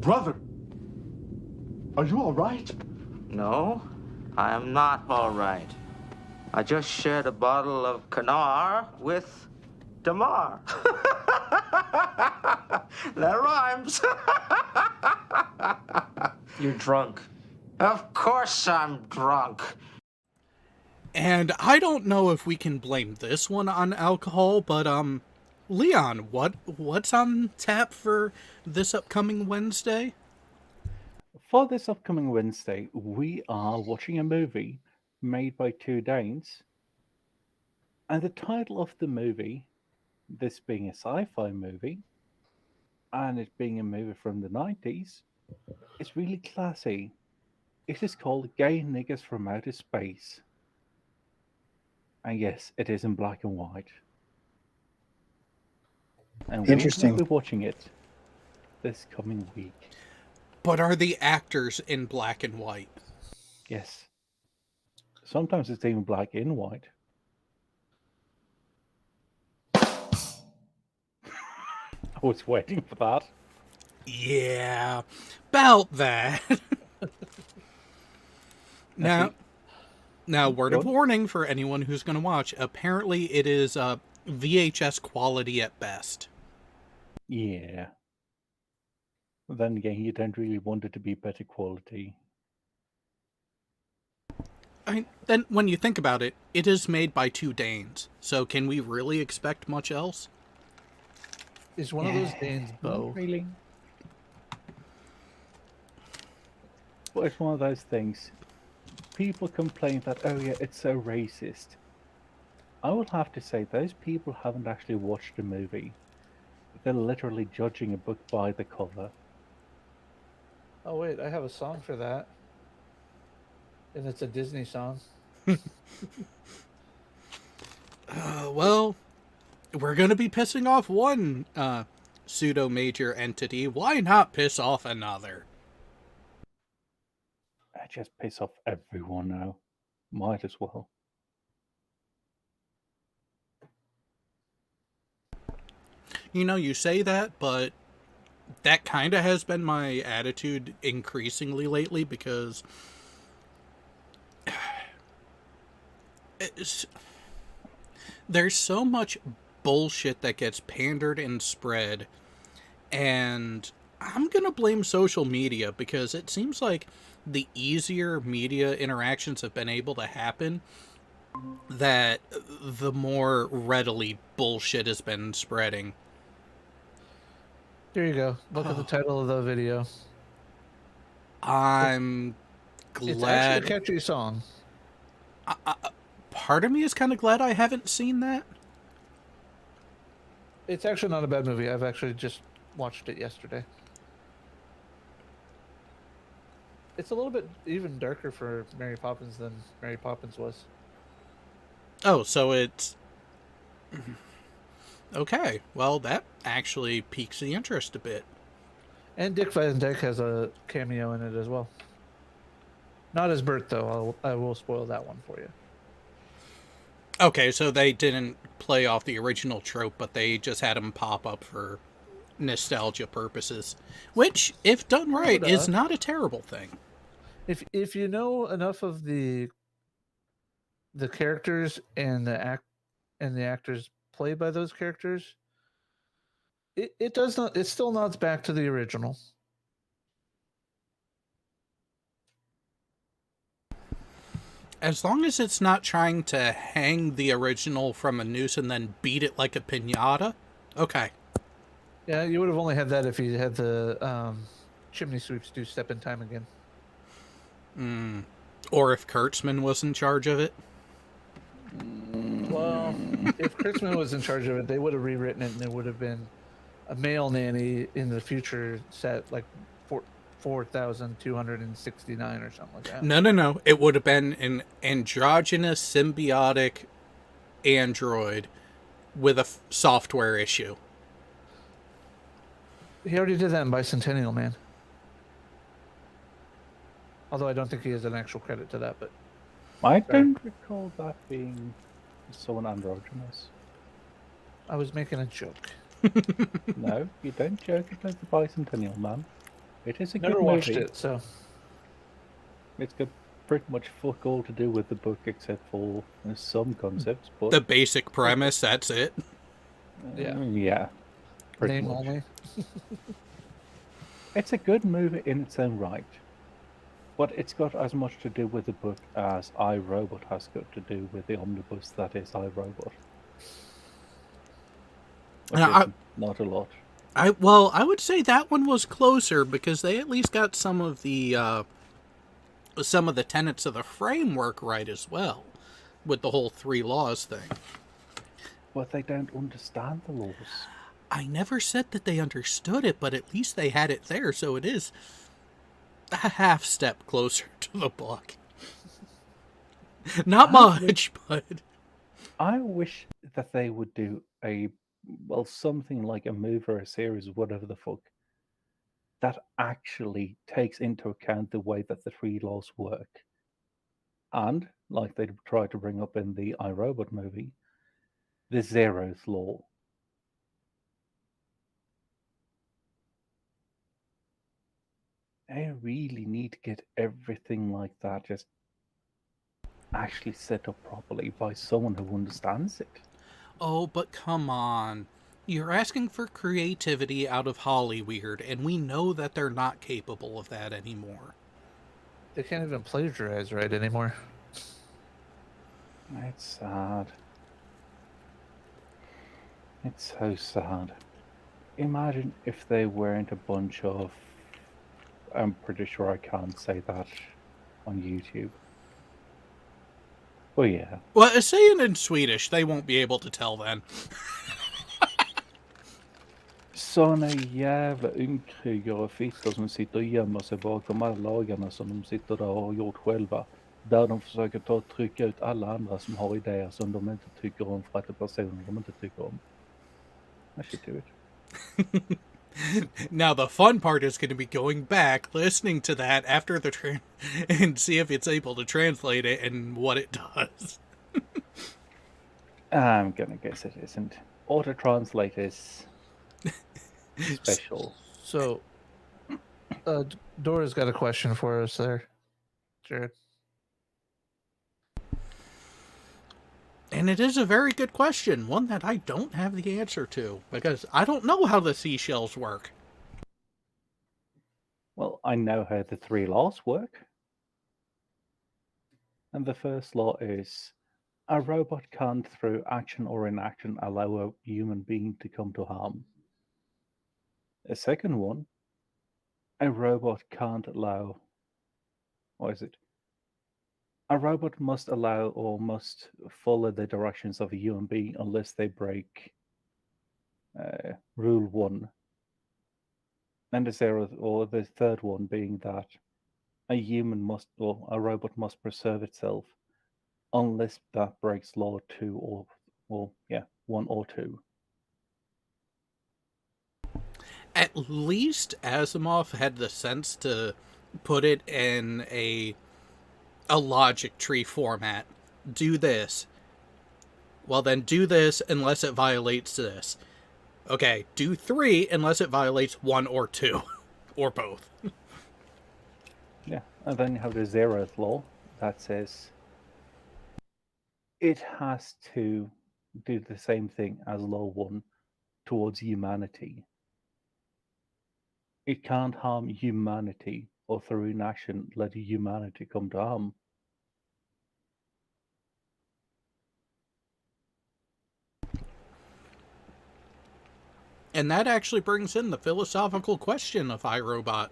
Brother, are you all right? No, I am not all right. I just shared a bottle of Kanar with Damar. That rhymes. You're drunk. Of course I'm drunk. And I don't know if we can blame this one on alcohol, but Leon, what's on tap for this upcoming Wednesday? For this upcoming Wednesday, we are watching a movie made by two Danes. And the title of the movie, this being a sci-fi movie, and it being a movie from the 90s, is really classy. It is called Gay Niggas from Outer Space. And yes, it is in black and white. And Interesting. we'll be watching it this coming week. But are the actors in black and white? Yes. Sometimes it's even black and white. I was waiting for that. Yeah, about that. Now, word of warning for anyone who's going to watch. Apparently, it is VHS quality at best. Yeah. Then again, you don't really want it to be better quality. Then, when you think about it, it is made by two Danes. So, can we really expect much else? Is one of those Danes Bo? Really? Well, it's one of those things. People complain that, oh yeah, it's so racist. I will have to say, those people haven't actually watched the movie. They're literally judging a book by the cover. Oh wait, I have a song for that. And it's a Disney song. Well, we're going to be pissing off one pseudo-major entity. Why not piss off another? I just piss off everyone now. Might as well. You know, you say that, but that kind of has been my attitude increasingly lately because there's so much bullshit that gets pandered and spread, and I'm gonna blame social media because it seems like the easier media interactions have been able to happen, that the more readily bullshit has been spreading. Here you go. Look at the title of the video. I'm glad. It's actually a catchy song. Part of me is kind of glad I haven't seen that. It's actually not a bad movie. I've actually just watched it yesterday. It's a little bit even darker for Mary Poppins than Mary Poppins was. Oh, so it's... Okay, well, that actually piques the interest a bit. And Dick Van Dyke has a cameo in it as well. Not as Bert, though. I will spoil that one for you. Okay, so they didn't play off the original trope, but they just had him pop up for nostalgia purposes. Which, if done right, is not a terrible thing. If you know enough of the characters and the actors played by those characters, it does not. It still nods back to the original. As long as it's not trying to hang the original from a noose and then beat it like a piñata, okay. Yeah, you would have only had that if you had the chimney sweeps do Step in Time again. Or if Kurtzman was in charge of it. Well, if Kurtzman was in charge of it, they would have rewritten it, and it would have been a male nanny in the future set like 4,269 or something like that. No. It would have been an androgynous symbiotic android with a software issue. He already did that in Bicentennial Man. Although I don't think he has an actual credit to that, but I don't recall that being someone androgynous. I was making a joke. No, you don't joke about the Bicentennial Man. It is a Never good watched movie. it, so It's got pretty much fuck all to do with the book except for some concepts, but The basic premise, that's it. yeah, pretty name much. only. It's a good movie in its own right, but it's got as much to do with the book as iRobot has got to do with the omnibus that is iRobot, which Now, is not a lot. I would say that one was closer because they at least got some of the tenets of the framework right as well, with the whole 3 laws thing. But they don't understand the laws. I never said that they understood it, but at least they had it there, so it is a half step closer to the book. Not much, but I wish that they would do something like a movie or a series, whatever the fuck, that actually takes into account the way that the 3 laws work. And, like they tried to bring up in the iRobot movie, the zeroth law. They really need to get everything like that just actually set up properly by someone who understands it. oh, but come on. You're asking for creativity out of Hollyweird, and we know that they're not capable of that anymore. They can't even plagiarize right anymore. It's sad. It's so sad. Imagine if they weren't a bunch of... I'm pretty sure I can't say that on YouTube. Well, yeah. Well, say it in Swedish. They won't be able to tell then. Såna jävla ynkrygare och fittor som sitter och gömmer sig bakom alla lagarna som de sitter där och har gjort själva. Där de försöker trycka ut alla andra som har idéer som de inte tycker om för att det är personer de inte tycker om. I should do it. Now the fun part is going to be going back, listening to that after the and see if it's able to translate it and what it does. I'm gonna guess it isn't. Auto-translate is special. So, Dora's got a question for us there, Jared. And it is a very good question, one that I don't have the answer to, because I don't know how the seashells work. Well, I know how the 3 laws work. And the first law is a robot can't, through action or inaction, allow a human being to come to harm. A second one, a robot can't allow... What is it? A robot must allow or must follow the directions of a human being unless they break Rule 1. And the third one being that a human must, or a robot must preserve itself unless that breaks law 2 or 1 or 2. At least Asimov had the sense to put it in a logic tree format. Do this. Well, then do this unless it violates this. Okay, do 3 unless it violates 1 or 2. Or both. Yeah, and then you have the 0th law that says it has to do the same thing as law 1 towards humanity. It can't harm humanity or through inaction let humanity come to harm. And that actually brings in the philosophical question of iRobot.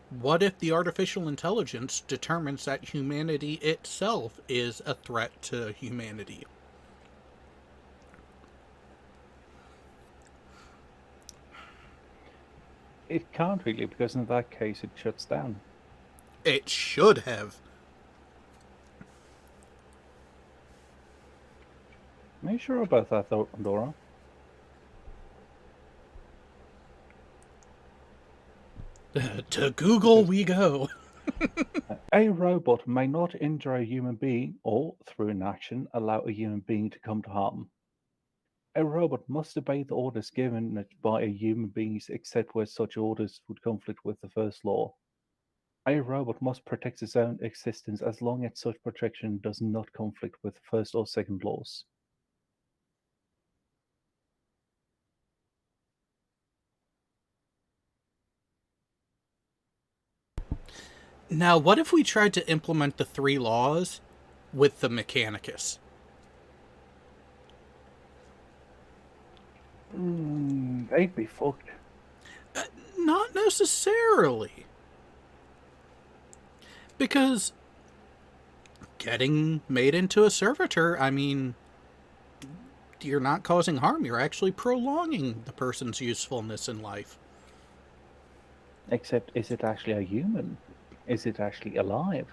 What if the artificial intelligence determines that humanity itself is a threat to humanity? It can't really, because in that case it shuts down. It should have. Are you sure about that, Dora? To Google we go. A robot may not injure a human being or, through inaction, allow a human being to come to harm. A robot must obey the orders given it by a human being except where such orders would conflict with the first law. A robot must protect its own existence as long as such protection does not conflict with the first or second laws. Now, what if we tried to implement the 3 laws with the Mechanicus? They'd be fucked. Not necessarily. Because getting made into a servitor, I mean, you're not causing harm. You're actually prolonging the person's usefulness in life. Except, is it actually a human? Is it actually alive?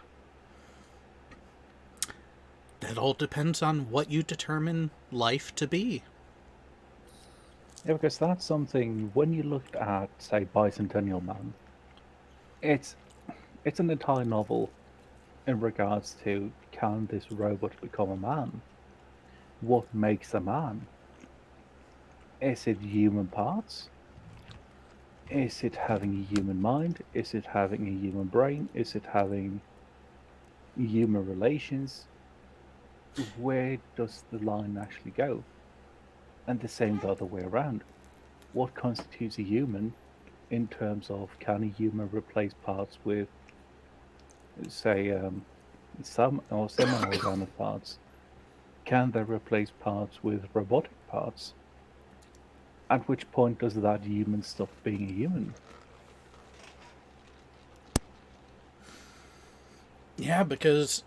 That all depends on what you determine life to be. Yeah, because that's something, when you looked at, say, Bicentennial Man, it's an entire novel in regards to, can this robot become a man? What makes a man? Is it human parts? Is it having a human mind? Is it having a human brain? Is it having human relations? Where does the line actually go? And the same the other way around. What constitutes a human in terms of, can a human replace parts with, say, some or semi-organic parts? Can they replace parts with robotic parts? At which point does that human stop being a human? Yeah, because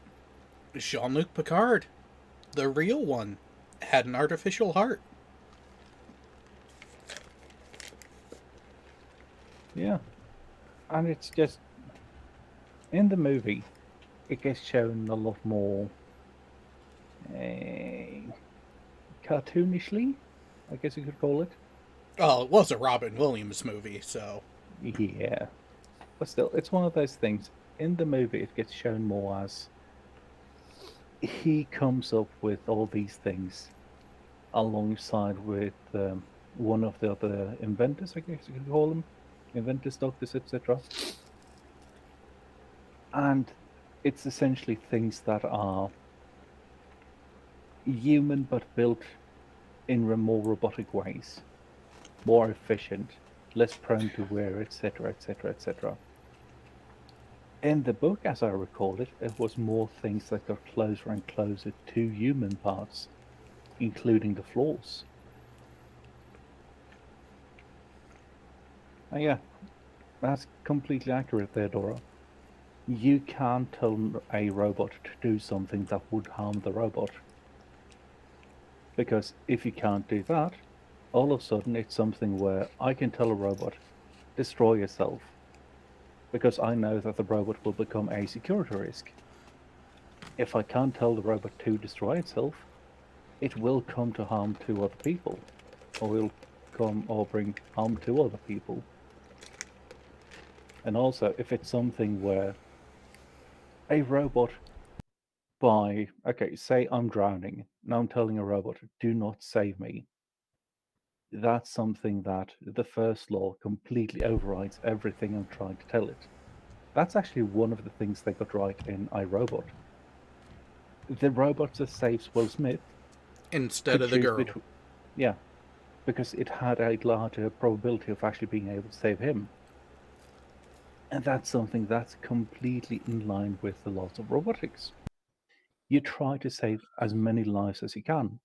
Jean-Luc Picard, the real one, had an artificial heart. Yeah. And it's just, in the movie, it gets shown a lot more cartoonishly, I guess you could call it. Well, it was a Robin Williams movie, so... Yeah. But still, it's one of those things. In the movie, it gets shown more as he comes up with all these things alongside with one of the other inventors, I guess you could call them. Inventors, doctors, etc. And it's essentially things that are human but built in more robotic ways, more efficient, less prone to wear, etc., etc., etc. In the book, as I recall it, it was more things that got closer and closer to human parts, including the flaws. And yeah, that's completely accurate there, Dora. You can't tell a robot to do something that would harm the robot. Because if you can't do that, all of a sudden it's something where I can tell a robot, destroy yourself. Because I know that the robot will become a security risk. If I can't tell the robot to destroy itself, it will come to harm to other people. Or will come or bring harm to other people. And also, if it's something where a robot okay, say I'm drowning, now I'm telling a robot, do not save me. That's something that the first law completely overrides everything I'm trying to tell it. That's actually one of the things they got right in iRobot. The robot that saves Will Smith Instead of the girl. Yeah, because it had a larger probability of actually being able to save him. And that's something that's completely in line with the laws of robotics. You try to save as many lives as you can.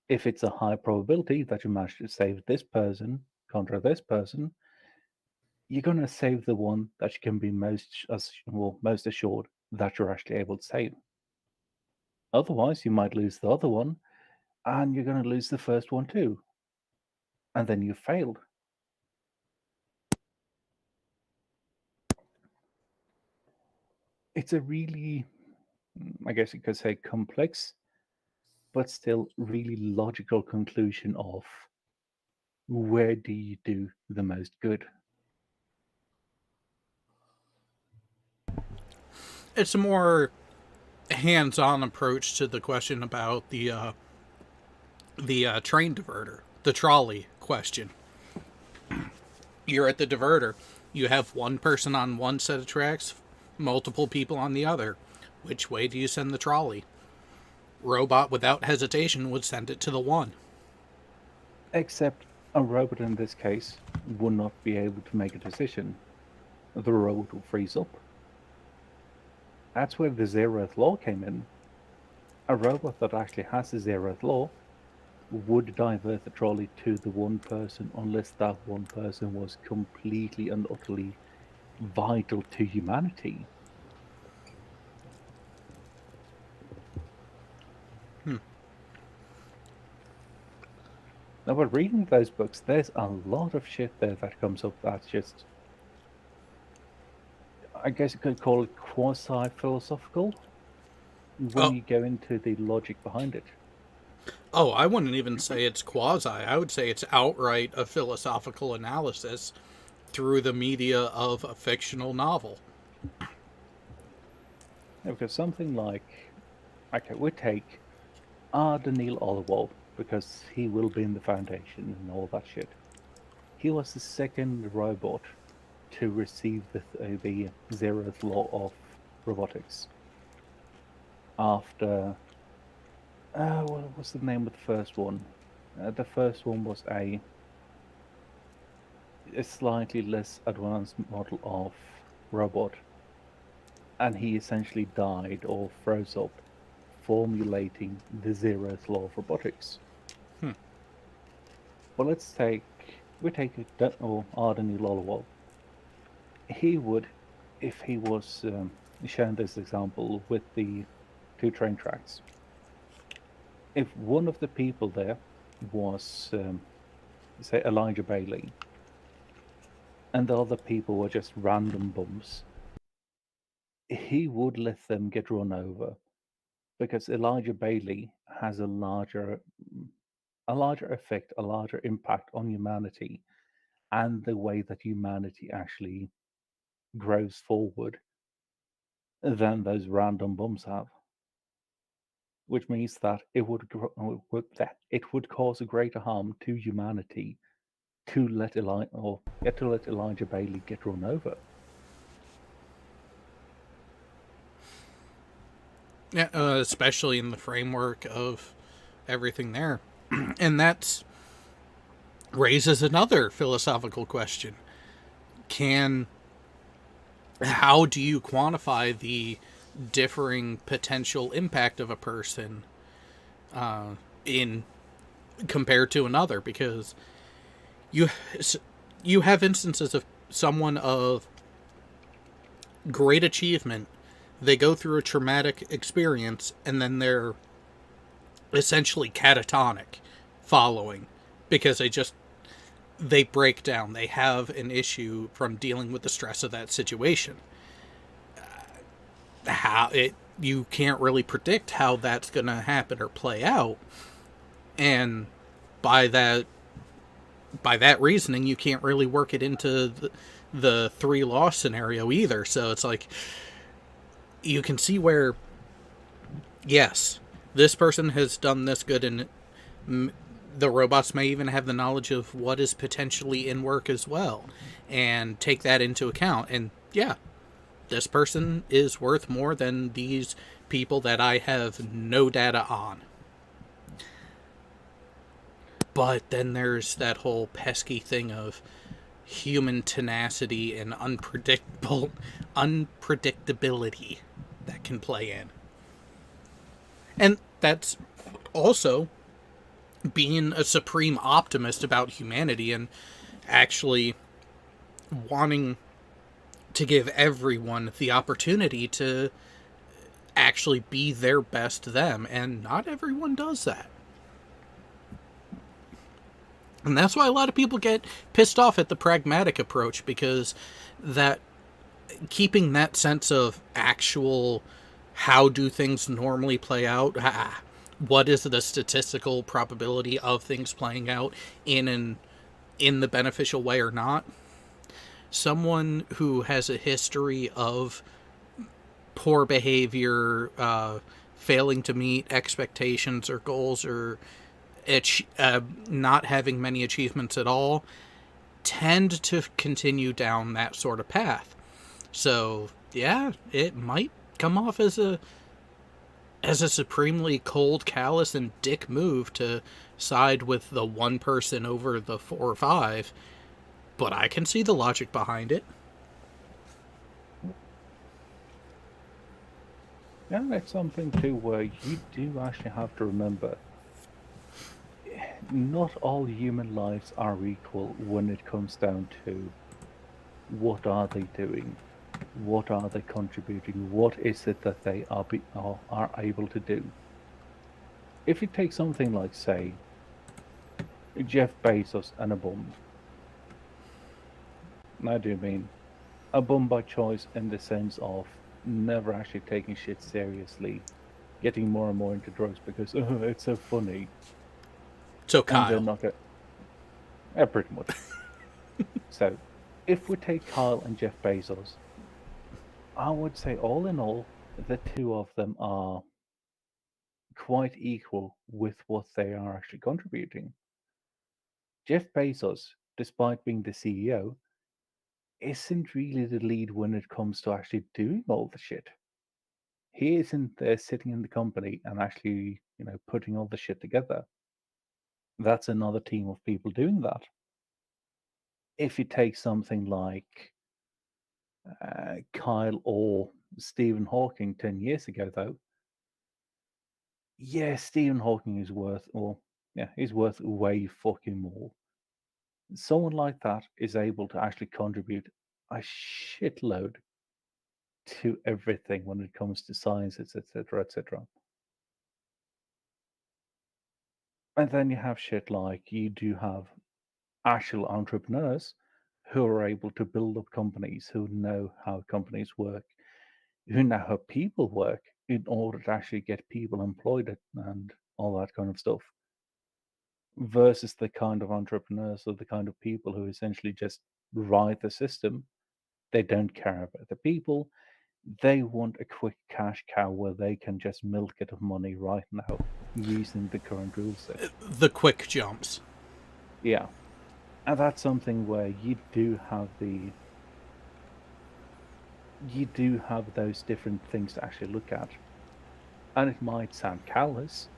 If it's a high probability that you manage to save this person contra this person, you're going to save the one that you can be most assured that you're actually able to save. Otherwise, you might lose the other one, and you're going to lose the first one too. And then you've failed. It's a really, I guess you could say, complex, but still really logical conclusion of where do you do the most good. It's a more hands-on approach to the question about the the train diverter, the trolley question. You're at the diverter. You have one person on one set of tracks, multiple people on the other. Which way do you send the trolley? Robot, without hesitation, would send it to the one. Except a robot in this case would not be able to make a decision. The robot will freeze up. That's where the zeroth law came in. A robot that actually has the zeroth law would divert the trolley to the one person unless that one person was completely and utterly vital to humanity. Now, but reading those books, there's a lot of shit there that comes up that's just, I guess you could call it quasi-philosophical when you go into the logic behind it. Oh, I wouldn't even say it's quasi. I would say it's outright a philosophical analysis through the media of a fictional novel. Yeah, because something like, okay, we take Neil Oliver, because he will be in the Foundation and all that shit. He was the second robot to receive the zeroth law of robotics. After, what was the name of the first one? The first one was a slightly less advanced model of robot, and he essentially died or froze up formulating the zeroth law of robotics. Well, we take Arden Lolowol. He would, if he was shown this example with the 2 train tracks, if one of the people there was, say, Elijah Bailey, and the other people were just random bums, he would let them get run over, because Elijah Bailey has a larger effect, a larger impact on humanity and the way that humanity actually grows forward than those random bums have. Which means that it would cause a greater harm to humanity to let Elijah Bailey get run over. Yeah, especially in the framework of everything there. And that raises another philosophical question. How do you quantify the differing potential impact of a person in compared to another? Because you have instances of someone of great achievement, they go through a traumatic experience, and then they're essentially catatonic following, because they break down. They have an issue from dealing with the stress of that situation. You can't really predict how that's going to happen or play out, and by that reasoning, you can't really work it into the 3 law scenario either. So it's like, you can see where, yes, this person has done this good, and the robots may even have the knowledge of what is potentially in work as well, and take that into account. And yeah, this person is worth more than these people that I have no data on. But then there's that whole pesky thing of human tenacity and unpredictability that can play in. And that's also being a supreme optimist about humanity and actually wanting to give everyone the opportunity to actually be their best them, and not everyone does that. And that's why a lot of people get pissed off at the pragmatic approach, because that keeping that sense of actual how do things normally play out, what is the statistical probability of things playing out in the beneficial way or not. Someone who has a history of poor behavior, failing to meet expectations or goals, or not having many achievements at all tend to continue down that sort of path. So yeah, it might come off as a supremely cold, callous, and dick move to side with the one person over the 4 or 5, but I can see the logic behind it. Yeah, that's something too where you do actually have to remember not all human lives are equal when it comes down to what are they doing, what are they contributing, what is it that they are able to do. If you take something like, say, Jeff Bezos and a bum, I do mean a bum by choice in the sense of never actually taking shit seriously, getting more and more into drugs because it's so funny. So And Kyle, they're not yeah, pretty much. So, if we take Kyle and Jeff Bezos, I would say all in all, the two of them are quite equal with what they are actually contributing. Jeff Bezos, despite being the CEO, isn't really the lead when it comes to actually doing all the shit. He isn't there sitting in the company and actually, putting all the shit together. That's another team of people doing that. If you take something like Kyle or Stephen Hawking 10 years ago, though, yeah, Stephen Hawking is worth, or yeah, he's worth way fucking more. Someone like that is able to actually contribute a shitload to everything when it comes to science, etc., etc. And then you have shit like you do have actual entrepreneurs who are able to build up companies, who know how companies work, who know how people work in order to actually get people employed and all that kind of stuff. Versus the kind of entrepreneurs or the kind of people who essentially just ride the system. They don't care about the people. They want a quick cash cow where they can just milk it of money right now using the current rule set. the quick jumps. Yeah. And that's something where you do have those different things to actually look at. And it might sound callous,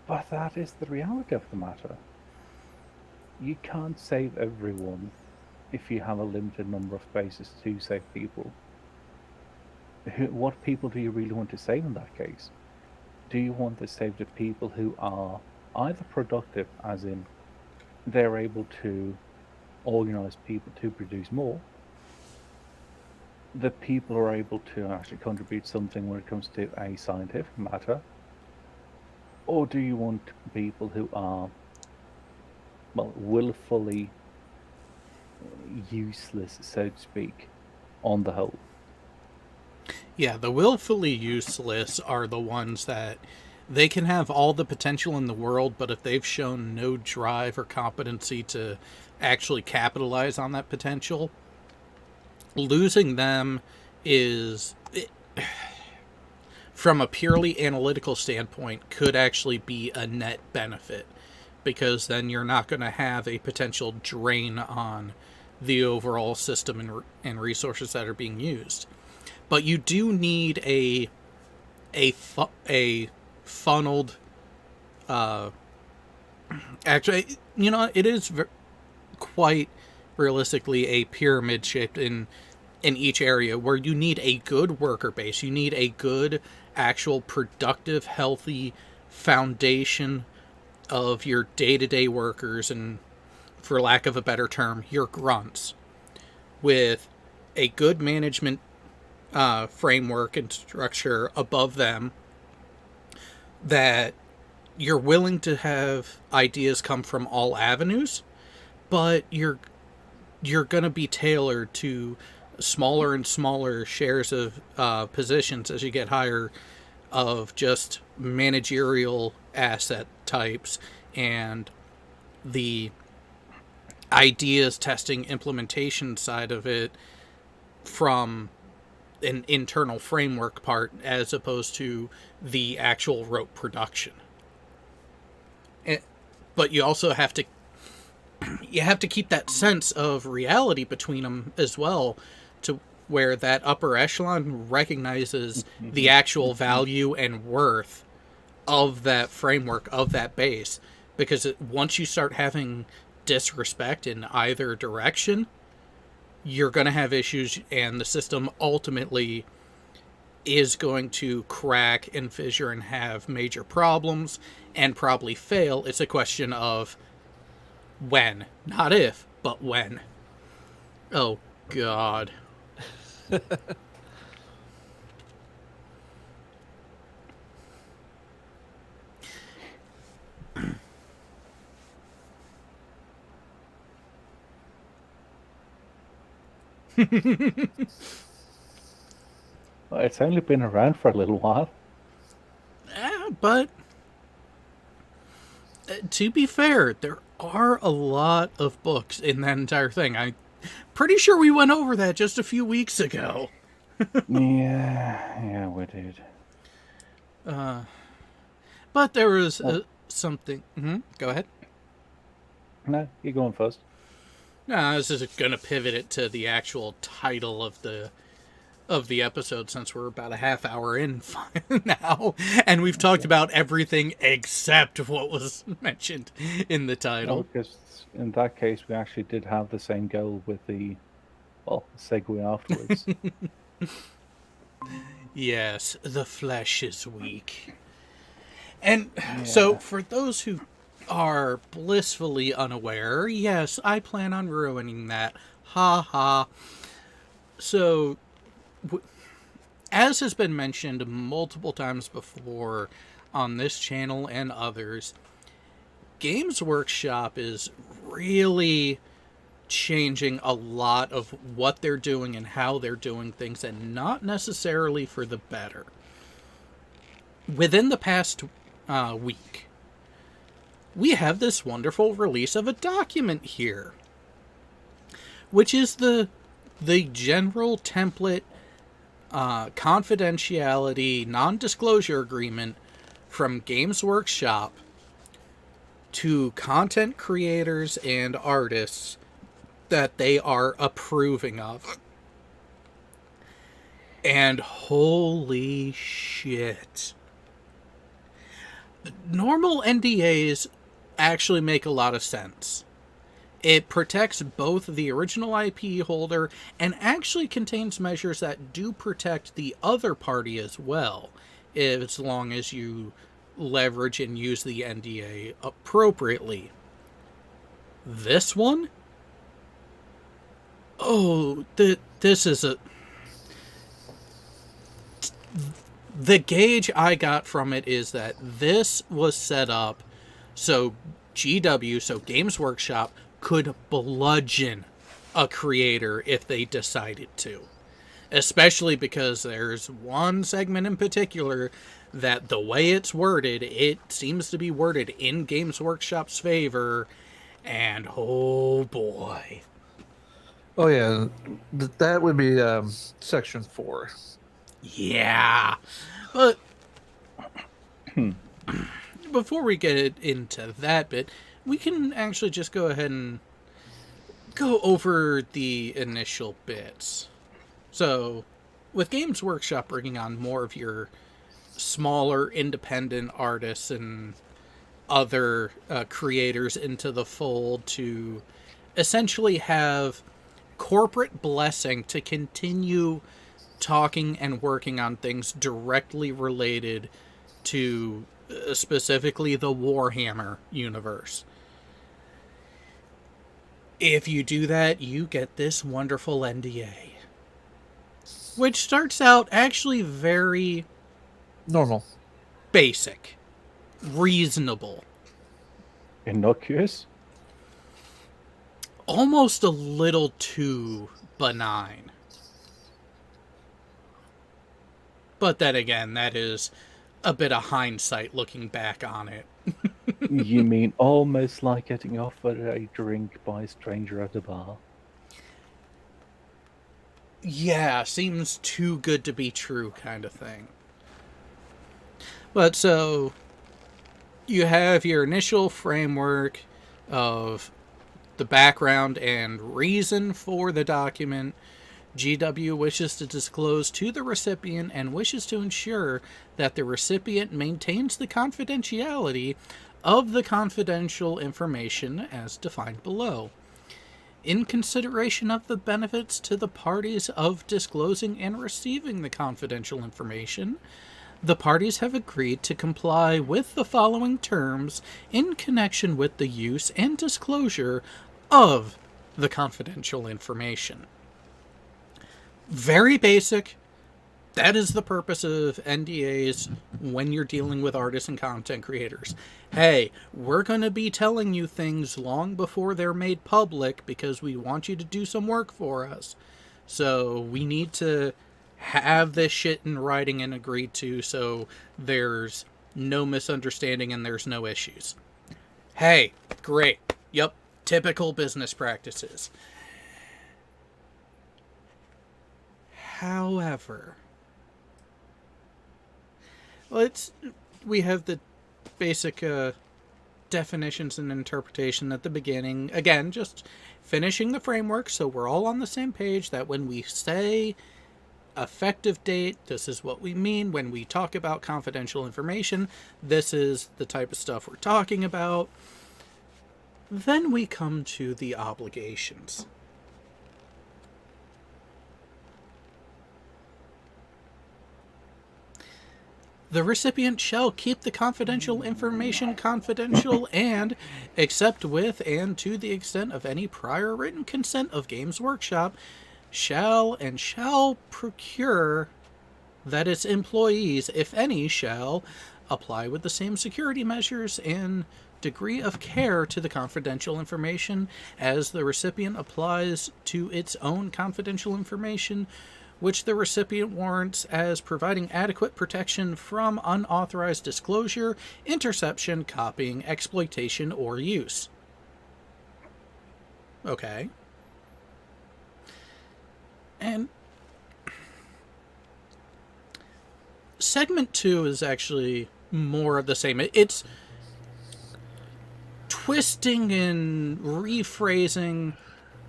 but that is the reality of the matter. You can't save everyone if you have a limited number of spaces to save people. What people do you really want to save in that case? Do you want to save the people who are either productive, as in they're able to organize people to produce more, the people are able to actually contribute something when it comes to a scientific matter, or do you want people who are, well, willfully useless, so to speak, on the whole? Yeah, the willfully useless are the ones that they can have all the potential in the world, but if they've shown no drive or competency to actually capitalize on that potential, losing them is, from a purely analytical standpoint, could actually be a net benefit, because then you're not going to have a potential drain on the overall system and resources that are being used. But you do need a funneled, actually, it is quite realistically a pyramid shaped in each area, where you need a good worker base. You need a good, actual, productive, healthy foundation of your day-to-day workers, and for lack of a better term, your grunts, with a good management framework and structure above them, that you're willing to have ideas come from all avenues, but you're going to be tailored to smaller and smaller shares of positions as you get higher, of just managerial asset types, and the ideas testing implementation side of it from an internal framework part, as opposed to the actual rote production. but you also have to keep that sense of reality between them as well, to where that upper echelon recognizes the actual value and worth of that framework, of that base. Because once you start having disrespect in either direction, you're going to have issues, and the system ultimately is going to crack and fissure and have major problems and probably fail. It's a question of when. Not if, but when. Oh, God. Well, it's only been around for a little while. But to be fair, there are a lot of books in that entire thing. I'm pretty sure we went over that just a few weeks ago. Yeah, we did. But there was something... Go ahead. No, you're going first. No, I was just going to pivot it to the actual title of the episode, since we're about a half hour in now, and we've talked about everything except what was mentioned in the title. Because in that case, we actually did have the same goal with the, segue afterwards. Yes, the flesh is weak. And so, for those who are blissfully unaware, yes, I plan on ruining that. Ha ha. So, as has been mentioned multiple times before on this channel and others, Games Workshop is really changing a lot of what they're doing and how they're doing things, and not necessarily for the better. Within the past week, we have this wonderful release of a document here, which is the general template confidentiality non-disclosure agreement from Games Workshop to content creators and artists that they are approving of. And holy shit. Normal NDAs actually make a lot of sense. It protects both the original IP holder and actually contains measures that do protect the other party as well, as long as you leverage and use the NDA appropriately. This one? Oh, this is a... The gauge I got from it is that this was set up so GW, so Games Workshop, could bludgeon a creator if they decided to. Especially because there's one segment in particular that the way it's worded, it seems to be worded in Games Workshop's favor, and oh boy. Oh yeah, that would be section 4. Yeah, but before we get into that bit, we can actually just go ahead and go over the initial bits. So, with Games Workshop bringing on more of your smaller independent artists and other creators into the fold to essentially have corporate blessing to continue talking and working on things directly related to specifically the Warhammer universe. If you do that, you get this wonderful NDA, which starts out actually very Normal. basic, reasonable, Innocuous? almost a little too benign. But then again, that is a bit of hindsight looking back on it. You mean almost like getting offered a drink by a stranger at a bar? Yeah, seems too good to be true kind of thing. But so, you have your initial framework of the background and reason for the document. GW wishes to disclose to the recipient and wishes to ensure that the recipient maintains the confidentiality of the confidential information as defined below. In consideration of the benefits to the parties of disclosing and receiving the confidential information, the parties have agreed to comply with the following terms in connection with the use and disclosure of the confidential information. Very basic. That is the purpose of NDAs when you're dealing with artists and content creators. Hey, we're going to be telling you things long before they're made public because we want you to do some work for us. So we need to have this shit in writing and agreed to so there's no misunderstanding and there's no issues. Hey, great. Yep, typical business practices. However, we have the basic definitions and interpretation at the beginning. Again, just finishing the framework so we're all on the same page that when we say effective date, this is what we mean. When we talk about confidential information, this is the type of stuff we're talking about. Then we come to the obligations. The recipient shall keep the confidential information confidential and, except with and to the extent of any prior written consent of Games Workshop, shall procure that its employees, if any, shall apply with the same security measures and degree of care to the confidential information as the recipient applies to its own confidential information, which the recipient warrants as providing adequate protection from unauthorized disclosure, interception, copying, exploitation, or use. Okay. And segment 2 is actually more of the same. It's twisting and rephrasing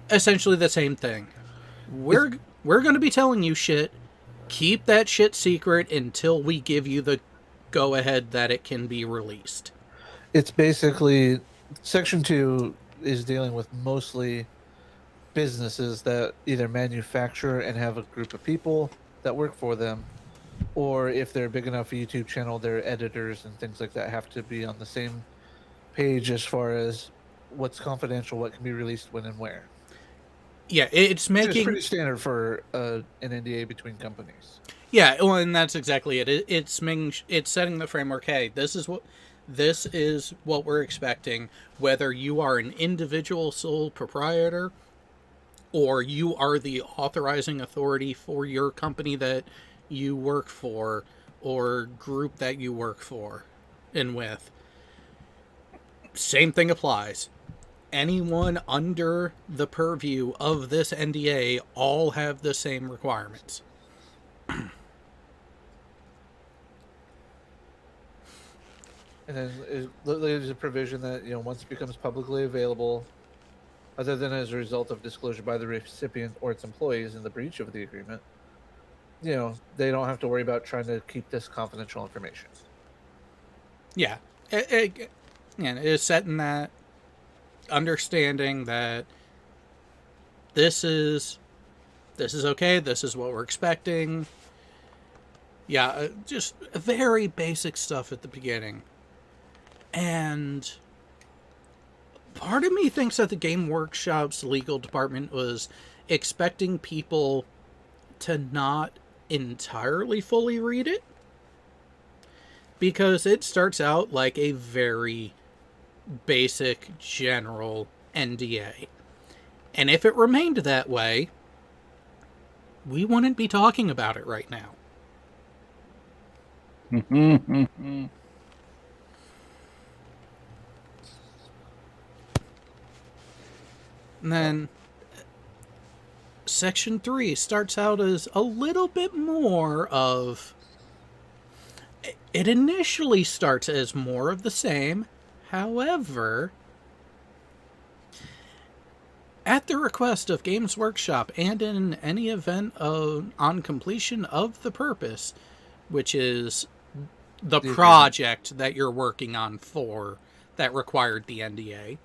essentially the same thing. We're going to be telling you shit. Keep that shit secret until we give you the go-ahead that it can be released. It's basically, Section 2 is dealing with mostly businesses that either manufacture and have a group of people that work for them, or if they're big enough YouTube channel, their editors and things like that have to be on the same page as far as what's confidential, what can be released when and where. Yeah, it's making... It's pretty standard for an NDA between companies. Yeah, well, and that's exactly it. It's setting the framework. Hey, this is what we're expecting. Whether you are an individual sole proprietor, or you are the authorizing authority for your company that you work for, or group that you work for and with, same thing applies. Anyone under the purview of this NDA all have the same requirements. And then there's a provision that, once it becomes publicly available, other than as a result of disclosure by the recipient or its employees in the breach of the agreement, they don't have to worry about trying to keep this confidential information. Yeah. It's setting that understanding that this is okay, this is what we're expecting. Yeah, just very basic stuff at the beginning. And part of me thinks that the Game Workshop's legal department was expecting people to not entirely fully read it, because it starts out like a very basic general NDA. And if it remained that way, we wouldn't be talking about it right now. And then Section 3 starts out as a little bit more of It initially starts as more of the same. However, at the request of Games Workshop and in any event on completion of the purpose, which is the project that you're working on for that required the NDA,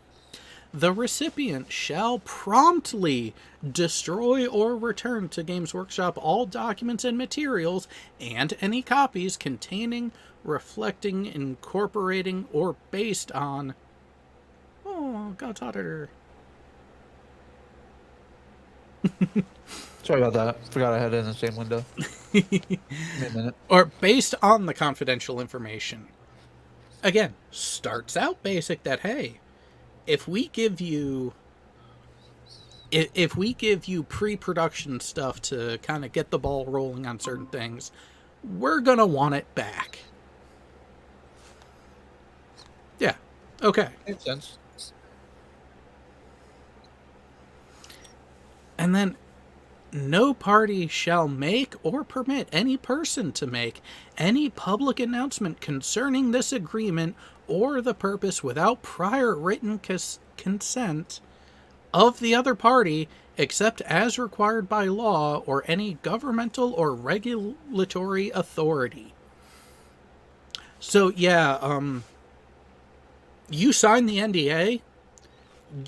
the recipient shall promptly destroy or return to Games Workshop all documents and materials and any copies containing, reflecting, incorporating, or based on... Oh, God's auditor. Sorry about that. Forgot I had it in the same window. Wait a minute. Or based on the confidential information. Again, starts out basic that, hey, if we give you pre-production stuff to kind of get the ball rolling on certain things, we're going to want it back. Yeah. Okay. Makes sense. And then, no party shall make or permit any person to make any public announcement concerning this agreement or the purpose without prior written consent of the other party, except as required by law or any governmental or regulatory authority. So, yeah, you sign the NDA,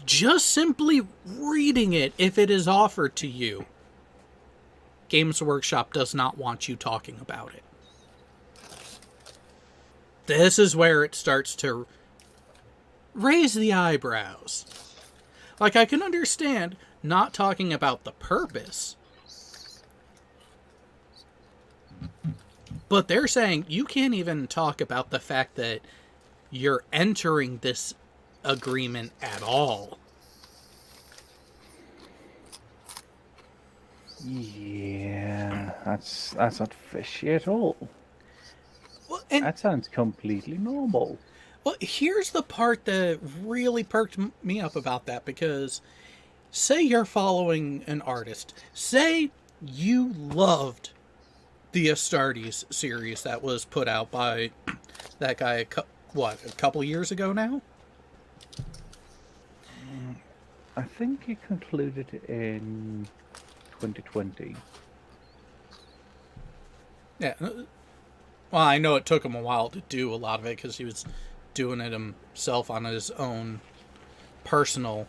just simply reading it, if it is offered to you, Games Workshop does not want you talking about it. This is where it starts to raise the eyebrows. Like, I can understand not talking about the purpose, but they're saying you can't even talk about the fact that you're entering this agreement at all. Yeah, that's not fishy at all. Well, and That sounds completely normal. well, here's the part that really perked me up about that, because say you're following an artist. Say you loved the Astartes series that was put out by that guy, a couple years ago now? I think it concluded in 2020. Yeah. Well, I know it took him a while to do a lot of it because he was doing it himself on his own personal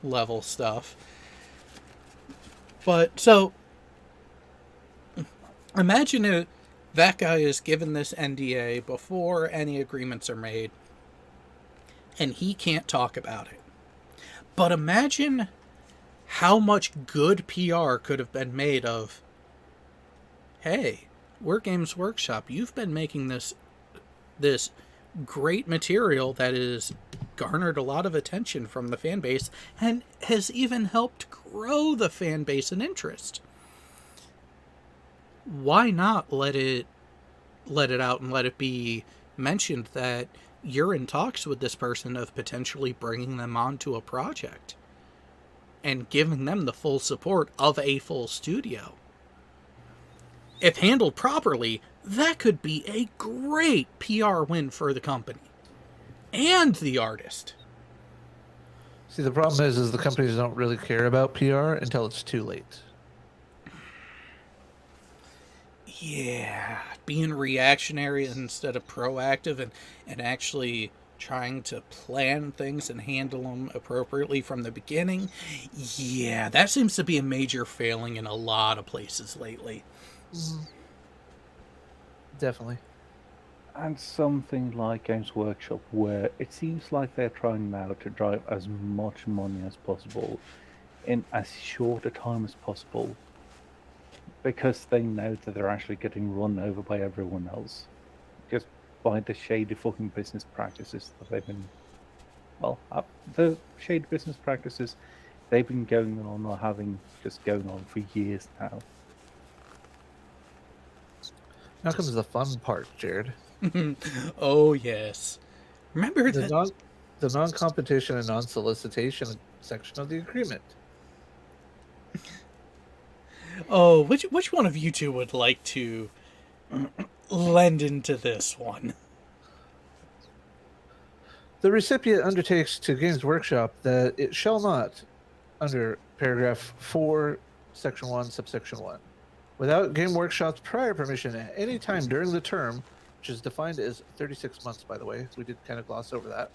level stuff. But, so, imagine that guy is given this NDA before any agreements are made, and he can't talk about it. But imagine how much good PR could have been made of, hey, we're Games Workshop. You've been making this great material that has garnered a lot of attention from the fan base and has even helped grow the fan base and interest. Why not let it out and let it be mentioned that you're in talks with this person of potentially bringing them onto a project and giving them the full support of a full studio? If handled properly, that could be a great PR win for the company and the artist. See, the problem is the companies don't really care about PR until it's too late. Yeah, being reactionary instead of proactive and actually trying to plan things and handle them appropriately from the beginning. Yeah, that seems to be a major failing in a lot of places lately. Definitely. And something like Games Workshop, where it seems like they're trying now to drive as much money as possible in as short a time as possible, because they know that they're actually getting run over by everyone else, just by the shady fucking business practices that they've been, the shady business practices they've been going on or having just going on for years now. Now comes the fun part, Jared. Oh, yes. Remember The that... the non-competition and non-solicitation section of the agreement. Oh, which one of you two would like to lend into this one. The recipient undertakes to Games Workshop that it shall not, under paragraph 4, section 1, subsection 1, without Game Workshop's prior permission at any time during the term, which is defined as 36 months, by the way. We did kind of gloss over that.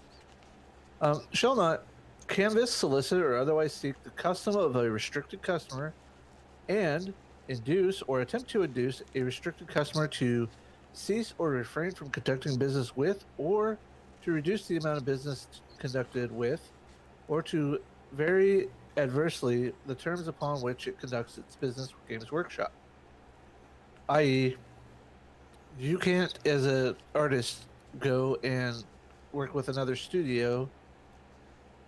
Shall not canvass, solicit, or otherwise seek the custom of a restricted customer and induce or attempt to induce a restricted customer to cease or refrain from conducting business with, or to reduce the amount of business conducted with, or to vary adversely the terms upon which it conducts its business with Games Workshop. I.e., you can't, as an artist, go and work with another studio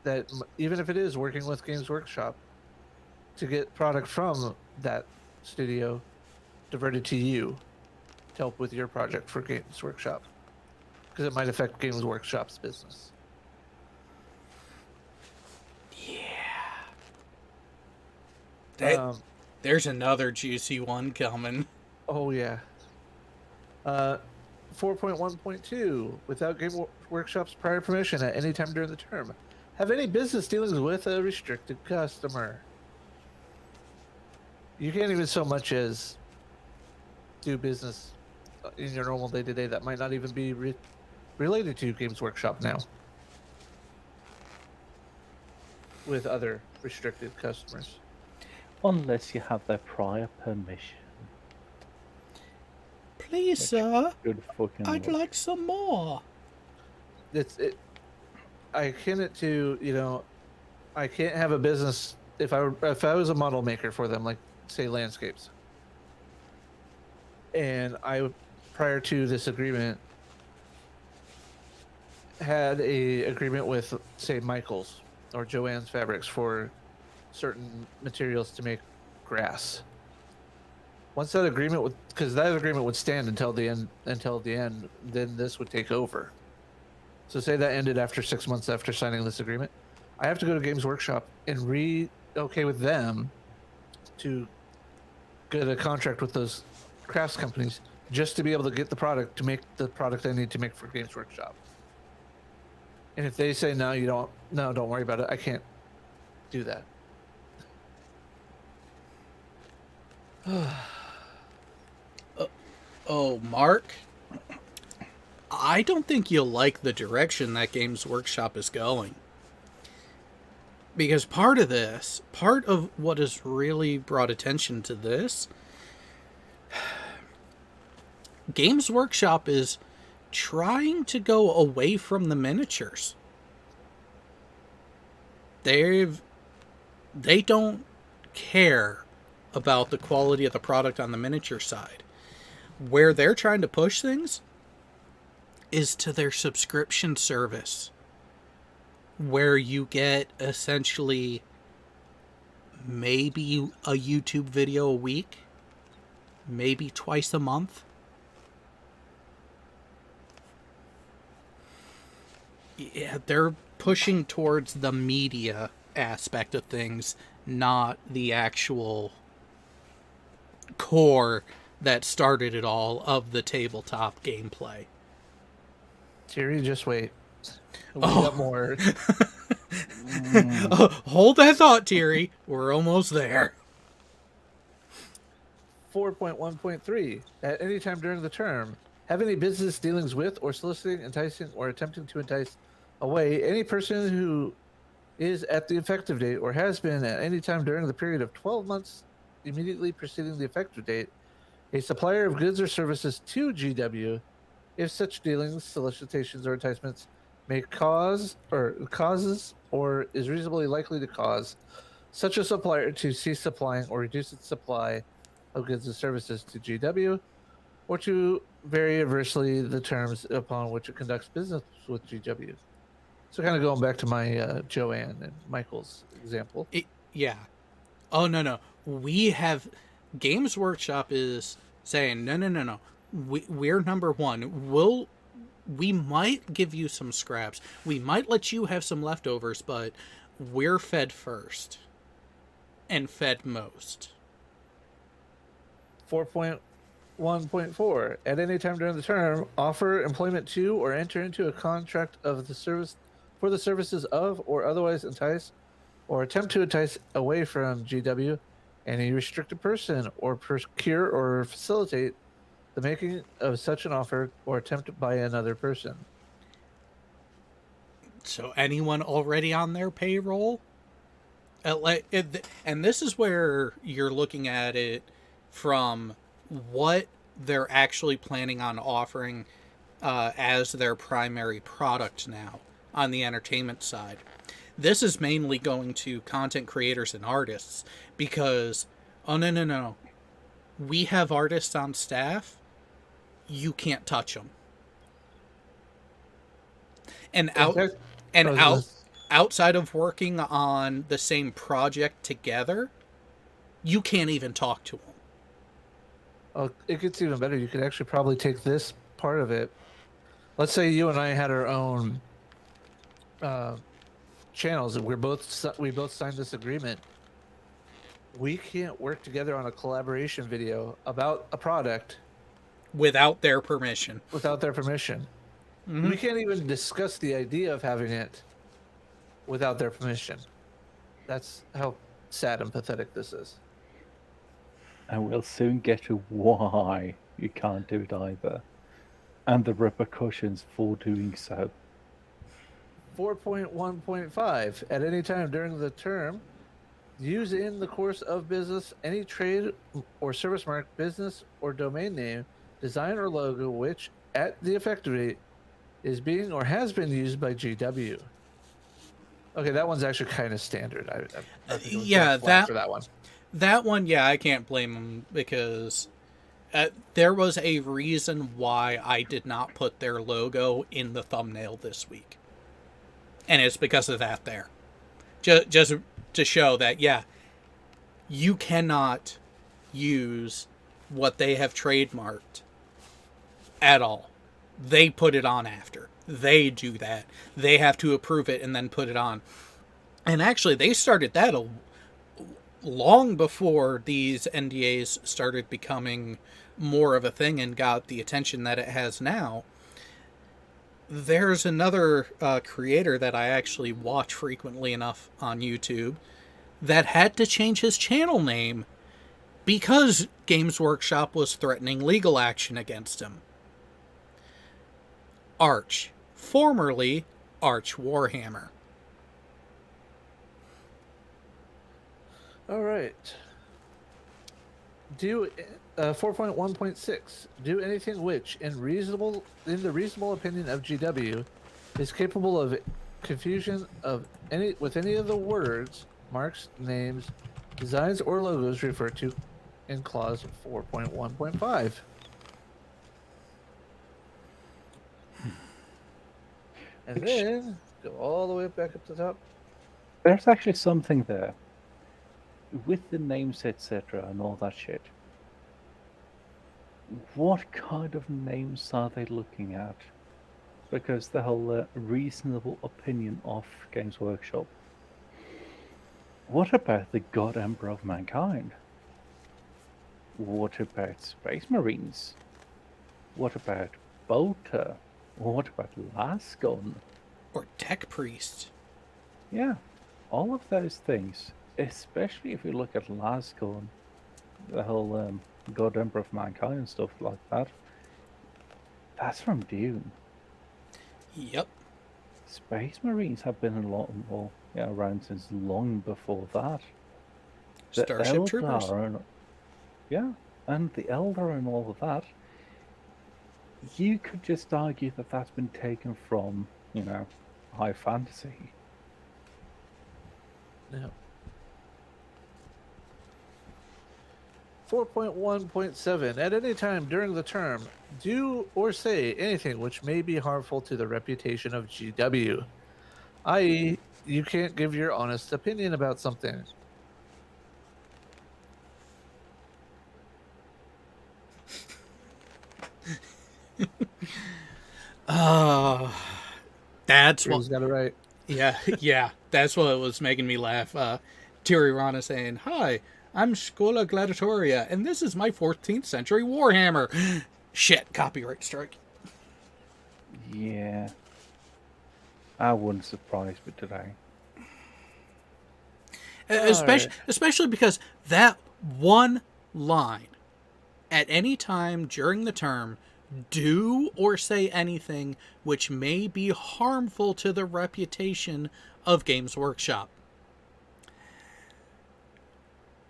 that, even if it is working with Games Workshop, to get product from that studio diverted to you to help with your project for Games Workshop, because it might affect Games Workshop's business. There's another juicy one coming. Oh yeah. 4.1.2, without Game Workshop's prior permission at any time during the term, have any business dealings with a restricted customer. You can't even so much as do business in your normal day-to-day that might not even be related to Games Workshop now with other restricted customers. Unless you have their prior permission. Please, sir, Good fucking I'd luck. like some more. I akin it to, I can't have a business if I was a model maker for them, like say landscapes, and I, prior to this agreement, had a agreement with, say, Michaels or Joanne's Fabrics for certain materials to make grass. Once that agreement would, because that agreement would stand until the end, then this would take over. So say that ended after 6 months after signing this agreement, I have to go to Games Workshop and okay with them to get a contract with those crafts companies just to be able to get the product, to make the product I need to make for Games Workshop. And if they say no, don't worry about it, I can't do that. Oh, Mark, I don't think you'll like the direction that Games Workshop is going. Because part of what has really brought attention to this, Games Workshop is trying to go away from the miniatures. They don't care about the quality of the product on the miniature side. Where they're trying to push things is to their subscription service, where you get essentially maybe a YouTube video a week, maybe twice a month. Yeah, they're pushing towards the media aspect of things, not the actual core that started it all of the tabletop gameplay. Terry, just wait. We got more. Hold that thought, Thierry. We're almost there. 4.1.3, at any time during the term, have any business dealings with or soliciting, enticing, or attempting to entice away any person who is at the effective date or has been at any time during the period of 12 months immediately preceding the effective date a supplier of goods or services to GW, if such dealings, solicitations, or enticements may causes or is reasonably likely to cause such a supplier to cease supplying or reduce its supply of goods and services to GW, or to vary adversely the terms upon which it conducts business with GW. So kind of going back to my Joanne and Michael's example. Yeah. Oh, no. We have... Games Workshop is saying, no. We're number one. We might give you some scraps. We might let you have some leftovers, but we're fed first. And fed most. 4.1.2, 4.1.4. At any time during the term, offer employment to or enter into a contract of the service for the services of or otherwise entice or attempt to entice away from GW any restricted person or procure or facilitate the making of such an offer or attempt by another person. So anyone already on their payroll? And this is where you're looking at it from what they're actually planning on offering as their primary product now on the entertainment side. This is mainly going to content creators and artists because, oh, no. We have artists on staff. You can't touch them. And outside of working on the same project together, you can't even talk to them. Oh, it gets even better. You could actually probably take this part of it. Let's say you and I had our own channels, and we both signed this agreement. We can't work together on a collaboration video about a product without their permission. Mm-hmm. We can't even discuss the idea of having it without their permission. That's how sad and pathetic this is. And we'll soon get to why you can't do it either, and the repercussions for doing so. 4.1.5. At any time during the term, use in the course of business any trade or service mark, business or domain name, design or logo which, at the effective date, is being or has been used by GW. Okay, that one's actually kind of standard. Yeah, for that one. That one, yeah, I can't blame them because there was a reason why I did not put their logo in the thumbnail this week. And it's because of that there. Just to show that, yeah, you cannot use what they have trademarked at all. They put it on after. They do that. They have to approve it and then put it on. And actually, they started that long before these NDAs started becoming more of a thing and got the attention that it has now. There's another creator that I actually watch frequently enough on YouTube that had to change his channel name because Games Workshop was threatening legal action against him. Arch, formerly Arch Warhammer. All right. 4.1.6. Do anything which, in the reasonable opinion of GW, is capable of confusion with any of the words, marks, names, designs, or logos referred to in clause 4.1.5. And then go all the way back up to the top. There's actually something there. With the names, etc., and all that shit. What kind of names are they looking at? Because the whole reasonable opinion of Games Workshop. What about the God Emperor of Mankind? What about Space Marines? What about Bolter? What about Lasgon? Or Tech Priest. Yeah, all of those things. Especially if you look at Lasgon, the whole God Emperor of Mankind and stuff like that. That's from Dune. Yep. Space Marines have been around since long before that. The Starship Eldar Troopers. And the Eldar and all of that. You could just argue that that's been taken from, high fantasy. Yeah. 4.1.7. At any time during the term, do or say anything which may be harmful to the reputation of GW. I.e., you can't give your honest opinion about something. That's what. He's got it right. Yeah, that's what was making me laugh. Tiri Rana saying, "Hi, I'm Schola Gladiatoria, and this is my 14th century Warhammer. Shit, copyright strike. Yeah. I wouldn't surprise me today. Especially because that one line, at any time during the term, do or say anything which may be harmful to the reputation of Games Workshop.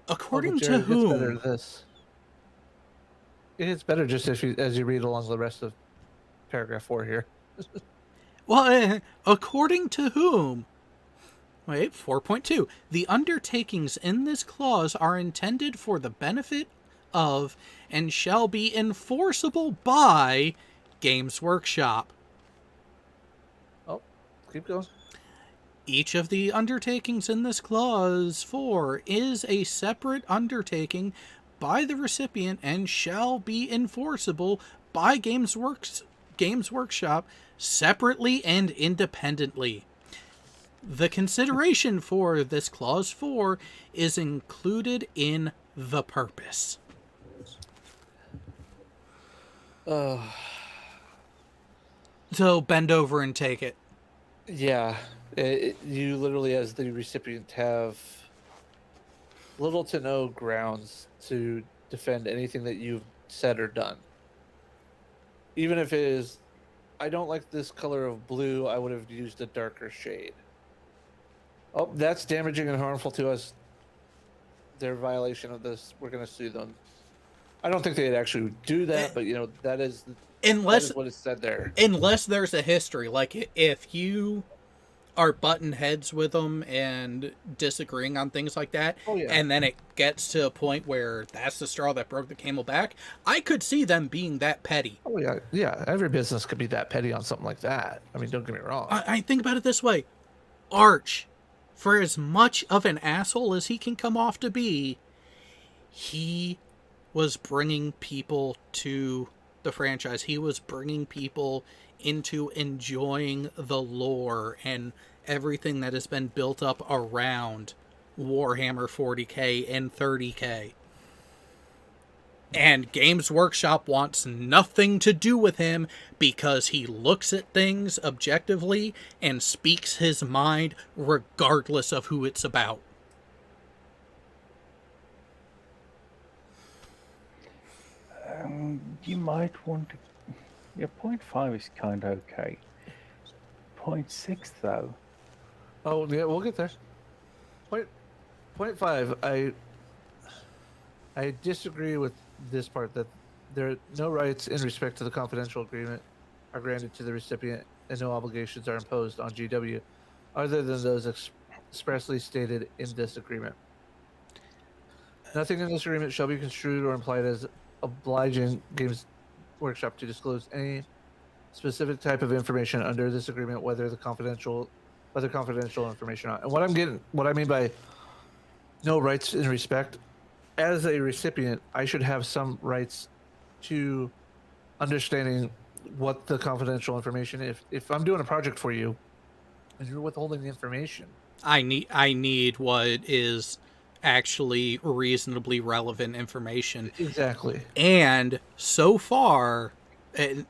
According to whom? Better this. It's better just as you read along the rest of paragraph 4 here. Well, according to whom? Wait, 4.2. The undertakings in this clause are intended for the benefit of and shall be enforceable by Games Workshop. Oh, keep going. Each of the undertakings in this clause 4 is a separate undertaking by the recipient and shall be enforceable by Games Workshop separately and independently. The consideration for this clause 4 is included in the purpose. So bend over and take it. Yeah, you literally, as the recipient, have little to no grounds to defend anything that you've said or done. Even if it is, I don't like this color of blue, I would have used a darker shade. Oh, that's damaging and harmful to us. Their violation of this, we're going to sue them. I don't think they'd actually do that, but that is what is said there. Unless there's a history, like if you are butting heads with them and disagreeing on things like that, and then it gets to a point where that's the straw that broke the camel back, I could see them being that petty. Oh yeah. Every business could be that petty on something like that. I mean, don't get me wrong. I think about it this way: Arch, for as much of an asshole as he can come off to be, he was bringing people to the franchise. He was bringing people into enjoying the lore and everything that has been built up around Warhammer 40k and 30k. And Games Workshop wants nothing to do with him because he looks at things objectively and speaks his mind regardless of who it's about. You might want to... Yeah, 0.5 is kind of okay. 0.6, though. Oh, yeah, we'll get there. 0.5, I disagree with this part, that there are no rights in respect to the confidential agreement are granted to the recipient and no obligations are imposed on GW other than those expressly stated in this agreement. Nothing in this agreement shall be construed or implied as obliging Games Workshop to disclose any specific type of information under this agreement, whether confidential information or not. And what I mean by no rights in respect, as a recipient, I should have some rights to understanding what the confidential information. If I'm doing a project for you and you're withholding the information, I need what is actually reasonably relevant information. Exactly. And so far, and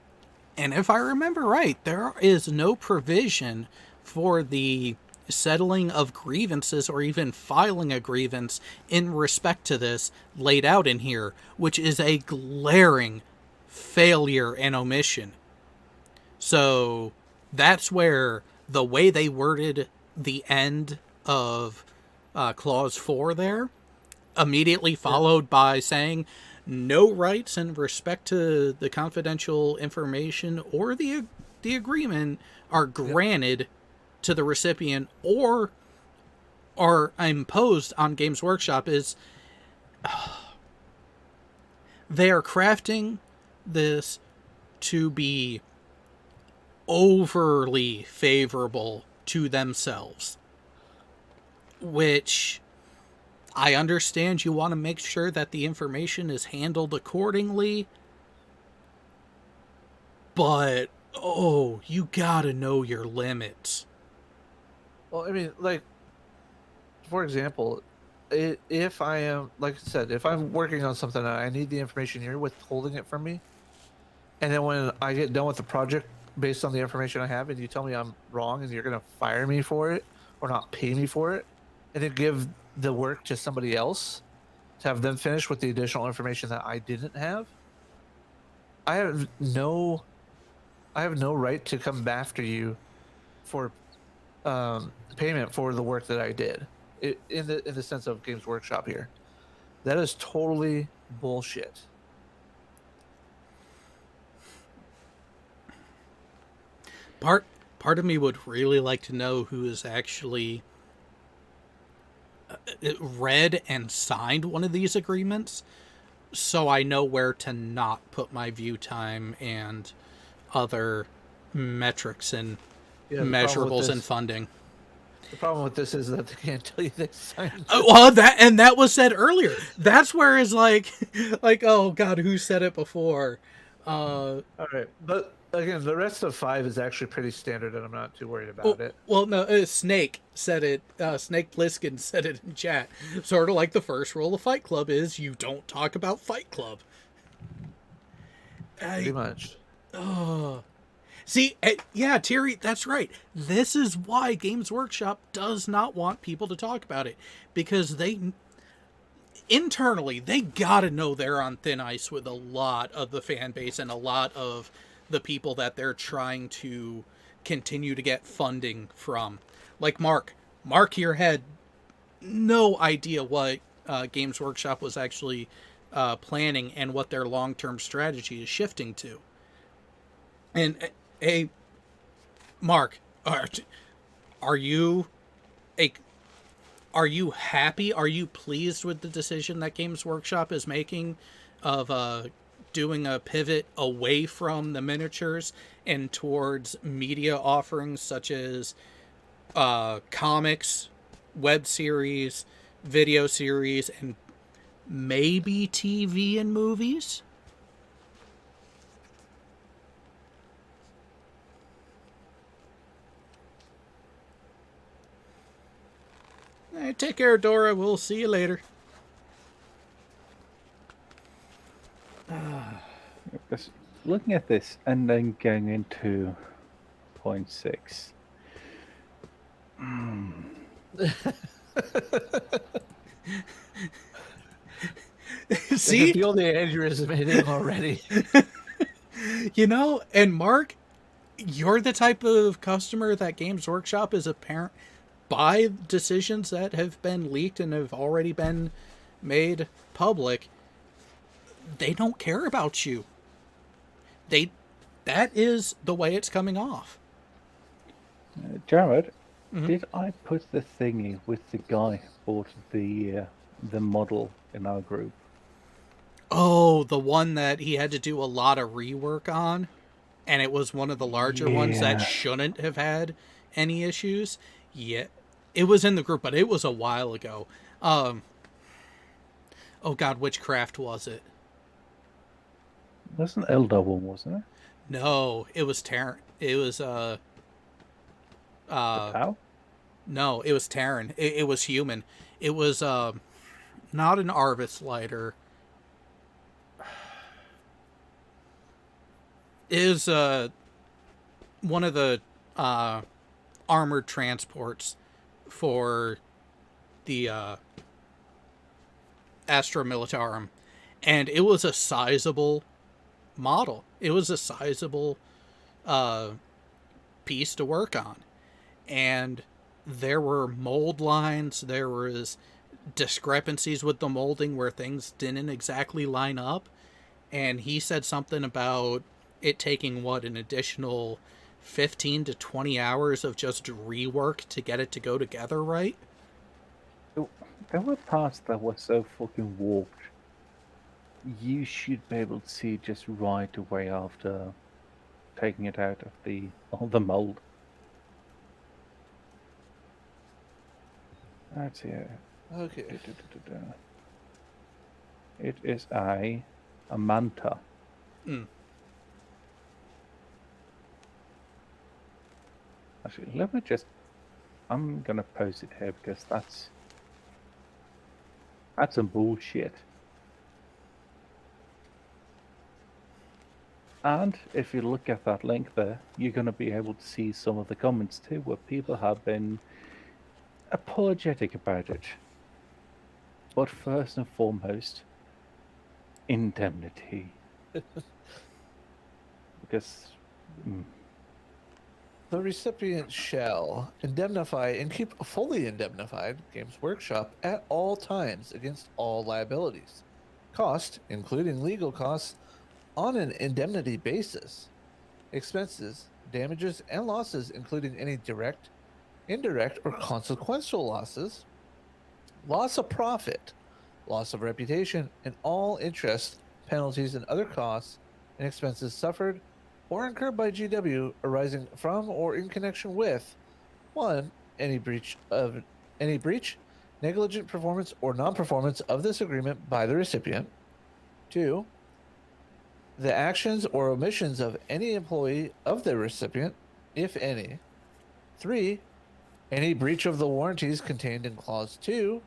if I remember right, there is no provision for the settling of grievances or even filing a grievance in respect to this laid out in here, which is a glaring failure and omission. So that's where the way they worded the end of clause 4 there, immediately followed by saying no rights in respect to the confidential information or the agreement are granted to the recipient or are imposed on Games Workshop, is they are crafting this to be overly favorable to themselves, which I understand you want to make sure that the information is handled accordingly, but you gotta know your limits. well, I mean, like, for example, if I am, like I said, if I'm working on something and I need the information, you're withholding it from me, and then when I get done with the project based on the information I have, and you tell me I'm wrong, and you're gonna fire me for it or not pay me for it, and then give the work to somebody else to have them finish with the additional information that I didn't have, I have no, I have no right to come after you for payment for the work that I did. In the sense of Games Workshop here, that is totally bullshit. Part of me would really like to know who is actually read and signed one of these agreements, so I know where to not put my view time and other metrics and Yeah, measurables and funding. the problem with this is that they can't tell you they signed. Well, that was said earlier. That's where it's like, oh god, who said it before? All right, but again, the rest of 5 is actually pretty standard, and I'm not too worried about it. Well, no, Snake said it. Snake Plissken said it in chat. Sort of like the first rule of Fight Club is you don't talk about Fight Club. Pretty much. See, yeah, Terry, that's right. This is why Games Workshop does not want people to talk about it, because internally they gotta know they're on thin ice with a lot of the fan base and a lot of the people that they're trying to continue to get funding from. Like Mark here had no idea what Games Workshop was actually planning and what their long-term strategy is shifting to. And hey, Mark, are you happy? Are you pleased with the decision that Games Workshop is making of doing a pivot away from the miniatures and towards media offerings such as comics, web series, video series, and maybe TV and movies? Hey, take care, Dora. We'll see you later. Because looking at this and then going into point 6. See? I can feel the aneurysm hitting already. You know, and Mark, you're the type of customer that Games Workshop is apparent by decisions that have been leaked and have already been made public. They don't care about you. That is the way it's coming off. Jared, did I put the thingy with the guy who bought the model in our group? Oh, the one that he had to do a lot of rework on, and it was one of the larger ones that shouldn't have had any issues. Yeah, it was in the group, but it was a while ago. Oh god, which craft was it? That's an Eldar one, wasn't it? No, it was Terran. It was How? no, it was Terran. It was human. It was not an Arvis lighter. It is one of the armored transports for the Astra Militarum, and it was a sizable model. It was a sizable piece to work on, and there were mold lines, there was discrepancies with the molding where things didn't exactly line up, and he said something about it taking an additional 15 to 20 hours of just rework to get it to go together right. There were parts that were so fucking warped. You should be able to see just right away after taking it out of the mold. That's it. Okay. It is a manta. Actually, let me just... I'm gonna post it here because that's... That's some bullshit. And if you look at that link there, you're going to be able to see some of the comments too, where people have been apologetic about it. But first and foremost, indemnity. Because The recipient shall indemnify and keep fully indemnified Games Workshop at all times against all liabilities, cost, including legal costs, on an indemnity basis, expenses, damages, and losses, including any direct, indirect, or consequential losses, loss of profit, loss of reputation, and all interest, penalties, and other costs and expenses suffered or incurred by GW arising from or in connection with 1. Any breach, negligent performance, or non-performance of this agreement by the recipient. 2. The actions or omissions of any employee of the recipient, if any. 3. Any breach of the warranties contained in Clause 2.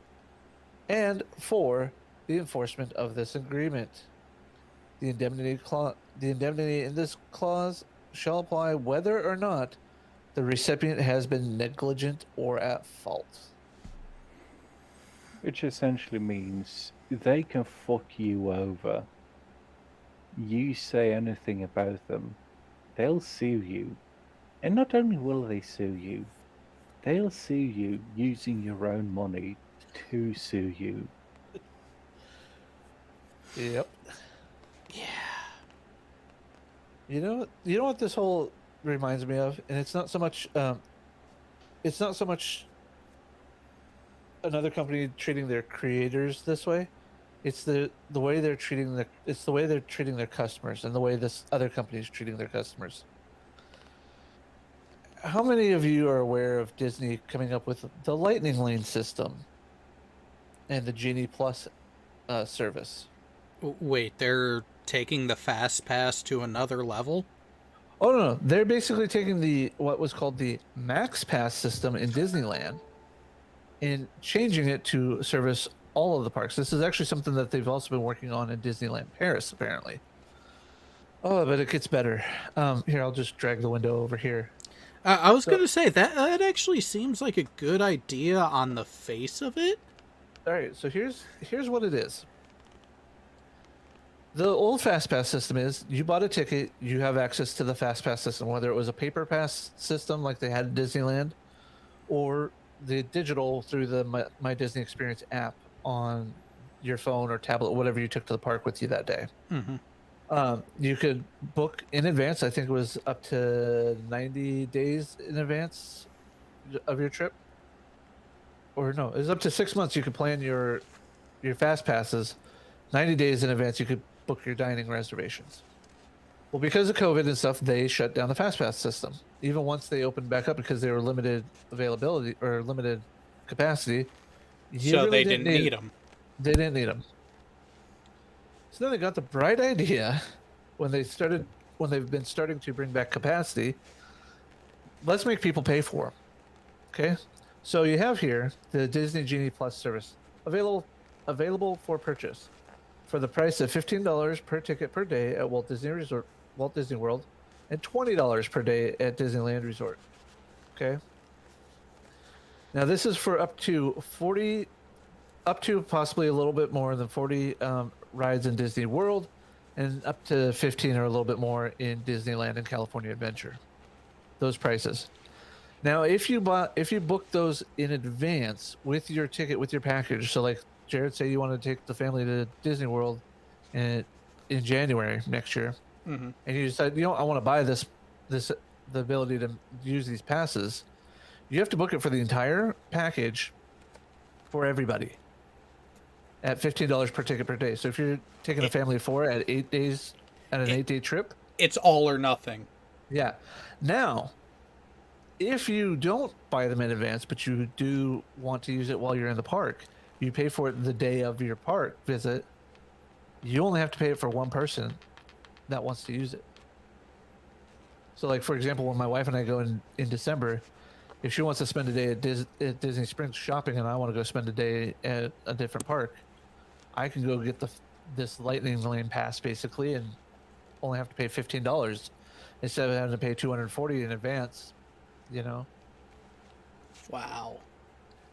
And 4. The enforcement of this agreement. The indemnity in this clause shall apply whether or not the recipient has been negligent or at fault. which essentially means they can fuck you over. You say anything about them, they'll sue you. And not only will they sue you, they'll sue you using your own money to sue you. Yep. Yeah. You know what this whole reminds me of, and it's not so much another company treating their creators this way. It's the way they're treating their customers, and the way this other company is treating their customers. How many of you are aware of Disney coming up with the Lightning Lane system and the Genie Plus service? Wait, they're taking the Fast Pass to another level? Oh no, they're basically taking what was called the Max Pass system in Disneyland and changing it to service all of the parks. This is actually something that they've also been working on in Disneyland Paris, apparently. Oh, but it gets better. Here, I'll just drag the window over here. I was going to say, that actually seems like a good idea on the face of it. All right, so here's what it is. The old Fast Pass system is you bought a ticket, you have access to the Fast Pass system, whether it was a paper pass system like they had in Disneyland, or the digital through the My Disney Experience app on your phone or tablet, whatever you took to the park with you that day. Mm-hmm. You could book in advance. I think it was up to 90 days in advance of your trip. Or no, it was up to 6 months. You could plan your Fast Passes. 90 days in advance, you could book your dining reservations. Well, because of COVID and stuff, they shut down the Fast Pass system. Even once they opened back up because they were limited availability or limited capacity. So really they didn't need them. They didn't need them. So then they got the bright idea when they've been starting to bring back capacity. Let's make people pay for them. Okay, so you have here the Disney Genie Plus service available for purchase for the price of $15 per ticket per day at Walt Disney World, and $20 per day at Disneyland Resort. Okay. Now this is for up to possibly a little bit more than 40 rides in Disney World, and up to 15 or a little bit more in Disneyland and California Adventure. Those prices. Now, if you book those in advance with your ticket, with your package, so like Jared, say you want to take the family to Disney World in January next year, mm-hmm. and you decide, I want to buy the ability to use these passes, you have to book it for the entire package for everybody at $15 per ticket per day. So if you're taking a family of 4 at 8 days at an 8-day trip, it's all or nothing. Yeah. Now, if you don't buy them in advance, but you do want to use it while you're in the park, you pay for it the day of your park visit. You only have to pay it for one person that wants to use it. So, like, for example, when my wife and I go in December, if she wants to spend a day at Disney Springs shopping and I want to go spend a day at a different park, I can go get this lightning lane pass basically, and only have to pay $15 instead of having to pay $240 in advance. You know. Wow.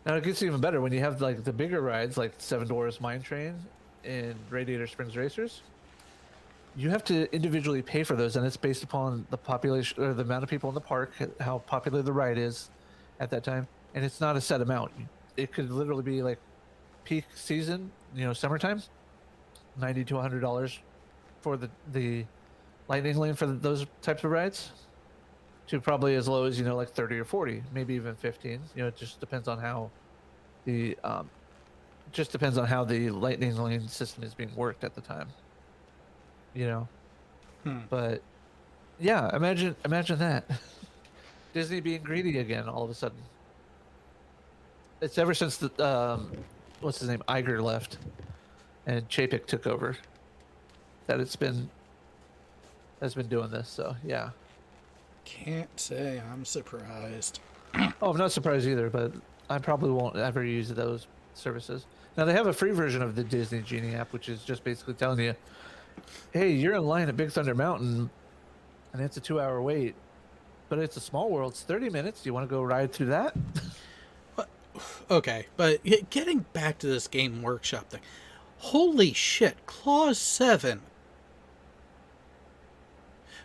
Now it gets even better when you have like the bigger rides, like Seven Dwarfs Mine Train and Radiator Springs Racers. You have to individually pay for those, and it's based upon the population or the amount of people in the park, how popular the ride is at that time, and it's not a set amount. It could literally be like peak season, summertime, $90 to $100 for the lightning lane for those types of rides, to probably as low as like 30 or 40, maybe even 15. It just depends on how the lightning lane system is being worked at the time. But yeah, imagine that. Disney being greedy again all of a sudden. It's ever since the what's his name, Iger left and Chapek took over that has been doing this. So yeah. Can't say I'm surprised. Oh, I'm not surprised either, but I probably won't ever use those services. Now they have a free version of the Disney Genie app, which is just basically telling you, hey, you're in line at Big Thunder Mountain, and it's a 2-hour wait, but it's a small world. It's 30 minutes. Do you want to go ride through that? Okay, but getting back to this Game Workshop thing. Holy shit, Clause 7.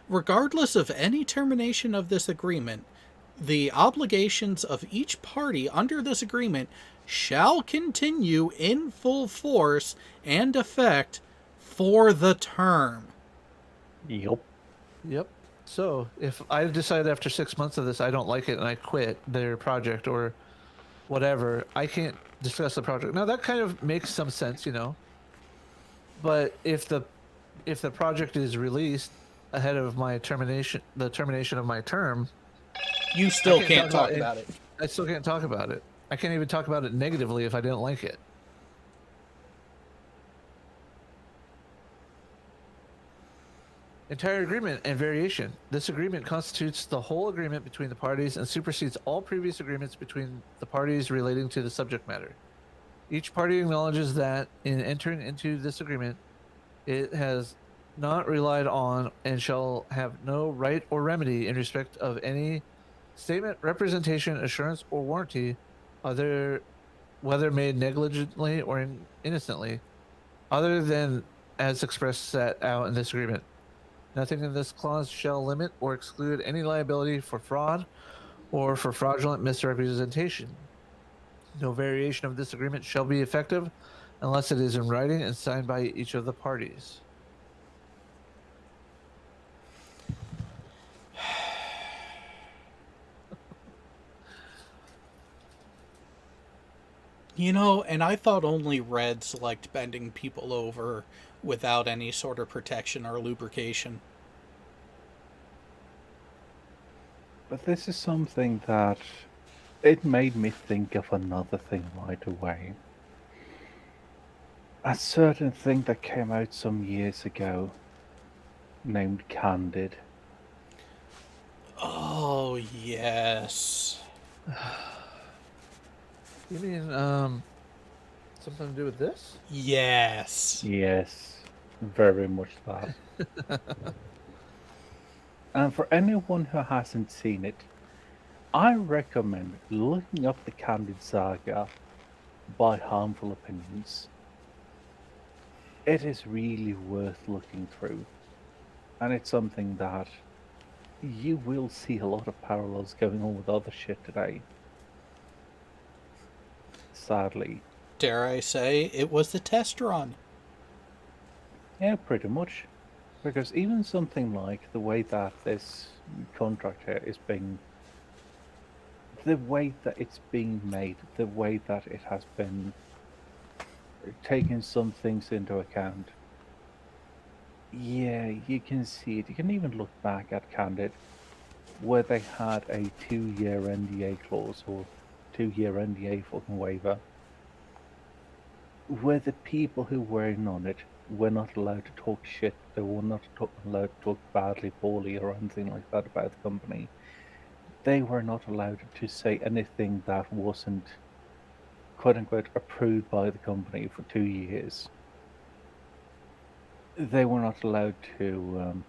Regardless of any termination of this agreement, the obligations of each party under this agreement shall continue in full force and effect for the term. Yep. So if I decide after 6 months of this I don't like it and I quit their project or whatever, I can't discuss the project. Now that kind of makes some sense, but if the project is released ahead of my termination of my term, You still can't talk about it. I still can't talk about it. I can't even talk about it negatively if I didn't like it. Entire agreement and variation. This agreement constitutes the whole agreement between the parties and supersedes all previous agreements between the parties relating to the subject matter. Each party acknowledges that in entering into this agreement, it has not relied on and shall have no right or remedy in respect of any statement, representation, assurance, or warranty, whether made negligently or innocently, other than as expressed set out in this agreement. Nothing in this clause shall limit or exclude any liability for fraud or for fraudulent misrepresentation. No variation of this agreement shall be effective unless it is in writing and signed by each of the parties. And I thought only Reds liked bending people over without any sort of protection or lubrication. But this is something that it made me think of another thing right away. A certain thing that came out some years ago named Candid. Oh, yes. You mean something to do with this? Yes. Yes, very much that. And for anyone who hasn't seen it, I recommend looking up the Candid Saga by Harmful Opinions. It is really worth looking through, and it's something that you will see a lot of parallels going on with other shit today. Sadly. Dare I say, it was the test run. Yeah, pretty much. Because even something like the way that this contract here is being, the way that it's being made, the way that it has been taking some things into account. Yeah, you can see it. You can even look back at Candid, where they had a 2-year NDA clause or 2-year NDA fucking waiver, where the people who were in on it were not allowed to talk shit. They were not allowed to talk badly, poorly, or anything like that about the company. They were not allowed to say anything that wasn't, quote unquote, approved by the company for 2 years. They were not allowed to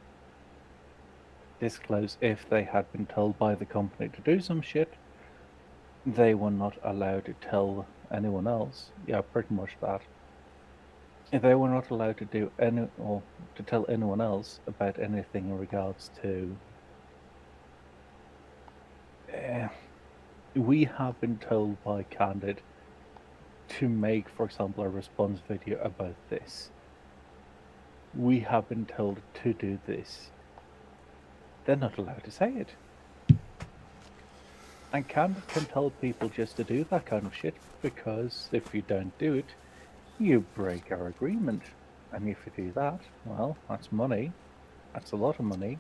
disclose if they had been told by the company to do some shit. They were not allowed to tell anyone else. Yeah, pretty much that. They were not allowed to do any or to tell anyone else about anything in regards to. We have been told by Candid to make, for example, a response video about this. We have been told to do this. They're not allowed to say it. And Candid can tell people just to do that kind of shit, because if you don't do it, you break our agreement. And if you do that, well, that's money. That's a lot of money.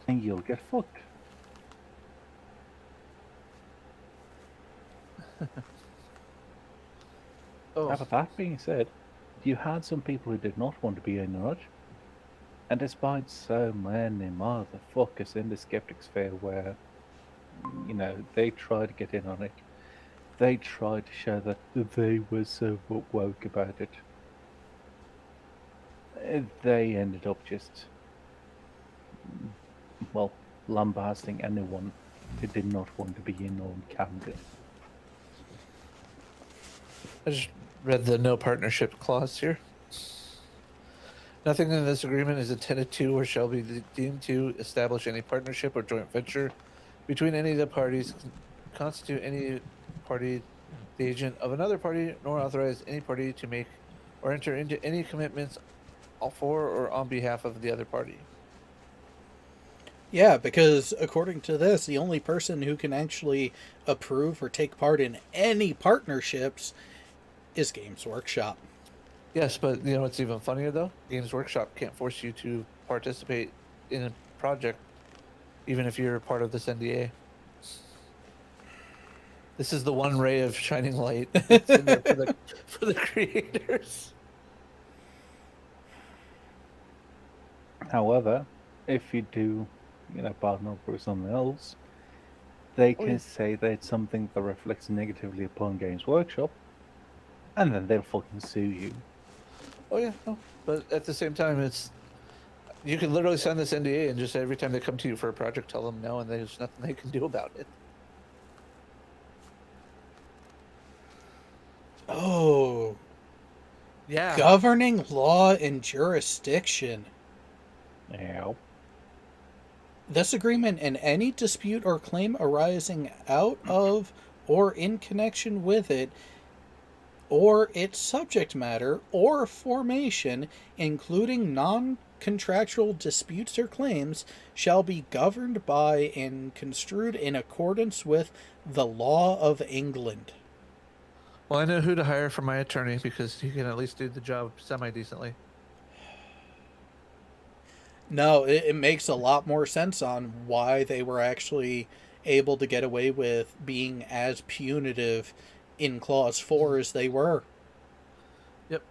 And you'll get fucked. Oh, Now, with that being said, you had some people who did not want to be in on it. And despite so many motherfuckers in the skeptic sphere where, they tried to get in on it, they tried to show that they were so woke about it, they ended up just, well, lambasting anyone who did not want to be in on Candid. I just read the no partnership clause here. Nothing in this agreement is intended to or shall be deemed to establish any partnership or joint venture between any of the parties, constitute any party the agent of another party, nor authorize any party to make or enter into any commitments for or on behalf of the other party. Yeah, because according to this, the only person who can actually approve or take part in any partnerships is Games Workshop. Yes, but you know what's even funnier though? Games Workshop can't force you to participate in a project, even if you're part of this NDA. This is the one ray of shining light that's in there for the creators. However, if you do, partner up with something else, they can say that it's something that reflects negatively upon Games Workshop, and then they'll fucking sue you. Oh yeah, no. But at the same time, you can literally sign this NDA and just every time they come to you for a project, tell them no, and there's nothing they can do about it. Oh. Yeah. Governing law and jurisdiction. Yeah. This agreement and any dispute or claim arising out of or in connection with it or its subject matter or formation, including non-contractual disputes or claims, shall be governed by and construed in accordance with the law of England. Well, I know who to hire for my attorney because he can at least do the job semi-decently. No, it makes a lot more sense on why they were actually able to get away with being as punitive in Clause 4 as they were. Yep.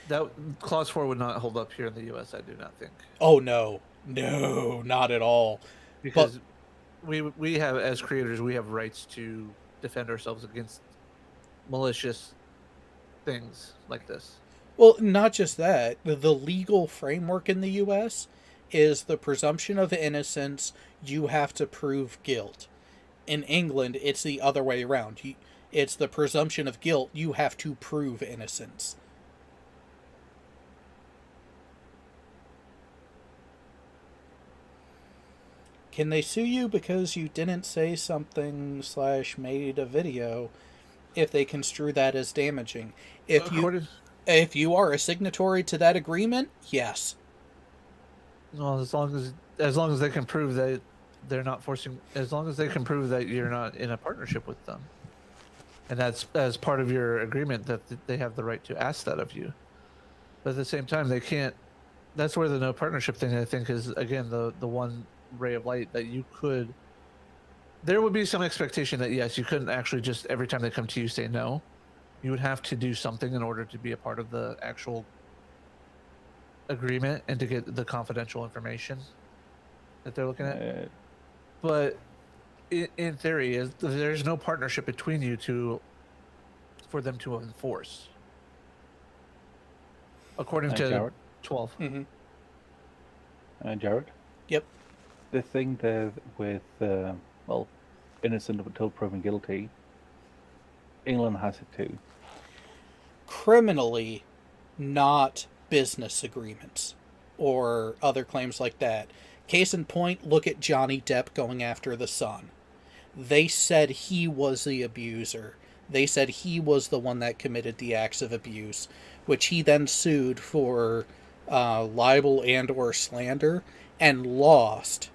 That Clause 4 would not hold up here in the U.S., I do not think. Oh, no. No, not at all. Because we have, as creators, we have rights to defend ourselves against malicious things like this. Well, not just that. The legal framework in the U.S. is the presumption of innocence. You have to prove guilt. In England, it's the other way around. It's the presumption of guilt. You have to prove innocence. Can they sue you because you didn't say something / made a video if they construe that as damaging? If you are a signatory to that agreement, yes. Well, as long as they can prove that they're not forcing, as long as they can prove that you're not in a partnership with them, and that's as part of your agreement that they have the right to ask that of you. But at the same time, they can't. That's where the no partnership thing, I think, is again the one ray of light that you could. There would be some expectation that yes, you couldn't actually just every time they come to you say no. You would have to do something in order to be a part of the actual agreement and to get the confidential information that they're looking at. But in theory, there's no partnership between you for them to enforce. According to 12. Jared? Yep. The thing there with, well, innocent until proven guilty, England has it too. Criminally, not business agreements or other claims like that. Case in point, look at Johnny Depp going after the Sun. They said he was the abuser. They said he was the one that committed the acts of abuse, which he then sued for libel and or slander and lost.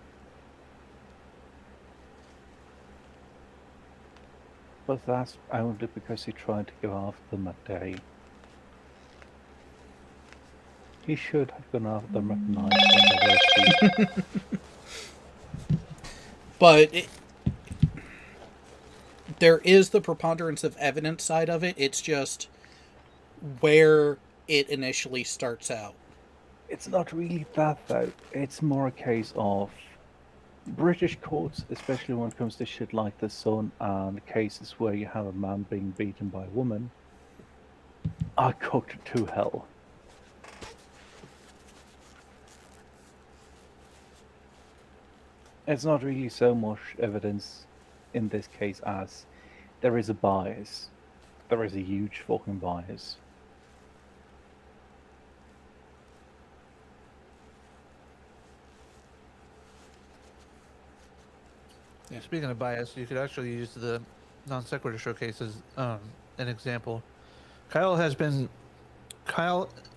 But that's only because he tried to go after them that day. He should have gone after them at night when they were asleep. But there is the preponderance of evidence side of it. It's just where it initially starts out. It's not really that, though. It's more a case of British courts, especially when it comes to shit like the Sun and cases where you have a man being beaten by a woman, are cooked to hell. It's not really so much evidence in this case as there is a bias. There is a huge fucking bias. Yeah. Speaking of bias, you could actually use the non sequitur showcase as an example. Kyle,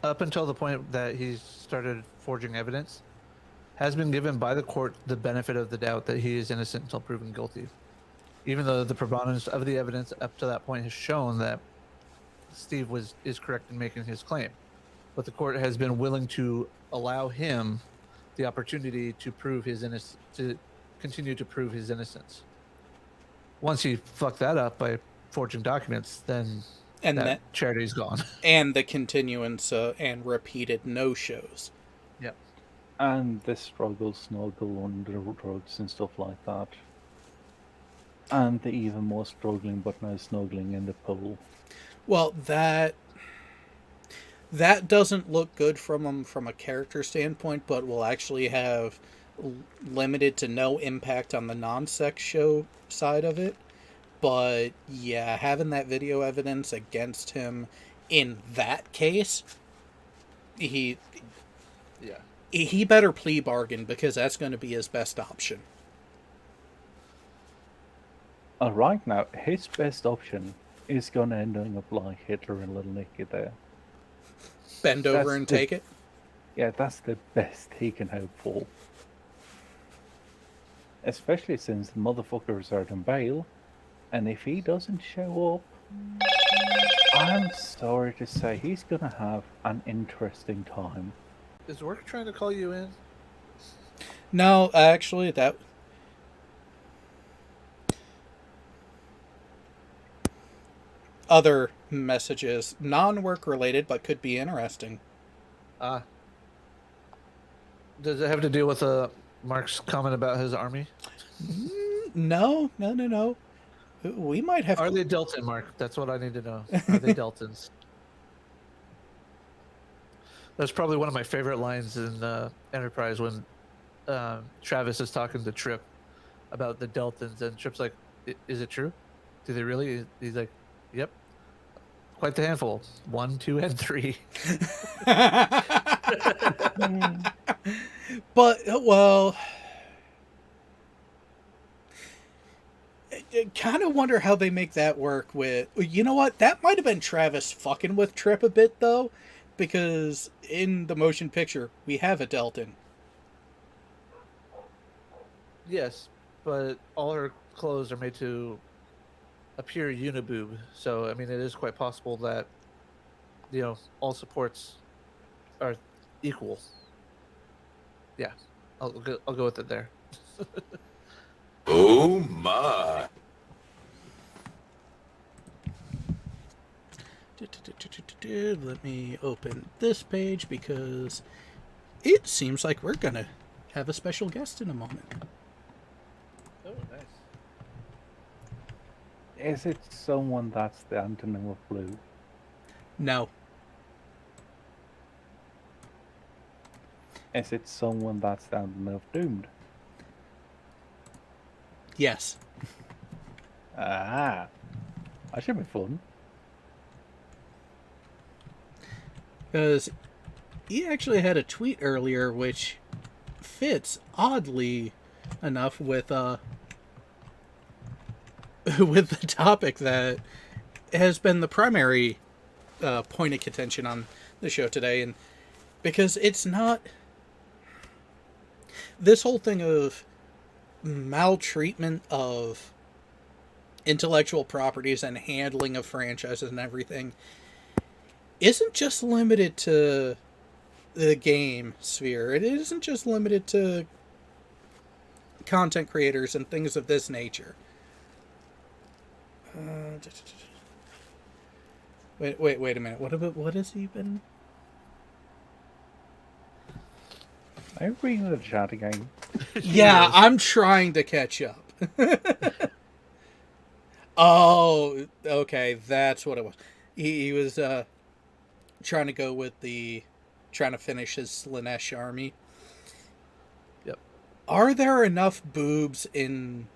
up until the point that he started forging evidence, has been given by the court the benefit of the doubt that he is innocent until proven guilty. Even though the preponderance of the evidence up to that point has shown that Steve is correct in making his claim. But the court has been willing to allow him the opportunity to prove his innocence, to continue to prove his innocence. Once he fucked that up by forging documents, then that charity's gone. And the continuance and repeated no-shows. Yep. And the struggle, snuggle under drugs and stuff like that. And the even more struggling but no snuggling in the pool. Well, that doesn't look good from him from a character standpoint, but will actually have limited to no impact on the non-sex show side of it. But yeah, having that video evidence against him in that case, he better plea bargain, because that's going to be his best option. Right now, his best option is going to end up like Hitler and Little Nicky there. Bend over and take it? Yeah, that's the best he can hope for. Especially since the motherfuckers are on bail, and if he doesn't show up, I'm sorry to say he's going to have an interesting time. Is work trying to call you in? No, actually, that... Other messages, non-work related, but could be interesting. Does it have to do with Mark's comment about his army? No. We might have. Are they Delton, Mark? That's what I need to know. Are they Deltons? That's probably one of my favorite lines in Enterprise when Travis is talking to Trip about the Deltons, and Trip's like, "Is it true? Do they really?" He's like, "Yep, quite the handful. 1, 2, and 3." But well, I kind of wonder how they make that work with. You know what? That might have been Travis fucking with Trip a bit, though, because in the motion picture we have a Delton. Yes, but all her clothes are made to appear uniboob, so I mean it is quite possible that all supports are equal. Yeah, I'll go with it there. Oh my! Let me open this page because it seems like we're gonna have a special guest in a moment. Oh, nice. Is it someone that's the antonym of blue? No. Is it someone that's down the of Doomed? Yes. Ah, that should be fun. Because he actually had a tweet earlier which fits oddly enough with with the topic that has been the primary point of contention on the show today, and because it's not this whole thing of maltreatment of intellectual properties and handling of franchises and everything isn't just limited to the game sphere. It isn't just limited to content creators and things of this nature. Wait a minute. What has he been? I'm reading the chat again. Yeah, I'm trying to catch up. Oh, okay, that's what it was. He was trying to go with trying to finish his Slanesh army. Yep. Are there enough boobs in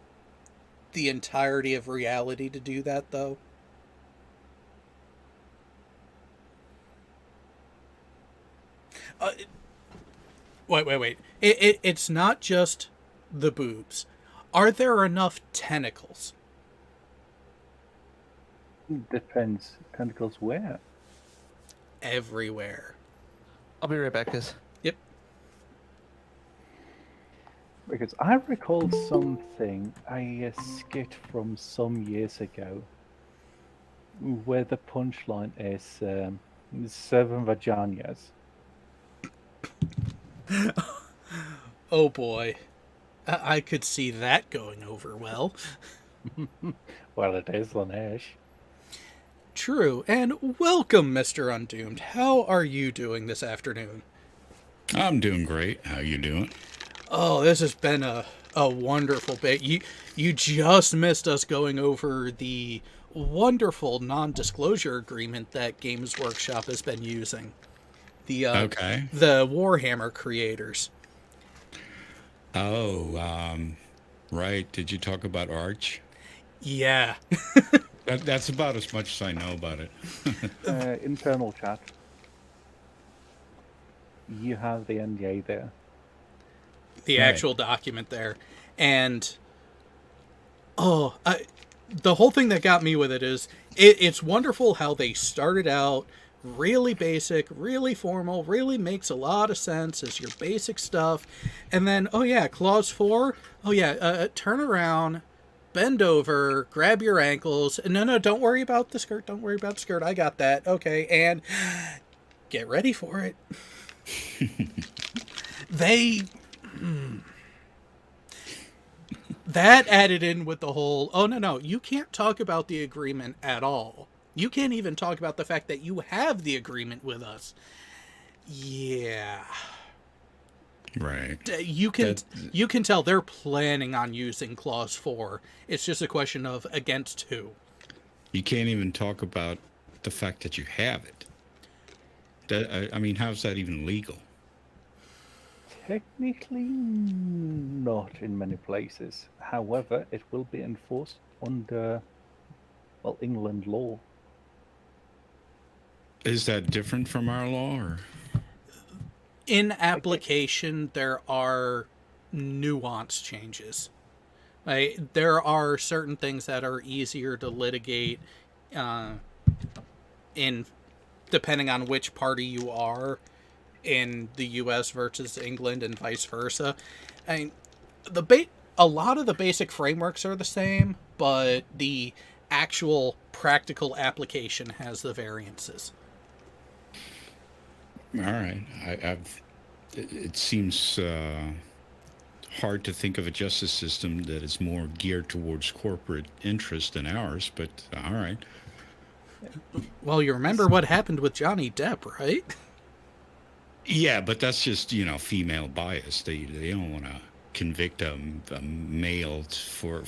the entirety of reality to do that, though? Wait. It's not just the boobs. Are there enough tentacles? Depends. Tentacles where? Everywhere. I'll be right back, guys. Yep. Because I recall something, a skit from some years ago, where the punchline is 7 vaginas. Oh boy. I could see that going over well. Well, it is Lanesh. True, and welcome, Mr. Undoomed. How are you doing this afternoon? I'm doing great. How you doing? Oh, this has been a wonderful bit. You just missed us going over the wonderful non-disclosure agreement that Games Workshop has been using. The the Warhammer creators. Oh, right. Did you talk about Arch? Yeah. That's about as much as I know about it. Internal chat. You have the NDA there. The Right. actual document there. And the whole thing that got me with it is it's wonderful how they started out really basic, really formal, really makes a lot of sense as your basic stuff. And then, oh yeah, clause 4. Oh yeah, turn around, bend over, grab your ankles. No, don't worry about the skirt. Don't worry about the skirt. I got that. Okay, and get ready for it. That added in with the whole, oh no, you can't talk about the agreement at all. You can't even talk about the fact that you have the agreement with us. Yeah. Right. You can tell they're planning on using clause 4. It's just a question of against who. You can't even talk about the fact that you have it. I mean, how's that even legal? Technically not in many places. However, it will be enforced under, well, England law. Is that different from our law, or? In application, there are nuance changes. Like, there are certain things that are easier to litigate in depending on which party you are in the U.S. versus England and vice versa. I mean, a lot of the basic frameworks are the same, but the actual practical application has the variances. All right. It seems hard to think of a justice system that is more geared towards corporate interest than ours, but all right. Well, you remember what happened with Johnny Depp, right? Yeah, but that's just, female bias. They don't want to convict a male for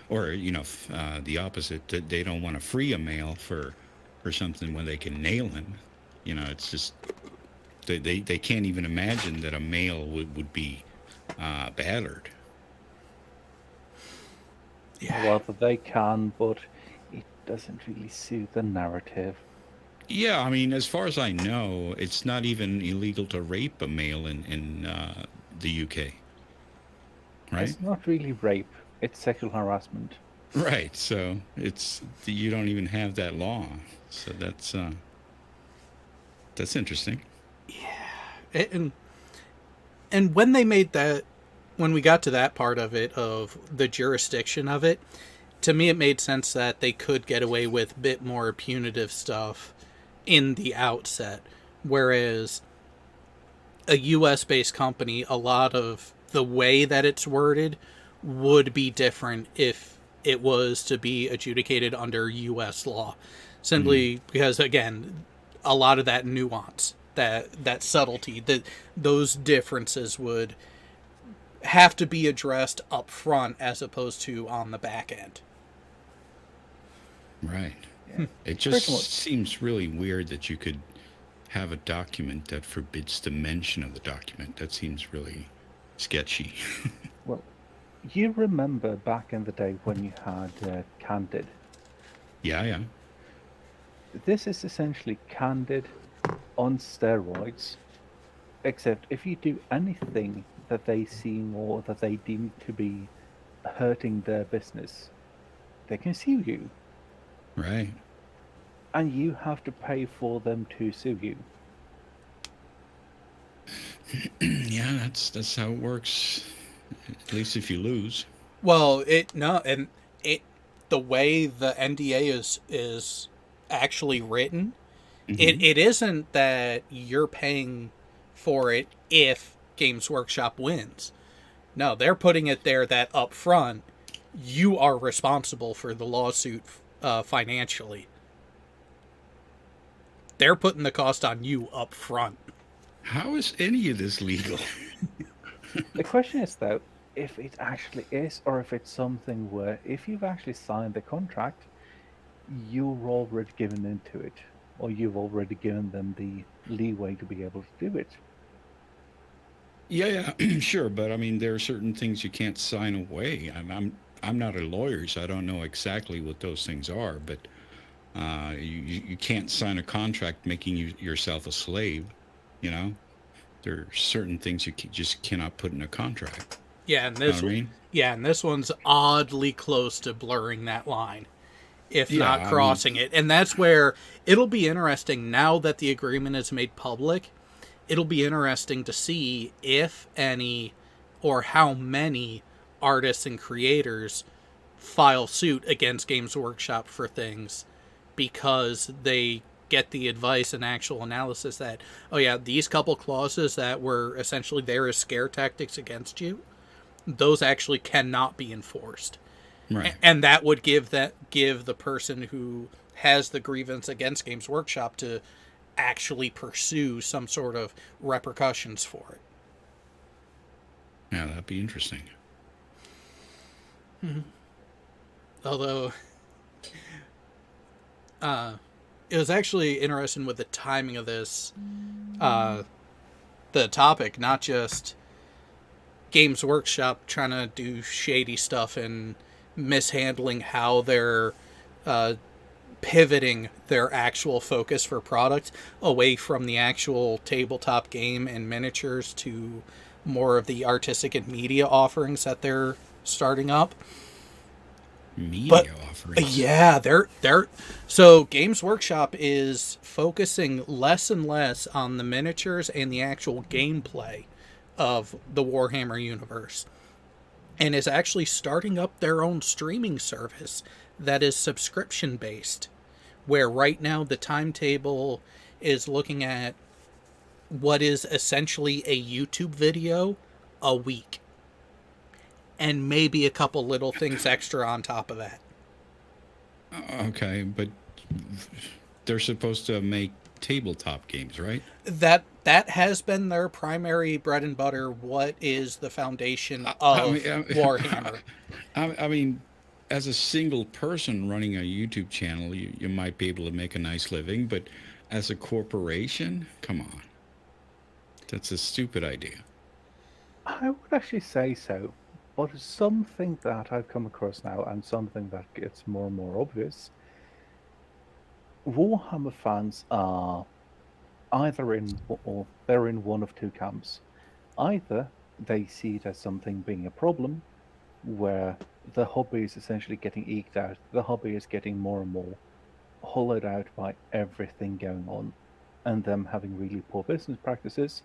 or, the opposite. They don't want to free a male for something when they can nail him. It's just... They can't even imagine that a male would be battered. Well, they can, but it doesn't really suit the narrative. Yeah, I mean, as far as I know, it's not even illegal to rape a male in the UK, right? It's not really rape; it's sexual harassment. Right. So you don't even have that law. So that's interesting. And when they made that, when we got to that part of it, of the jurisdiction of it, to me it made sense that they could get away with a bit more punitive stuff in the outset. Whereas a US based company, a lot of the way that it's worded would be different if it was to be adjudicated under US law. Simply because, again, a lot of that nuance, that subtlety, those differences would have to be addressed up front as opposed to on the back end. Right. Yeah. It just seems really weird that you could have a document that forbids the mention of the document. That seems really sketchy. Well, you remember back in the day when you had Candid. Yeah. This is essentially Candid on steroids, except if you do anything that they seem or that they deem to be hurting their business, they can sue you. Right. And you have to pay for them to sue you. Yeah, that's how it works. At least if you lose. Well, the way the NDA is actually written, it isn't that you're paying for it if Games Workshop wins. No, they're putting it there that up front, you are responsible for the lawsuit financially. They're putting the cost on you up front. How is any of this legal? The question is, though, if it actually is, or if it's something where if you've actually signed the contract, you're already given into it, or you've already given them the leeway to be able to do it. Yeah, sure, but I mean, there are certain things you can't sign away. I'm not a lawyer, so I don't know exactly what those things are, but you can't sign a contract making yourself a slave. You know, there are certain things you just cannot put in a contract. Yeah, and this and this one's oddly close to blurring that line, if not crossing it. And that's where it'll be interesting now that the agreement is made public. It'll be interesting to see if any or how many artists and creators file suit against Games Workshop for things because they get the advice and actual analysis that, oh yeah, these couple clauses that were essentially there as scare tactics against you, those actually cannot be enforced. Right. And that would give the person who has the grievance against Games Workshop to actually pursue some sort of repercussions for it. Yeah, that'd be interesting. Although it was actually interesting with the timing of this, the topic, not just Games Workshop trying to do shady stuff and mishandling how they're pivoting their actual focus for product away from the actual tabletop game and miniatures to more of the artistic and media offerings that they're starting up. Offerings. Yeah, they're so Games Workshop is focusing less and less on the miniatures and the actual gameplay of the Warhammer universe, and is actually starting up their own streaming service that is subscription based, where right now the timetable is looking at what is essentially a YouTube video a week, and maybe a couple little things extra on top of that. Okay, but they're supposed to make tabletop games, right? That has been their primary bread and butter. What is the foundation of Warhammer? I mean, as a single person running a YouTube channel, you might be able to make a nice living, but as a corporation, come on. That's a stupid idea. I would actually say so, but something that I've come across now, and something that gets more and more obvious, Warhammer fans are either or they're in one of two camps. Either they see it as something being a problem, where the hobby is essentially getting eked out, the hobby is getting more and more hollowed out by everything going on, and them having really poor business practices.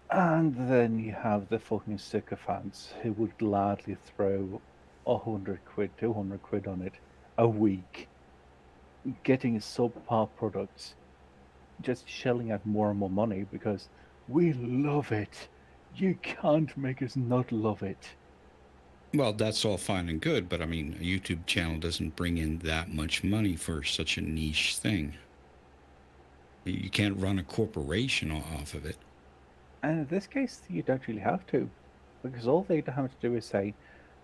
And then you have the fucking sycophants who would gladly throw 100 quid, 200 quid on it a week, getting subpar products, just shelling out more and more money because we love it. You can't make us not love it. Well, that's all fine and good, but I mean, a YouTube channel doesn't bring in that much money for such a niche thing. You can't run a corporation off of it. And in this case, you don't really have to, because all they have to do is say,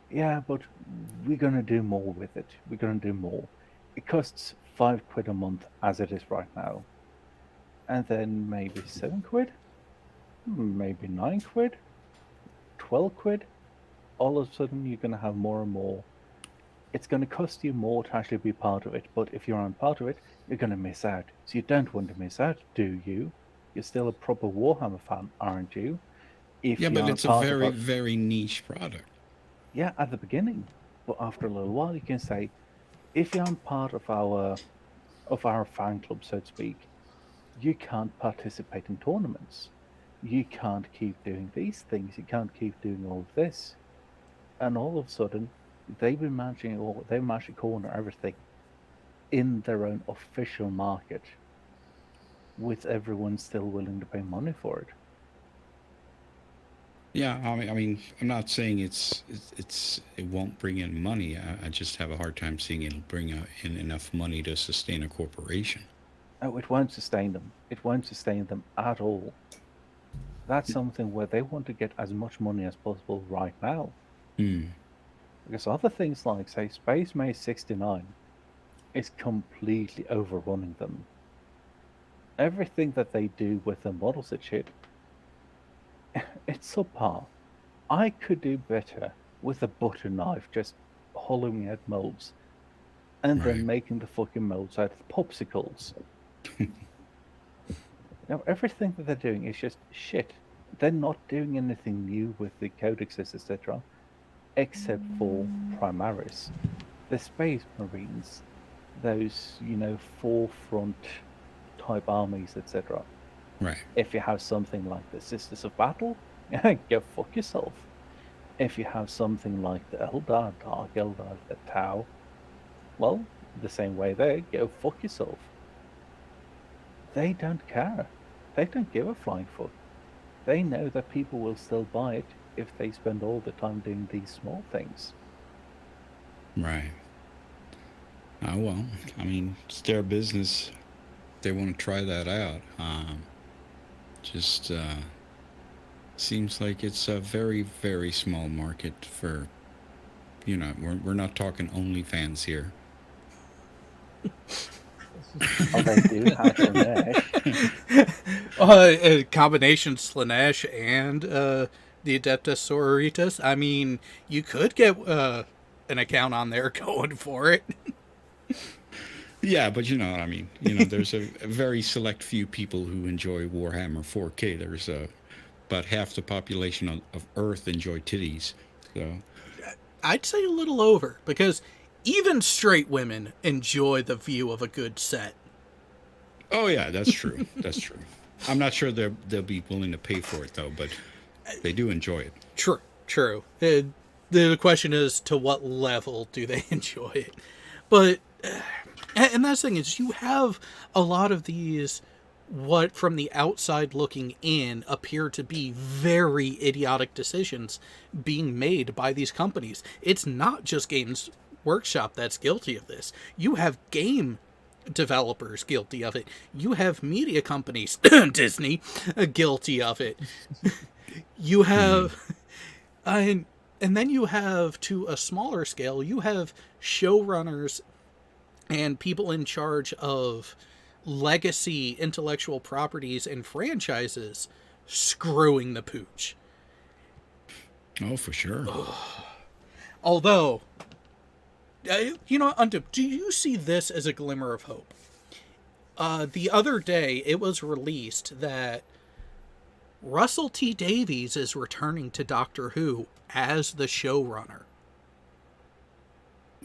yeah, but we're going to do more with it. We're going to do more. It costs 5 quid a month as it is right now. And then maybe 7 quid, maybe 9 quid, 12 quid. All of a sudden, you're going to have more and more. It's going to cost you more to actually be part of it, but if you're not part of it, you're going to miss out. So you don't want to miss out, do you? You're still a proper Warhammer fan, aren't you? If Yeah, you but aren't it's a part of very, it, very niche product. yeah, at the beginning, but after a little while, you can say, if you aren't part of our fan club, so to speak, you can't participate in tournaments. You can't keep doing these things. You can't keep doing all of this. And all of a sudden, they managed to corner everything in their own official market, with everyone still willing to pay money for it. Yeah, I mean, I'm not saying it won't bring in money. I just have a hard time seeing it'll bring in enough money to sustain a corporation. Oh, it won't sustain them. It won't sustain them at all. That's something where they want to get as much money as possible right now. Because other things like, say, Space Maze 69 is completely overrunning them. Everything that they do with the models and shit, it's subpar. I could do better with a butter knife, just hollowing out molds, and Right. then making the fucking molds out of popsicles. Everything that they're doing is just shit. They're not doing anything new with the codexes, etc., except for Primaris. The Space Marines, those, forefront type armies, etc. Right. If you have something like the Sisters of Battle, go fuck yourself. If you have something like the Eldar, Dark Eldar, the Tau, well, the same way there, go fuck yourself. They don't care. They don't give a flying fuck. They know that people will still buy it if they spend all the time doing these small things. Right. Well, I mean, it's their business. They want to try that out. Just seems like it's a very, very small market for, we're not talking OnlyFans here. Oh, they do have Slanesh. A combination Slanesh and the Adeptus Sororitas. I mean, you could get an account on there going for it. Yeah, but you know what I mean. There's a very select few people who enjoy Warhammer 4K. There's about half the population of Earth enjoy titties. So I'd say a little over, because even straight women enjoy the view of a good set. Oh yeah, that's true. That's true. I'm not sure they'll be willing to pay for it though, but they do enjoy it. True. The question is, to what level do they enjoy it? But and that's the thing is, you have a lot of these, what from the outside looking in appear to be very idiotic decisions being made by these companies. It's not just Games Workshop that's guilty of this. You have game developers guilty of it. You have media companies, Disney, guilty of it. You have, and then you have, to a smaller scale, you have showrunners and people in charge of legacy intellectual properties and franchises screwing the pooch. Oh, for sure. Although, you know, Undip, do you see this as a glimmer of hope? The other day, it was released that Russell T Davies is returning to Doctor Who as the showrunner.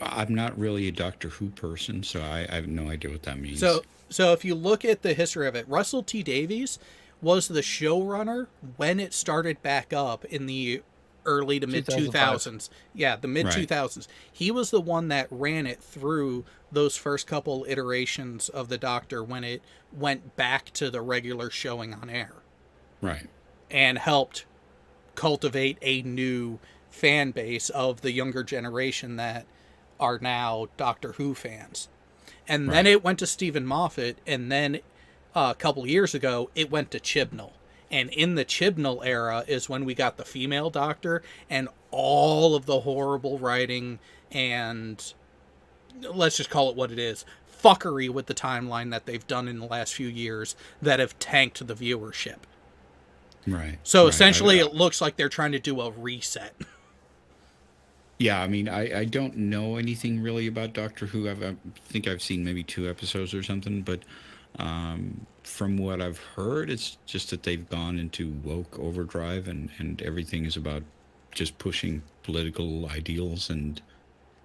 I'm not really a Doctor Who person, so I have no idea what that means. So if you look at the history of it, Russell T Davies was the showrunner when it started back up in the early to mid 2000s. Yeah, the mid 2000s. He was the one that ran it through those first couple iterations of the Doctor when it went back to the regular showing on air. Right. And helped cultivate a new fan base of the younger generation that are now Doctor Who fans. And then it went to Stephen Moffat, and then a couple years ago, it went to Chibnall. And in the Chibnall era is when we got the female Doctor and all of the horrible writing and, let's just call it what it is, fuckery with the timeline that they've done in the last few years that have tanked the viewership. Right. So essentially, it looks like they're trying to do a reset. Yeah, I mean, I don't know anything really about Doctor Who. I think I've seen maybe 2 episodes or something, but from what I've heard, it's just that they've gone into woke overdrive and everything is about just pushing political ideals and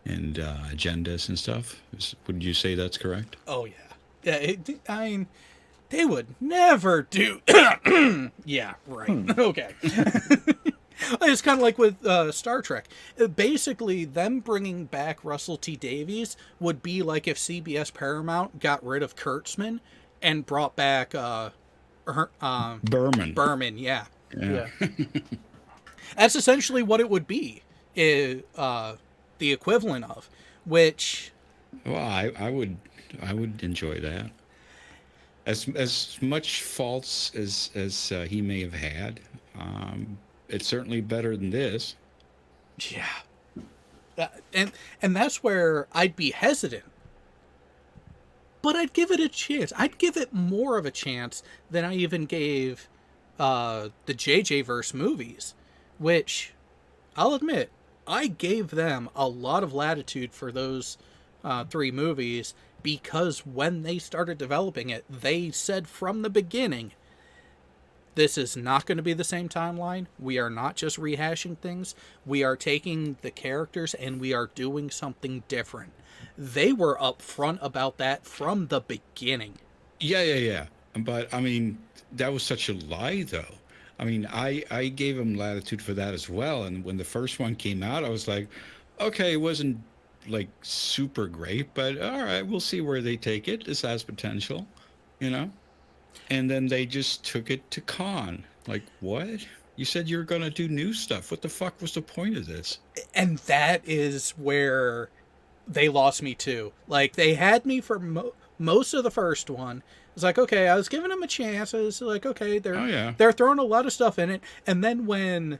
agendas and stuff. Would you say that's correct? Oh, yeah. Yeah, I mean, they would never do... Yeah, right. Okay. It's kind of like with Star Trek. Basically, them bringing back Russell T Davies would be like if CBS Paramount got rid of Kurtzman and brought back Berman. Berman, yeah. That's essentially what it would be, the equivalent of, which... Well, I would enjoy that. As much faults as he may have had, it's certainly better than this. Yeah. And that's where I'd be hesitant. But I'd give it a chance. I'd give it more of a chance than I even gave the JJ Verse movies, which I'll admit, I gave them a lot of latitude for those 3 movies because when they started developing it, they said from the beginning, this is not going to be the same timeline. We are not just rehashing things. We are taking the characters and we are doing something different. They were upfront about that from the beginning. Yeah. But, I mean, that was such a lie, though. I mean, I gave them latitude for that as well. And when the first one came out, I was like, okay, it wasn't, like, super great, but all right, we'll see where they take it. This has potential, you know? And then they just took it to con. Like, what? You said you were going to do new stuff. What the fuck was the point of this? And that is where they lost me too. Like, they had me for most of the first one. It's like, okay, I was giving them a chance. I was like, okay, they're throwing a lot of stuff in it. And then when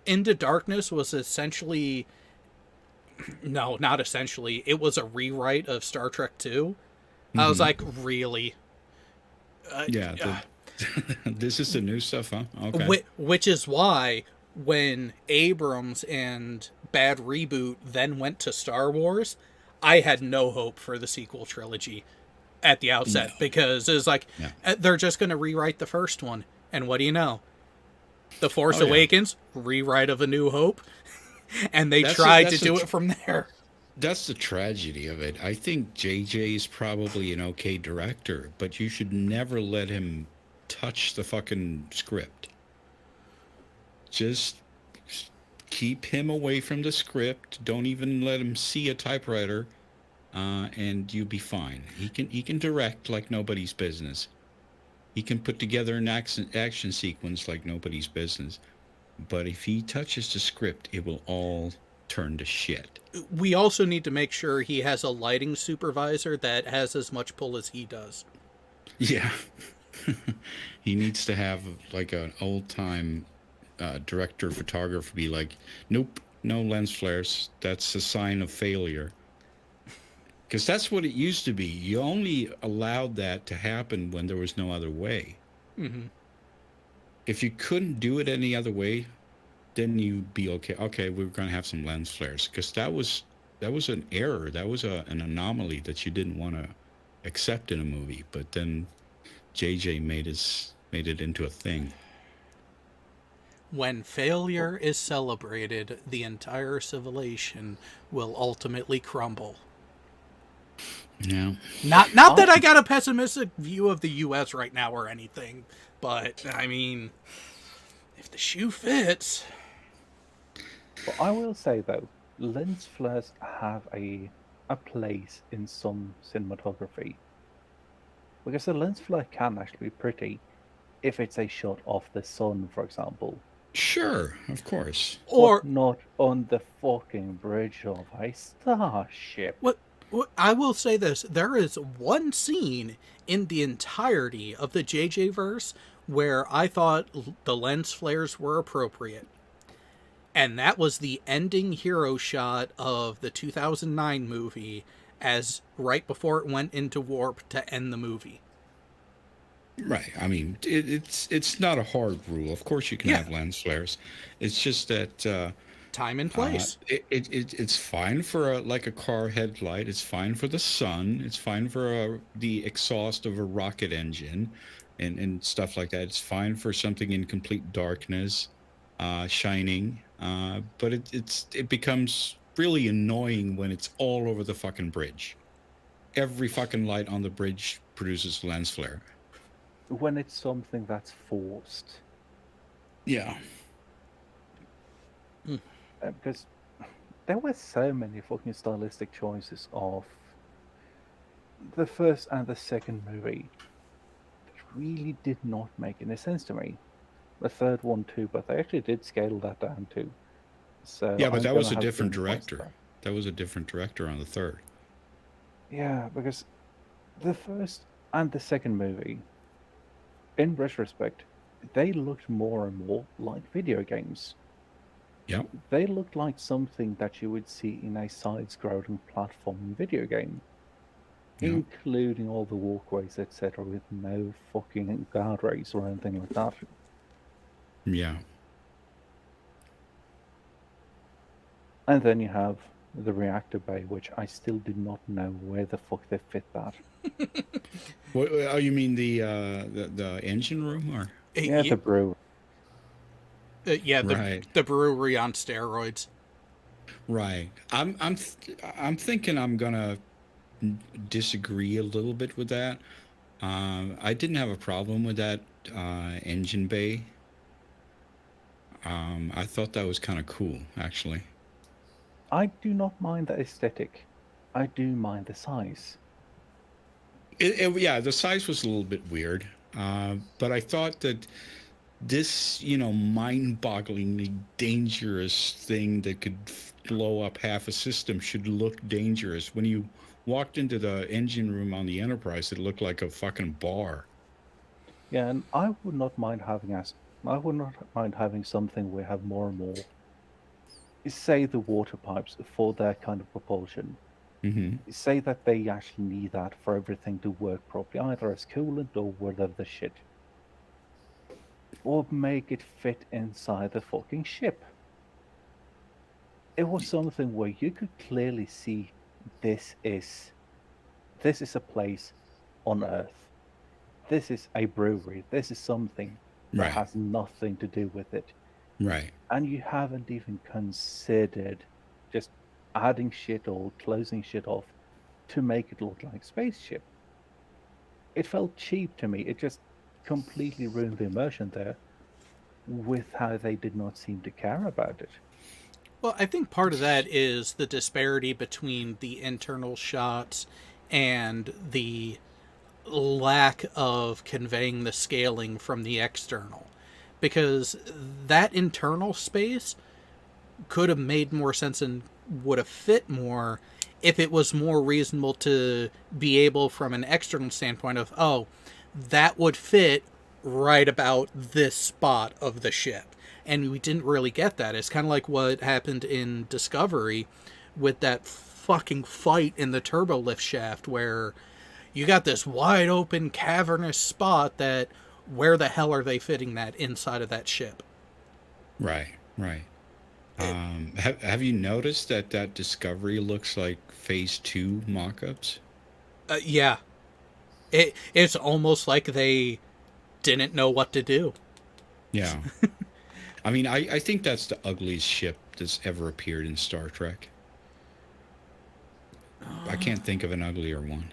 Into Darkness was essentially... No, not essentially. It was a rewrite of Star Trek 2. I was like, really? This is the new stuff, huh? Okay. Which is why when Abrams and Bad Reboot then went to Star Wars, I had no hope for the sequel trilogy at the outset because it was like, they're just going to rewrite the first one. And what do you know? The Force Awakens, rewrite of A New Hope, and they tried to do it from there. That's the tragedy of it. I think JJ is probably an okay director, but you should never let him touch the fucking script. Just keep him away from the script. Don't even let him see a typewriter, and you'll be fine. He can direct like nobody's business. He can put together an action sequence like nobody's business. But if he touches the script, it will all turn to shit. We also need to make sure he has a lighting supervisor that has as much pull as he does. Yeah. He needs to have like an old-time director of photography be like, nope, no lens flares. That's a sign of failure. Because that's what it used to be. You only allowed that to happen when there was no other way. Mm-hmm. If you couldn't do it any other way, then you'd be okay. Okay, we're going to have some lens flares, because that was an error. That was an anomaly that you didn't want to accept in a movie. But then JJ made it into a thing. When failure is celebrated, the entire civilization will ultimately crumble. Yeah. Not that I got a pessimistic view of the U.S. right now or anything, but I mean, if the shoe fits. But I will say though, lens flares have a place in some cinematography. Because the lens flare can actually be pretty if it's a shot of the sun, for example. Sure, of course. Or But not on the fucking bridge of a starship. what I will say this, there is one scene in the entirety of the JJ verse where I thought the lens flares were appropriate. And that was the ending hero shot of the 2009 movie, as right before it went into warp to end the movie. Right. I mean, it's not a hard rule. Of course, you can Yeah. have lens flares. It's just that Time and place. it's fine for like a car headlight. It's fine for the sun. It's fine for the exhaust of a rocket engine, and stuff like that. It's fine for something in complete darkness, shining. But it becomes really annoying when it's all over the fucking bridge. Every fucking light on the bridge produces lens flare. When it's something that's forced. Yeah. Because there were so many fucking stylistic choices of the first and the second movie that really did not make any sense to me. The third one too, but they actually did scale that down too. So Yeah, but I'm that was gonna a have different to request director. That was a different director on the third. Yeah, because the first and the second movie, in retrospect, they looked more and more like video games. Yep. They looked like something that you would see in a side-scrolling platform video game, Yep. including all the walkways, etc., with no fucking guardrails or anything like that. Yeah. And then you have the reactor bay, which I still do not know where the fuck they fit that. What? Oh, you mean the engine room, or? Yeah, the brew. Yeah, Right. the brewery on steroids. Right. I'm thinking I'm gonna disagree a little bit with that. I didn't have a problem with that engine bay. I thought that was kind of cool, actually. I do not mind the aesthetic. I do mind the size. Yeah, the size was a little bit weird, but I thought that this, mind-bogglingly dangerous thing that could blow up half a system should look dangerous. When you walked into the engine room on the Enterprise, it looked like a fucking bar. Yeah, and I would not mind having something where have more and more, say the water pipes for that kind of propulsion. Mm-hmm. Say that they actually need that for everything to work properly, either as coolant or whatever the shit. Or make it fit inside the fucking ship. It was something where you could clearly see this is a place on Earth. This is a brewery. This is something that Right. has nothing to do with it. Right. And you haven't even considered just adding shit or closing shit off to make it look like a spaceship. It felt cheap to me. It just completely ruined the immersion there with how they did not seem to care about it. Well, I think part of that is the disparity between the internal shots and the lack of conveying the scaling from the external. Because that internal space could have made more sense and would have fit more if it was more reasonable to be able, from an external standpoint, of, oh, that would fit right about this spot of the ship. And we didn't really get that. It's kind of like what happened in Discovery with that fucking fight in the turbo lift shaft where you got this wide open cavernous spot that where the hell are they fitting that inside of that ship? Right. Have you noticed that Discovery looks like Phase 2 mock-ups? Yeah. It's almost like they didn't know what to do. Yeah. I mean, I think that's the ugliest ship that's ever appeared in Star Trek. I can't think of an uglier one.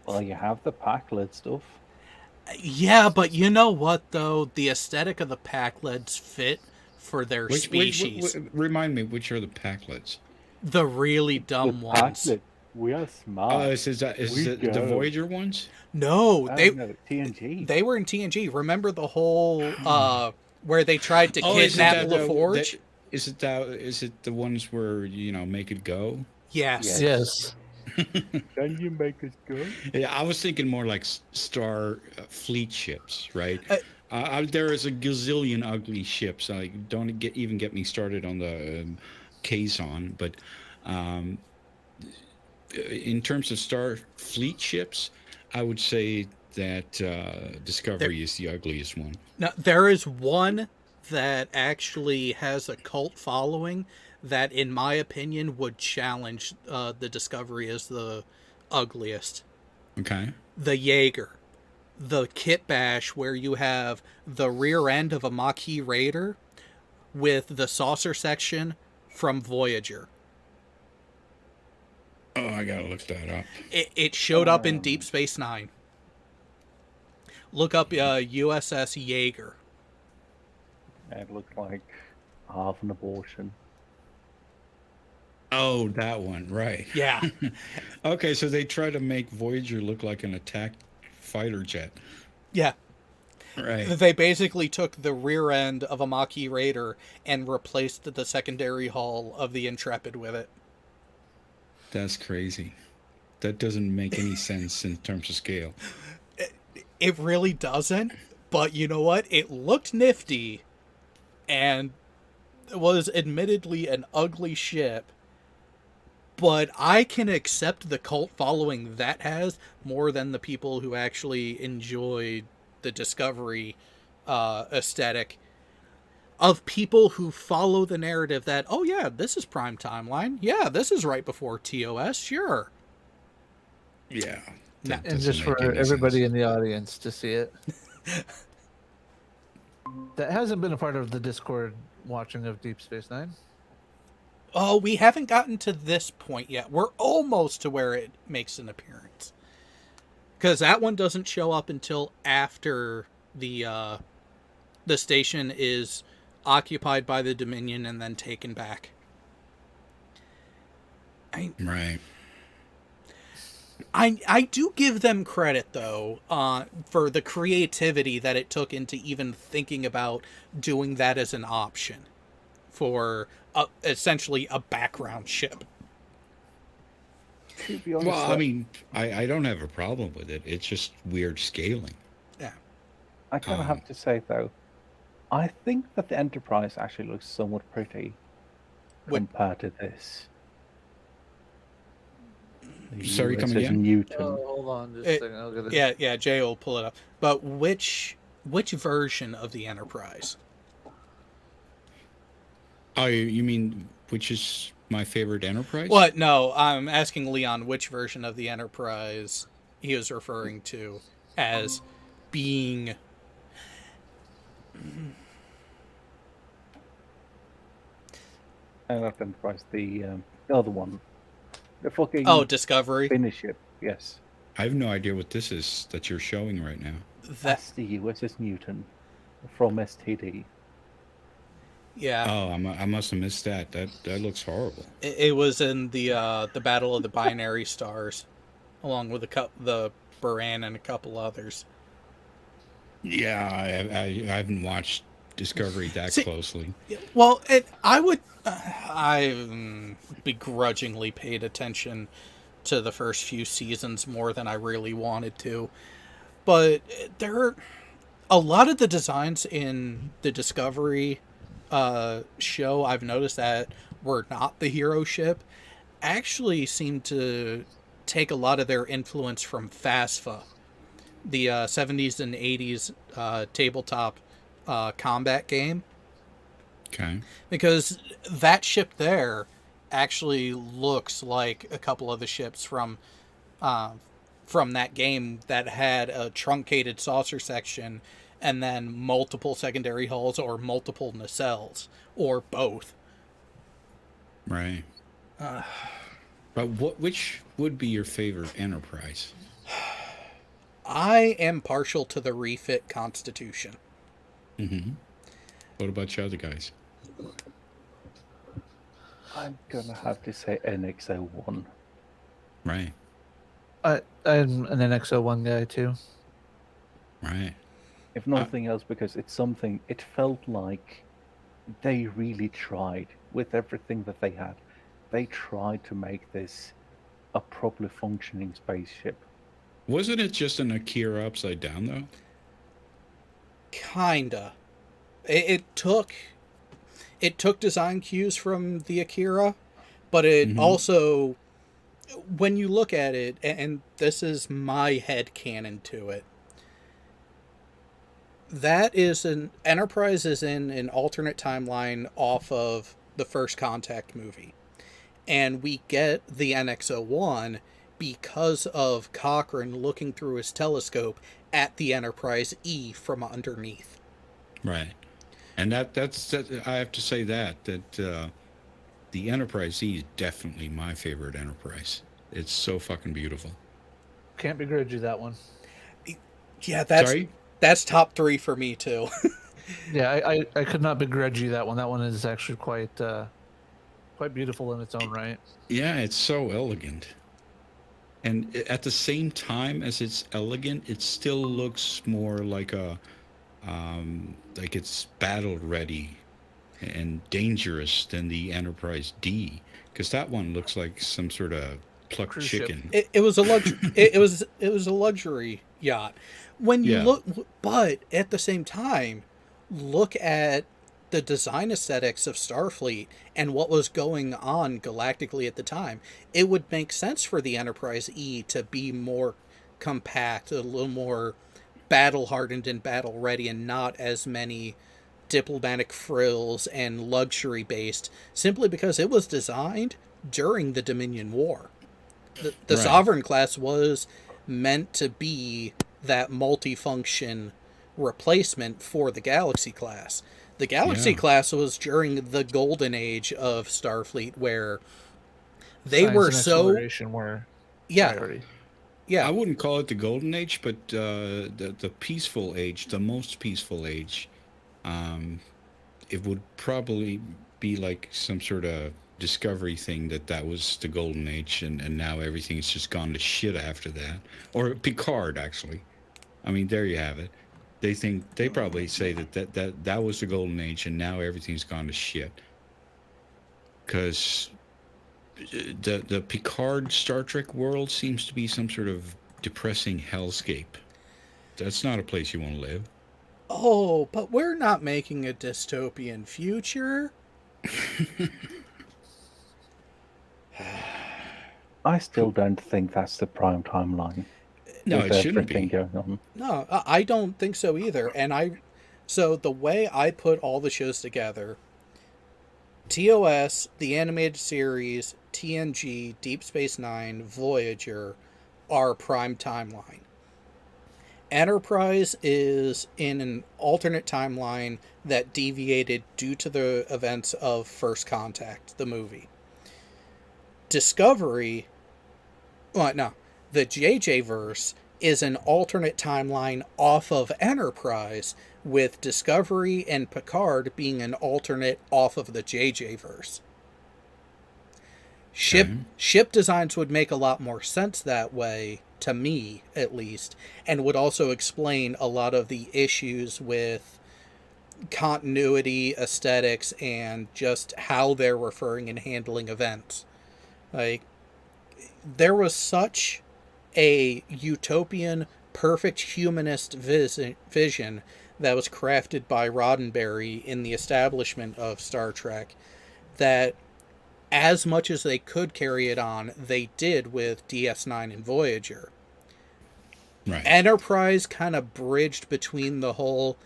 Well, you have the pack lid stuff. Yeah, but you know what, though? The aesthetic of the pack-leds fit for their species. Remind me, which are the packlets? The really dumb The ones. pack lid. We are smart. Is We it the go. Voyager ones? No, Oh, they no, TNG. they were in TNG. Remember the whole where they tried to kidnap LaForge? Is it the ones where, make it go? Yes. Yes. Can you make us go? Yeah, I was thinking more like Star Fleet ships, right? There is a gazillion ugly ships. Don't even get me started on the Kazon, but in terms of Star Fleet ships, I would say that Discovery is the ugliest one. Now, there is one that actually has a cult following that, in my opinion, would challenge the Discovery as the ugliest. Okay. The Jaeger. The kit bash where you have the rear end of a Maquis Raider with the saucer section from Voyager. Oh, I gotta look that up. It showed up in Deep Space Nine. Look up USS Jaeger. It looked like half an abortion. Oh, that one, right. Yeah. Okay, so they try to make Voyager look like an attack fighter jet. Yeah. Right. They basically took the rear end of a Maquis Raider and replaced the secondary hull of the Intrepid with it. That's crazy. That doesn't make any sense in terms of scale. It really doesn't, but you know what? It looked nifty and was admittedly an ugly ship, but I can accept the cult following that has more than the people who actually enjoyed the Discovery aesthetic of people who follow the narrative that, oh yeah, this is prime timeline. Yeah, this is right before TOS, sure. Yeah. And just for everybody in the audience to see it. That hasn't been a part of the Discord watching of Deep Space Nine. Oh, we haven't gotten to this point yet. We're almost to where it makes an appearance. Because that one doesn't show up until after the station is occupied by the Dominion and then taken back. Right. I do give them credit, though, for the creativity that it took into even thinking about doing that as an option for essentially a background ship. To be honest, Well, I mean, I don't have a problem with it. It's just weird scaling. Yeah. I kind of have to say, though, I think that the Enterprise actually looks somewhat pretty compared to this. The Sorry, come USS again? Newton. Hold on just a second. I'll get it. Yeah, Jay will pull it up. But which version of the Enterprise? Oh, you mean which is my favorite Enterprise? What? No, I'm asking Leon which version of the Enterprise he was referring to as being... Not Enterprise, the other one. The fucking Discovery. Finnish ship, yes. I have no idea what this is that you're showing right now. That's the USS Newton from STD. Yeah. Oh, I must have missed that. That looks horrible. It was in the Battle of the Binary Stars, along with the Buran and a couple others. Yeah, I haven't watched Discovery that closely. Well, I begrudgingly paid attention to the first few seasons more than I really wanted to. But there are a lot of the designs in the Discovery show. I've noticed that were not the hero ship actually seem to take a lot of their influence from FASFA, the 70s and 80s tabletop combat game. Okay. Because that ship there actually looks like a couple of the ships from that game that had a truncated saucer section and then multiple secondary hulls or multiple nacelles or both. Right. But which would be your favorite Enterprise? I am partial to the refit Constitution. Mm-hmm. What about you other guys? I'm gonna have to say NX-01. Right. I'm an NX-01 guy too. Right. If nothing else, because it's something, it felt like they really tried with everything that they had. They tried to make this a properly functioning spaceship. Wasn't it just an Akira upside down, though? Kinda. It took design cues from the Akira, but it also, when you look at it, and this is my headcanon to it, that is an Enterprise is in an alternate timeline off of the First Contact movie. And we get the NX-01 because of Cochrane looking through his telescope at the Enterprise E from underneath. Right. And that's I have to say that the Enterprise E is definitely my favorite Enterprise. It's so fucking beautiful. Can't begrudge you that one. Yeah, Sorry? that's top 3 for me too. Yeah, I could not begrudge you that one. That one is actually quite beautiful in its own right. Yeah, it's so elegant. And at the same time as it's elegant, it still looks more like like it's battle ready and dangerous than the Enterprise D, because that one looks like some sort of plucked Cruise ship. chicken. It was a luxury. it was a luxury yacht. When you look, but at the same time, look at the design aesthetics of Starfleet and what was going on galactically at the time. It would make sense for the Enterprise E to be more compact, a little more battle hardened and battle ready, and not as many diplomatic frills and luxury based, simply because it was designed during the Dominion War. The Right. Sovereign class was meant to be that multifunction replacement for the Galaxy class. The Galaxy Yeah. class was during the golden age of Starfleet, where they Science were and so exploration were priority. yeah. I wouldn't call it the golden age, but the peaceful age, the most peaceful age, it would probably be like some sort of discovery thing that was the golden age, and now everything's just gone to shit after that. Or Picard, actually. I mean, there you have it. They probably say that was the golden age, and now everything's gone to shit. Because the Picard Star Trek world seems to be some sort of depressing hellscape. That's not a place you want to live. Oh, but we're not making a dystopian future. I still don't think that's the prime timeline. No, with it shouldn't everything be. going on. No, I don't think so either. So the way I put all the shows together, TOS, the animated series, TNG, Deep Space Nine, Voyager, are prime timeline. Enterprise is in an alternate timeline that deviated due to the events of First Contact, the movie. Discovery, the JJ verse is an alternate timeline off of Enterprise, with Discovery and Picard being an alternate off of the JJ verse. Ship designs would make a lot more sense that way, to me at least, and would also explain a lot of the issues with continuity, aesthetics, and just how they're referring and handling events. Like, there was such a utopian, perfect humanist vision that was crafted by Roddenberry in the establishment of Star Trek that as much as they could carry it on, they did with DS9 and Voyager. Right. Enterprise kind of bridged between the whole,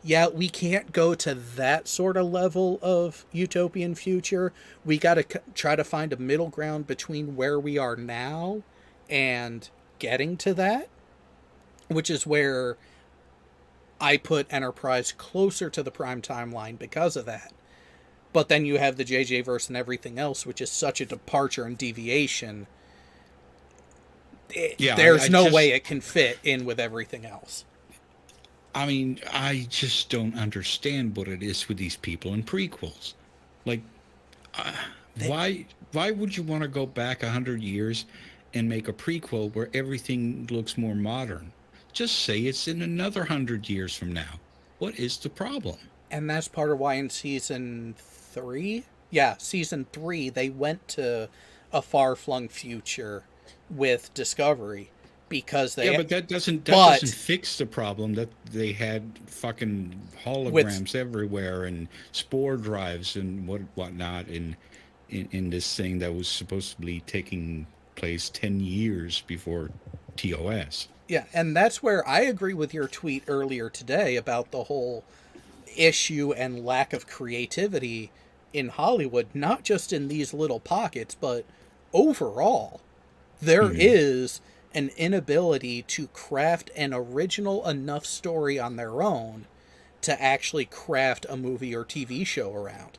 yeah, we can't go to that sort of level of utopian future. We got to try to find a middle ground between where we are now and getting to that, which is where I put Enterprise closer to the Prime timeline because of that. But then you have the JJ verse and everything else, which is such a departure and deviation. There's no way it can fit in with everything else. I mean, I just don't understand what it is with these people in prequels. Like, why would you want to go back 100 years and make a prequel where everything looks more modern? Just say it's in another 100 years from now. What is the problem? And that's part of why in season 3, they went to a far-flung future with Discovery because they... Yeah, but that doesn't fix the problem that they had fucking holograms everywhere and spore drives and whatnot in this thing that was supposed to be taking place 10 years before TOS. Yeah, and that's where I agree with your tweet earlier today about the whole issue and lack of creativity in Hollywood, not just in these little pockets, but overall. There is an inability to craft an original enough story on their own to actually craft a movie or TV show around.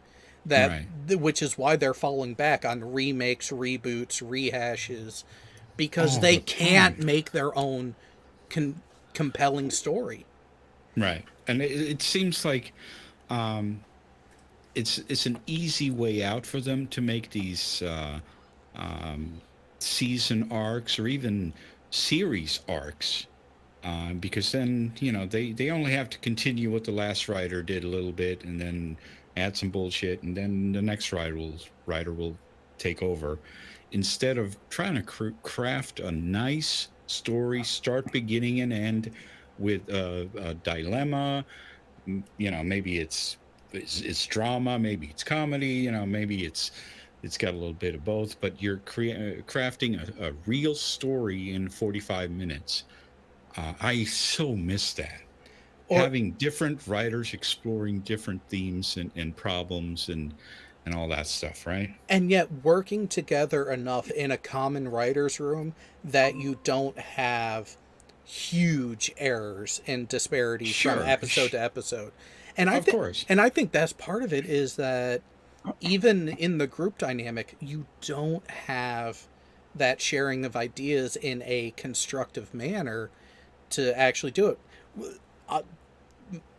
Which is why they're falling back on remakes, reboots, rehashes, because they can't make their own compelling story. Right. And it seems like it's an easy way out for them to make these season arcs or even series arcs, because then, you know, they only have to continue what the last writer did a little bit and then add some bullshit, and then the next writer will take over, instead of trying to craft a nice story, start, beginning, and end with a dilemma. You know, maybe it's drama, maybe it's comedy, you know, maybe it's got a little bit of both, but you're crafting a real story in 45 minutes. I so miss that. Having different writers exploring different themes and problems and all that stuff, right? And yet working together enough in a common writer's room that you don't have huge errors and disparities from episode to episode. And I think that's part of it, is that even in the group dynamic, you don't have that sharing of ideas in a constructive manner to actually do it.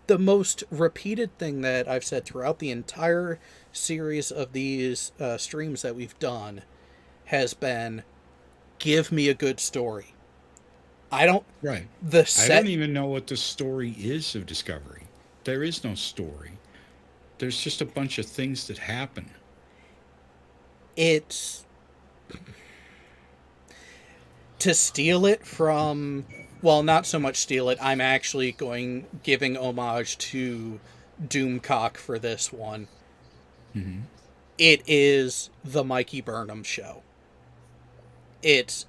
The most repeated thing that I've said throughout the entire series of these streams that we've done has been, give me a good story. I don't even know what the story is of Discovery. There is no story. There's just a bunch of things that happen. It's to steal it from, well, not so much steal it. I'm actually giving homage to Doomcock for this one. Mm-hmm. It is the Mikey Burnham show. It's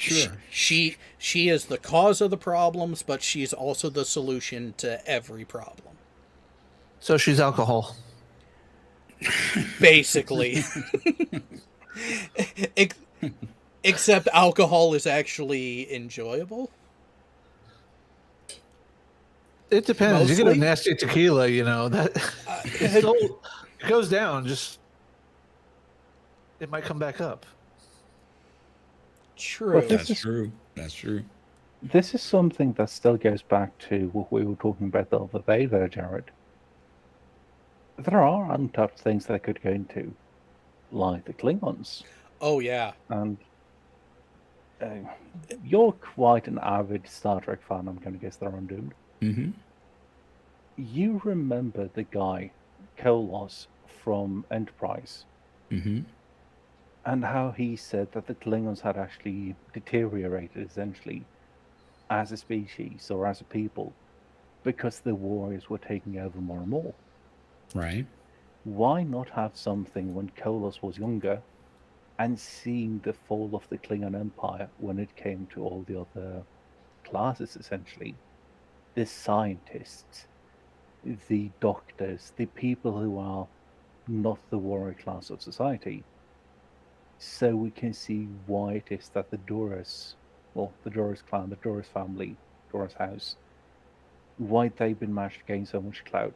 she is the cause of the problems, but she's also the solution to every problem. So she's alcohol. Basically. Except alcohol is actually enjoyable. It depends. Mostly? You get a nasty tequila, you know, that it goes down. Just it might come back up. True. That's true. This is something that still goes back to what we were talking about the other day there, Jared. There are untapped things that I could go into, like the Klingons. Oh, yeah. And you're quite an avid Star Trek fan, I'm going to guess they're undoomed. Mm-hmm. You remember the guy, Kolos, from Enterprise, mm-hmm. and how he said that the Klingons had actually deteriorated, essentially, as a species or as a people, because the warriors were taking over more and more. Right. Why not have something when Kolos was younger, and seeing the fall of the Klingon Empire when it came to all the other classes, essentially. The scientists, the doctors, the people who are not the warrior class of society. So we can see why it is that the Doris, well, the Doris clan, the Doris family, Doris house, why they've been managed to gain so much clout.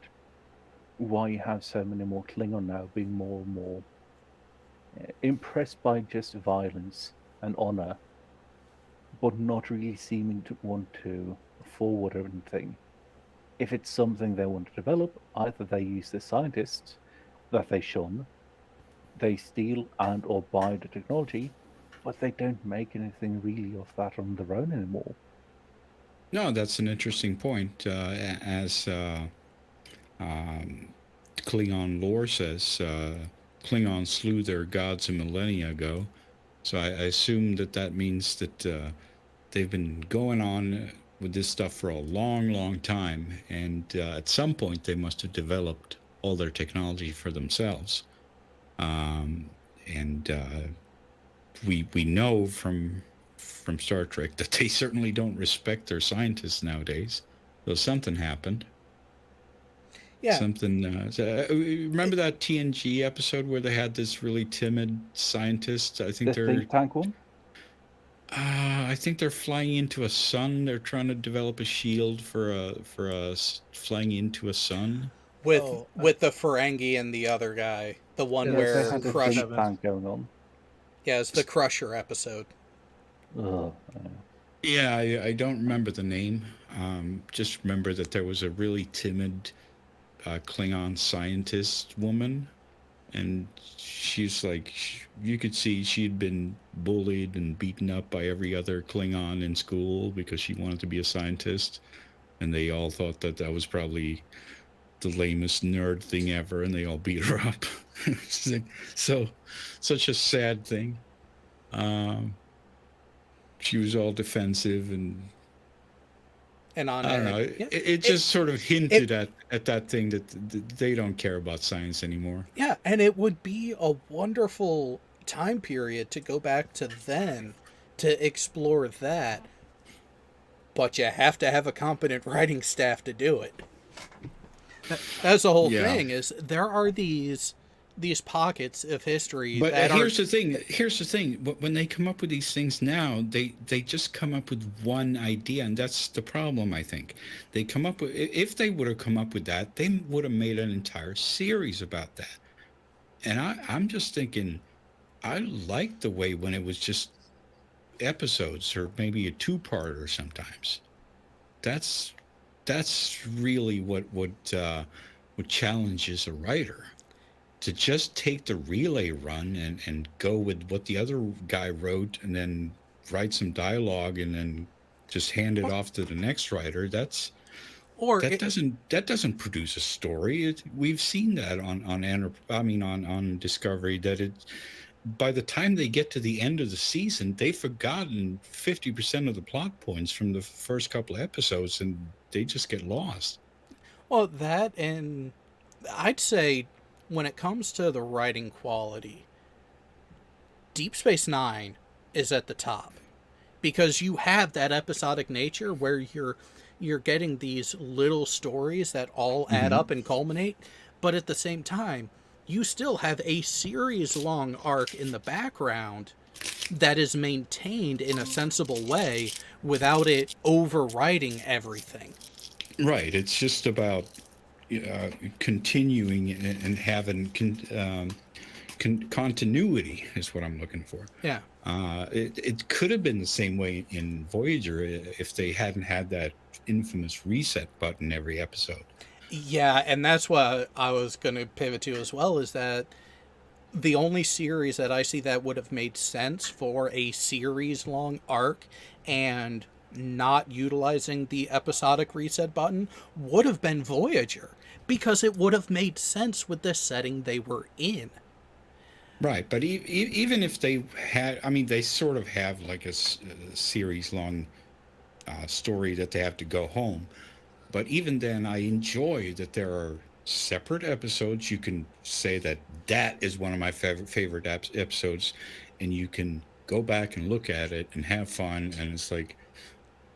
Why you have so many more Klingon now being more and more impressed by just violence and honor, but not really seeming to want to forward anything. If it's something they want to develop, either they use the scientists that they shun, they steal and or buy the technology, but they don't make anything really of that on their own anymore. No, that's an interesting point. As Klingon lore says, Klingons slew their gods a millennia ago. So I assume that means that they've been going on with this stuff for a long, long time. And at some point, they must have developed all their technology for themselves. We know from Star Trek that they certainly don't respect their scientists nowadays. So something happened. Yeah. Something. Remember that TNG episode where they had this really timid scientist? I think The think tank one? I think they're flying into a sun. They're trying to develop a shield for flying into a sun. With the Ferengi and the other guy, the one Yeah, where they had a Crush. think tank going on. Yeah, it's the Crusher episode. Ugh. Yeah, I don't remember the name. Just remember that there was a really timid Klingon scientist woman, and she's like, you could see she'd been bullied and beaten up by every other Klingon in school because she wanted to be a scientist, and they all thought that was probably the lamest nerd thing ever, and they all beat her up. So, such a sad thing. She was all defensive and on I don't know. It just sort of hinted at that thing that they don't care about science anymore. Yeah, and it would be a wonderful time period to go back to then to explore that. But you have to have a competent writing staff to do it. That's the whole thing. Is there are these pockets of history. But here's the thing. When they come up with these things now, they just come up with one idea, and that's the problem. I think they come up with. If they would have come up with that, they would have made an entire series about that. And I'm just thinking, I like the way when it was just episodes or maybe a two-parter sometimes. That's really what challenges a writer. To just take the relay run and go with what the other guy wrote and then write some dialogue and then just hand it off to the next writer, that doesn't produce a story. We've seen that on Discovery, that it by the time they get to the end of the season, they've forgotten 50% of the plot points from the first couple of episodes, and they just get lost. Well, that, and I'd say when it comes to the writing quality, Deep Space Nine is at the top, because you have that episodic nature where you're getting these little stories that all add up and culminate, but at the same time, you still have a series-long arc in the background that is maintained in a sensible way without it overriding everything. Right. It's just about continuing and having continuity is what I'm looking for. Yeah. It could have been the same way in Voyager if they hadn't had that infamous reset button every episode. Yeah, and that's what I was going to pivot to as well, is that the only series that I see that would have made sense for a series-long arc and not utilizing the episodic reset button would have been Voyager, because it would have made sense with the setting they were in. Right, but even if they had, they sort of have like a series-long story that they have to go home. But even then, I enjoy that there are separate episodes. You can say that is one of my favorite episodes, and you can go back and look at it and have fun, and it's like,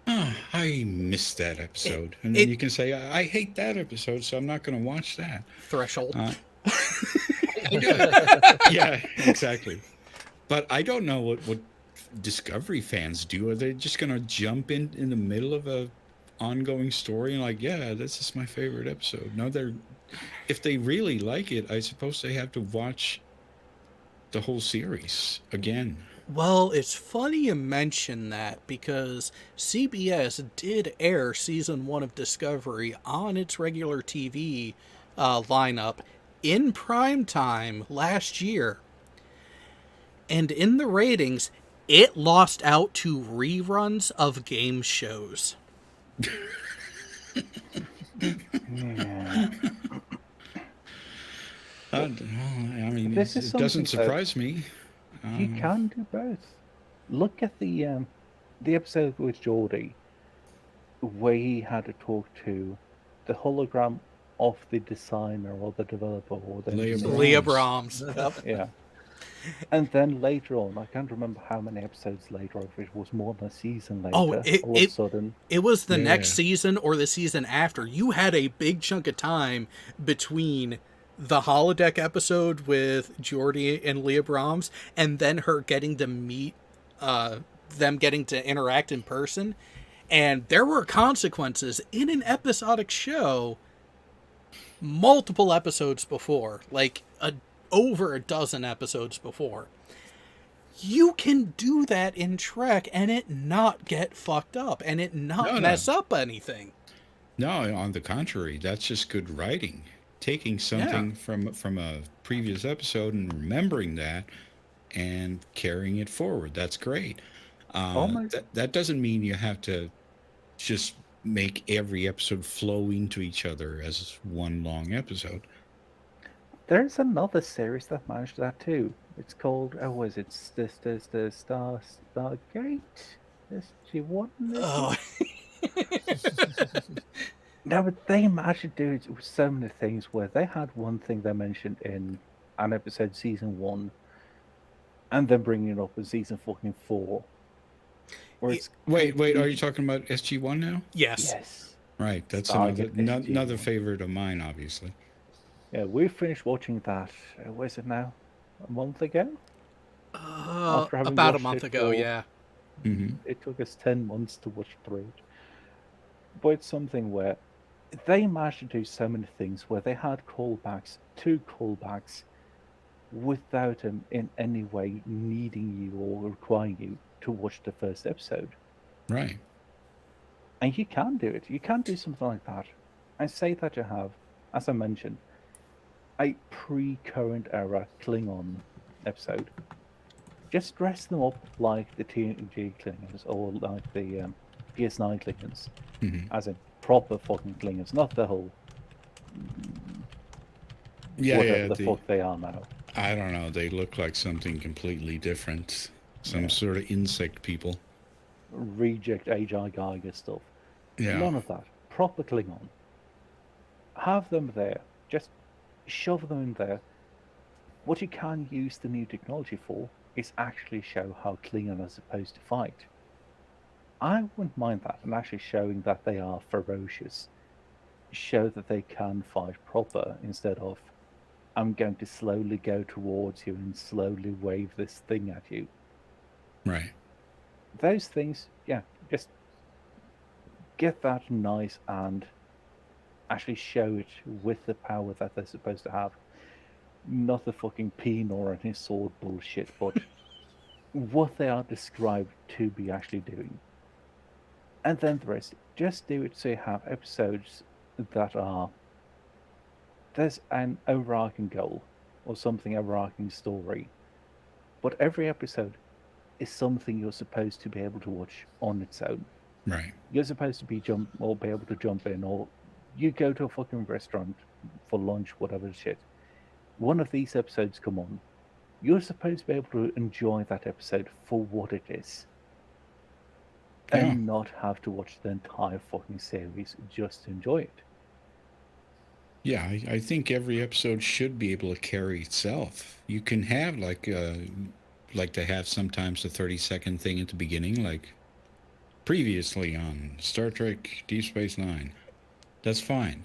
oh, I missed that episode, and then it- you can say, I hate that episode, so I'm not going to watch that. Threshold. Yeah, exactly. But I don't know what Discovery fans do. Are they just going to jump in the middle of a ongoing story and like, yeah, this is my favorite episode? No, if they really like it, I suppose they have to watch the whole series again. Well, it's funny you mention that because CBS did air season 1 of Discovery on its regular TV lineup in prime time last year. And in the ratings, it lost out to reruns of game shows. Yeah. I mean, This is it doesn't something that- surprise me. You can do both. Look at the episode with Geordie, where he had to talk to the hologram of the designer or the developer or the Leah engineer. Leah Brahms. Yep. Yeah. And then later on, I can't remember how many episodes later, if it was more than a season later, Oh, all of a sudden. It was the next Yeah. season or the season after. You had a big chunk of time between the holodeck episode with Geordie and Leah Brahms and then her getting to meet them getting to interact in person. And there were consequences in an episodic show multiple episodes before, like over a dozen episodes before. You can do that in Trek and it not get fucked up and it not No. mess up anything. No, on the contrary, that's just good writing. Taking something from a previous episode and remembering that and carrying it forward. That's great. That doesn't mean you have to just make every episode flow into each other as one long episode. There's another series that managed that too. It's called, the Stargate? SG-1? Oh, No, but they managed to do it with so many things where they had one thing they mentioned in an episode season 1 and then bringing it up in season fucking 4. Where it's Wait, are you talking about SG-1 now? yes. yes. Right, that's Stargate another SG-1. favorite of mine, obviously. Yeah, we finished watching that, where's it now? A month ago? After having About a watched month it ago, for- yeah. Mm-hmm. It took us 10 months to watch through it. But it's something where they managed to do so many things where they had callbacks to callbacks without them in any way needing you or requiring you to watch the first episode. Right. And you can do it. You can do something like that. I say that you have, as I mentioned, a pre-current era Klingon episode. Just dress them up like the TNG Klingons or like the PS9 Klingons. Mm-hmm. As in proper fucking Klingons, not the whole whatever the fuck they are now. I don't know. They look like something completely different. Some sort of insect people. Reject H.I. Geiger stuff. Yeah. None of that. Proper Klingon. Have them there. Just shove them in there. What you can use the new technology for is actually show how Klingon are supposed to fight. I wouldn't mind that, and actually showing that they are ferocious. Show that they can fight proper instead of, I'm going to slowly go towards you and slowly wave this thing at you. Right. Those things, yeah, just get that nice and actually show it with the power that they're supposed to have. Not the fucking Pinor and his sword bullshit, but what they are described to be actually doing. And then the rest, just do it so you have episodes that are, there's an overarching goal or something overarching story, but every episode is something you're supposed to be able to watch on its own. Right. You're supposed to be be able to jump in, or you go to a fucking restaurant for lunch, whatever shit. One of these episodes come on. You're supposed to be able to enjoy that episode for what it is. And not have to watch the entire fucking series just to enjoy it. Yeah, I think every episode should be able to carry itself. You can have like like they have sometimes a 30-second thing at the beginning, like previously on Star Trek Deep Space Nine. That's fine.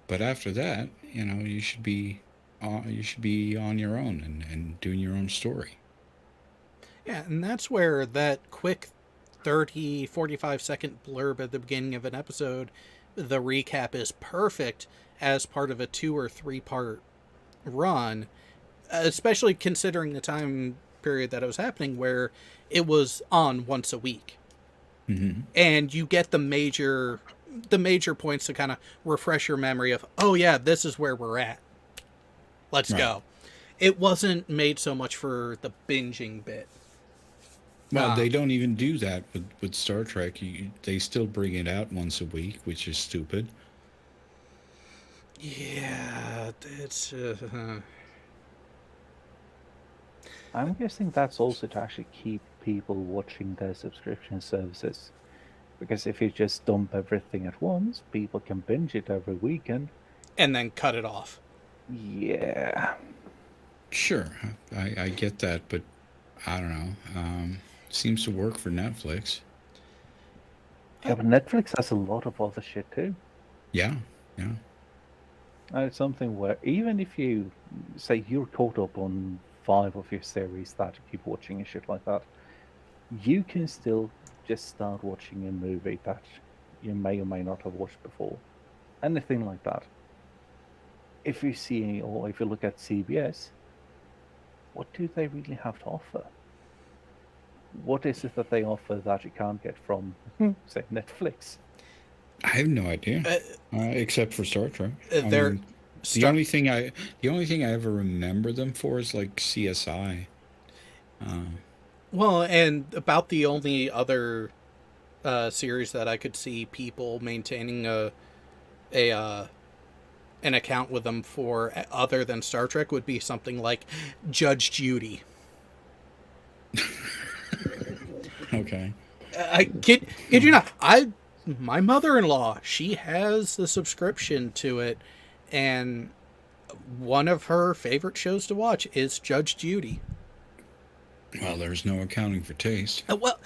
But after that, you should be on your own and doing your own story. Yeah, and that's where that quick 30, 45-second blurb at the beginning of an episode, the recap is perfect as part of a 2 or 3 part run, especially considering the time period that it was happening where it was on once a week. Mm-hmm. And you get the major points to kind of refresh your memory of, oh yeah, this is where we're at. Let's go. It wasn't made so much for the binging bit. Well, they don't even do that with Star Trek. They still bring it out once a week, which is stupid. Yeah, it's... I'm guessing that's also to actually keep people watching their subscription services. Because if you just dump everything at once, people can binge it every weekend. And then cut it off. Yeah. Sure, I get that, but I don't know. Seems to work for Netflix. Yeah, but Netflix has a lot of other shit too. Yeah. And it's something where even if you say you're caught up on 5 of your series that you keep watching and shit like that, you can still just start watching a movie that you may or may not have watched before. Anything like that. If you see, or if you look at CBS, what do they really have to offer? What is it that they offer that you can't get from, say, Netflix? I have no idea, except for Star Trek. The only thing I ever remember them for is like CSI. Well, and about the only other series that I could see people maintaining an account with them for other than Star Trek would be something like Judge Judy. Okay. I kid you not. My mother-in-law, she has the subscription to it, and one of her favorite shows to watch is Judge Judy. Well, there's no accounting for taste. Well,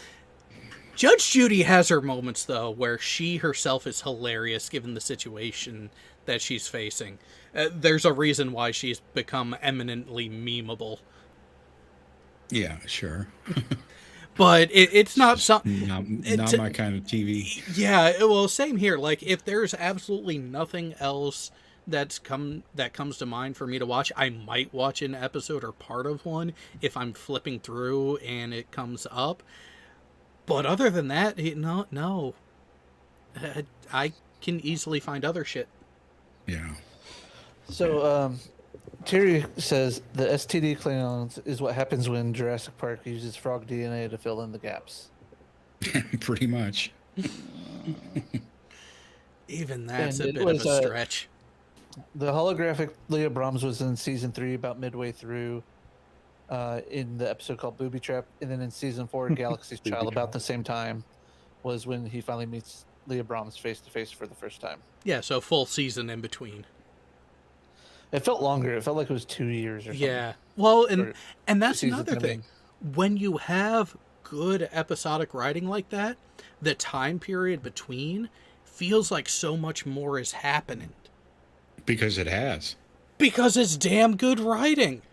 Judge Judy has her moments, though, where she herself is hilarious given the situation that she's facing. There's a reason why she's become eminently memeable. Yeah, sure. But it's not something... Not my kind of TV. Yeah, well, same here. Like, if there's absolutely nothing else that comes to mind for me to watch, I might watch an episode or part of one if I'm flipping through and it comes up. But other than that, no. I can easily find other shit. Yeah. So, Terry says the STD Klingons is what happens when Jurassic Park uses frog DNA to fill in the gaps. Pretty much. Even that's And a bit of a stretch. The holographic Leah Brahms was in season 3 about midway through in the episode called Booby Trap. And then in season 4, Galaxy's Child, about the same time, was when he finally meets Leah Brahms face to face for the first time. Yeah, so full season in between. It felt longer. It felt like it was 2 years or something. Yeah. Well, and that's seasons another thing. When you have good episodic writing like that, the time period between feels like so much more is happening. Because it has. Because it's damn good writing.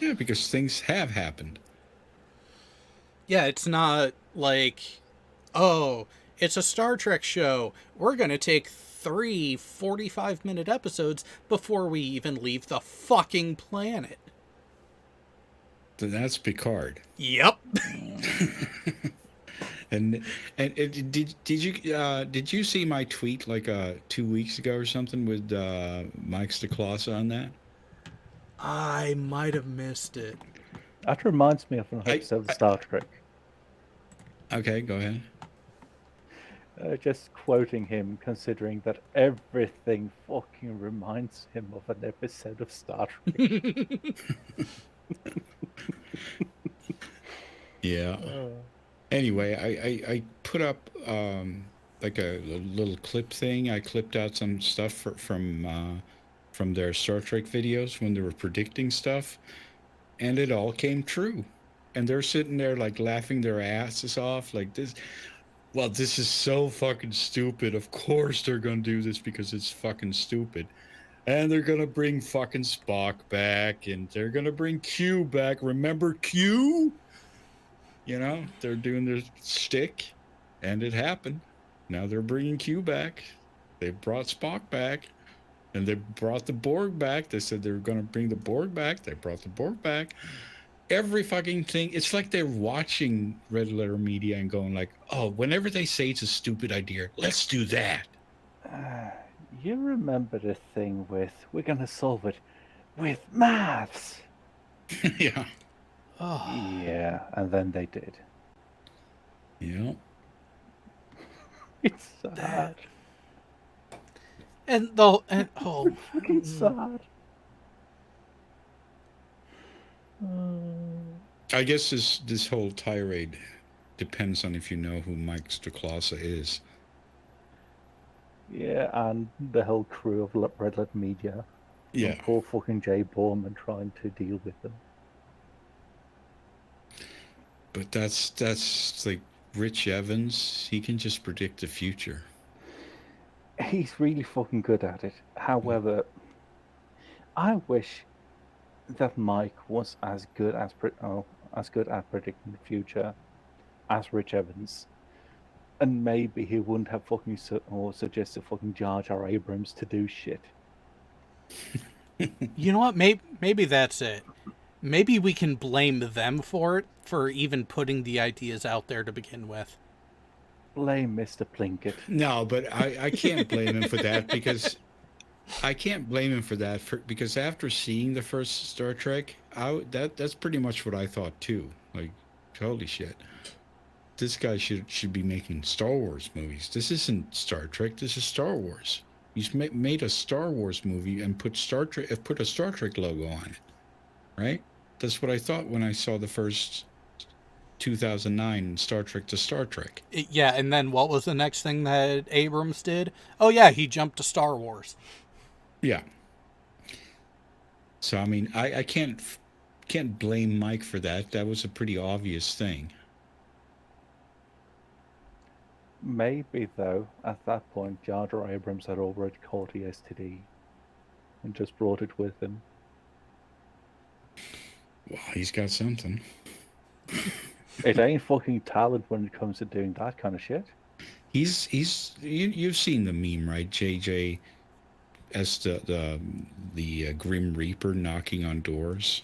Yeah, because things have happened. Yeah, it's not like, oh, it's a Star Trek show. We're going to take 3 45-minute episodes before we even leave the fucking planet. That's Picard. Yep. And did you see my tweet like 2 weeks ago or something with Mike Stacklasa on that? I might have missed it. That reminds me of an episode of Star Trek. Okay, go ahead. Just quoting him, considering that everything fucking reminds him of an episode of Star Trek. Yeah. Anyway, I put up like a little clip thing. I clipped out some stuff from their Star Trek videos when they were predicting stuff, and it all came true. and they're sitting there like laughing their asses off like this. Well, this is so fucking stupid. Of course they're gonna do this because it's fucking stupid. And they're gonna bring fucking Spock back, and they're gonna bring Q back. Remember Q? You know, they're doing their shtick, and it happened. Now they're bringing Q back. They brought Spock back, and they brought the Borg back. They said they were gonna bring the Borg back. They brought the Borg back. Every fucking thing. It's like they're watching Red Letter Media and going like, oh, whenever they say it's a stupid idea, let's do that. You remember the thing with, we're going to solve it with maths. Yeah. Oh, Yeah, and then they did. Yeah. It's sad. and oh, Fucking sad. I guess this whole tirade depends on if you know who Mike Stoklasa is. Yeah, and the whole crew of Red Letter Media. Yeah. And poor fucking Jay Borman trying to deal with them. But that's like Rich Evans. He can just predict the future. He's really fucking good at it. However, I wish that Mike was as good at predicting the future as Rich Evans, and maybe he wouldn't have fucking suggested fucking Jar Jar Abrams to do shit. you know what? Maybe that's it. Maybe we can blame them for it, for even putting the ideas out there to begin with. Blame Mr. Plinkett. No, but I can't blame him for that because because after seeing the first Star Trek, that's pretty much what I thought too. Like, holy shit, this guy should be making Star Wars movies. This isn't Star Trek. This is Star Wars. He's made a Star Wars movie and put a Star Trek logo on it, right? That's what I thought when I saw the first 2009 Star Trek to Star Trek. Yeah, and then what was the next thing that Abrams did? Oh yeah, he jumped to Star Wars. Yeah. So I mean, I can't blame Mike for that. That was a pretty obvious thing. Maybe though, at that point, Jar Jar Abrams had already caught the STD and just brought it with him. Well, he's got something. It ain't fucking talent when it comes to doing that kind of shit. You've seen the meme, right? JJ as the Grim Reaper knocking on doors,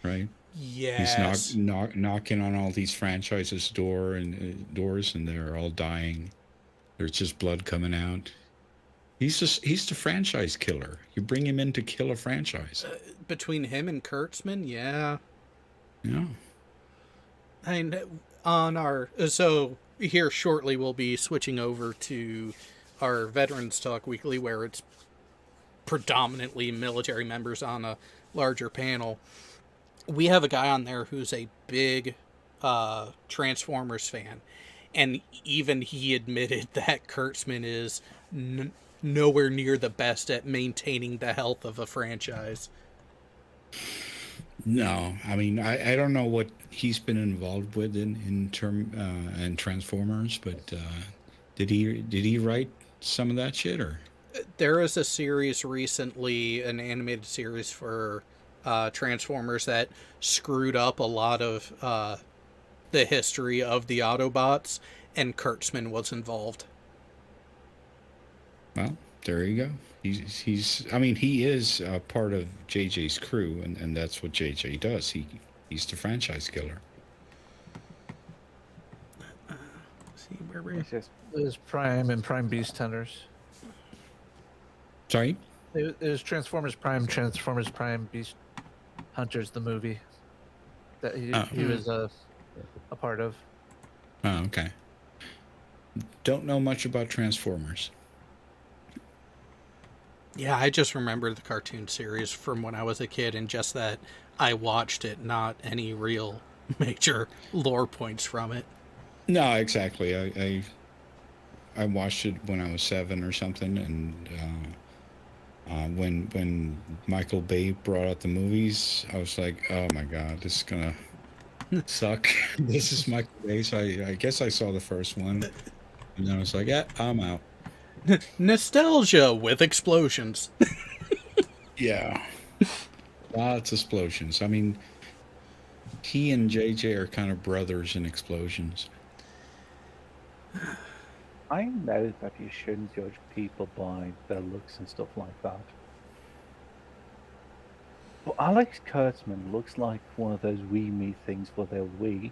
right? Yes. He's knocking on all these franchises' doors, and they're all dying. There's just blood coming out. He's the franchise killer. You bring him in to kill a franchise. Between him and Kurtzman, yeah. Yeah. And on our so here shortly we'll be switching over to our Veterans Talk Weekly, where it's predominantly military members on a larger panel. We have a guy on there who's a big Transformers fan, and even he admitted that Kurtzman is nowhere near the best at maintaining the health of a franchise. No, I mean I don't know what he's been involved with in Transformers, but did he write some of that shit or? There is a series recently, an animated series for Transformers that screwed up a lot of the history of the Autobots, and Kurtzman was involved. Well, there you go. I mean, he is part of JJ's crew, and that's what JJ does. He's the franchise killer. See where we. It's just It was Prime and Prime Beast Hunters. Sorry? It was Transformers Prime Beast Hunters, the movie that he was a part of. Oh, okay. Don't know much about Transformers. Yeah, I just remember the cartoon series from when I was a kid, and just that I watched it, not any real major lore points from it. No, exactly. I watched it when I was 7 or something, and when Michael Bay brought out the movies, I was like, oh my god, this is gonna suck. This is my base. I guess I saw the first one, and then I was like, yeah, I'm out. Nostalgia with explosions. Yeah, lots of explosions. I mean, he and JJ are kind of brothers in explosions. I know that you shouldn't judge people by their looks and stuff like that. But Alex Kurtzman looks like one of those Wii Me things for their Wii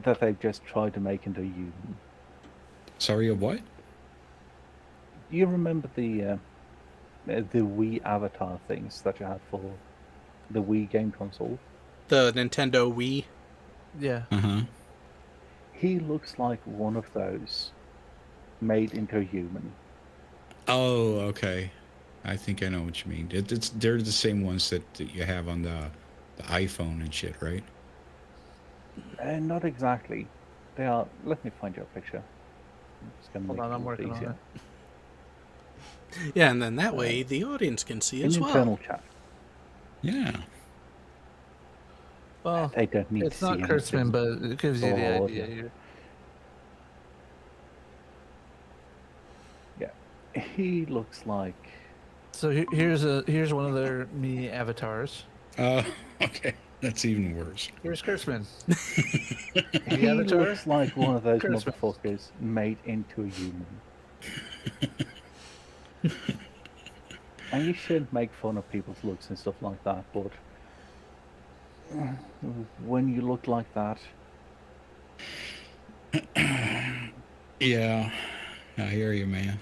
that they've just tried to make into a human. Sorry, a what? Do you remember the Wii avatar things that you had for the Wii game console? The Nintendo Wii. Yeah. Uh-huh. He looks like one of those made into a human. Oh, okay. I think I know what you mean. They're the same ones that you have on the iPhone and shit, right? Not exactly. They are. Let me find you a picture. I'm just gonna Hold make on, it I'm a working little on easier. Yeah, and then that way the audience can see In as well. internal chat. Yeah. Well, They don't need it's to not see Kurtzman, anything. but it gives you the Oh, idea. yeah. Here. Yeah, he looks like. So here's one of their me avatars. Okay. That's even worse. Here's Kurtzman. He avatar? looks like one of those Kurtzman. motherfuckers made into a human. And you shouldn't make fun of people's looks and stuff like that, but when you look like that, Yeah. I hear you, man.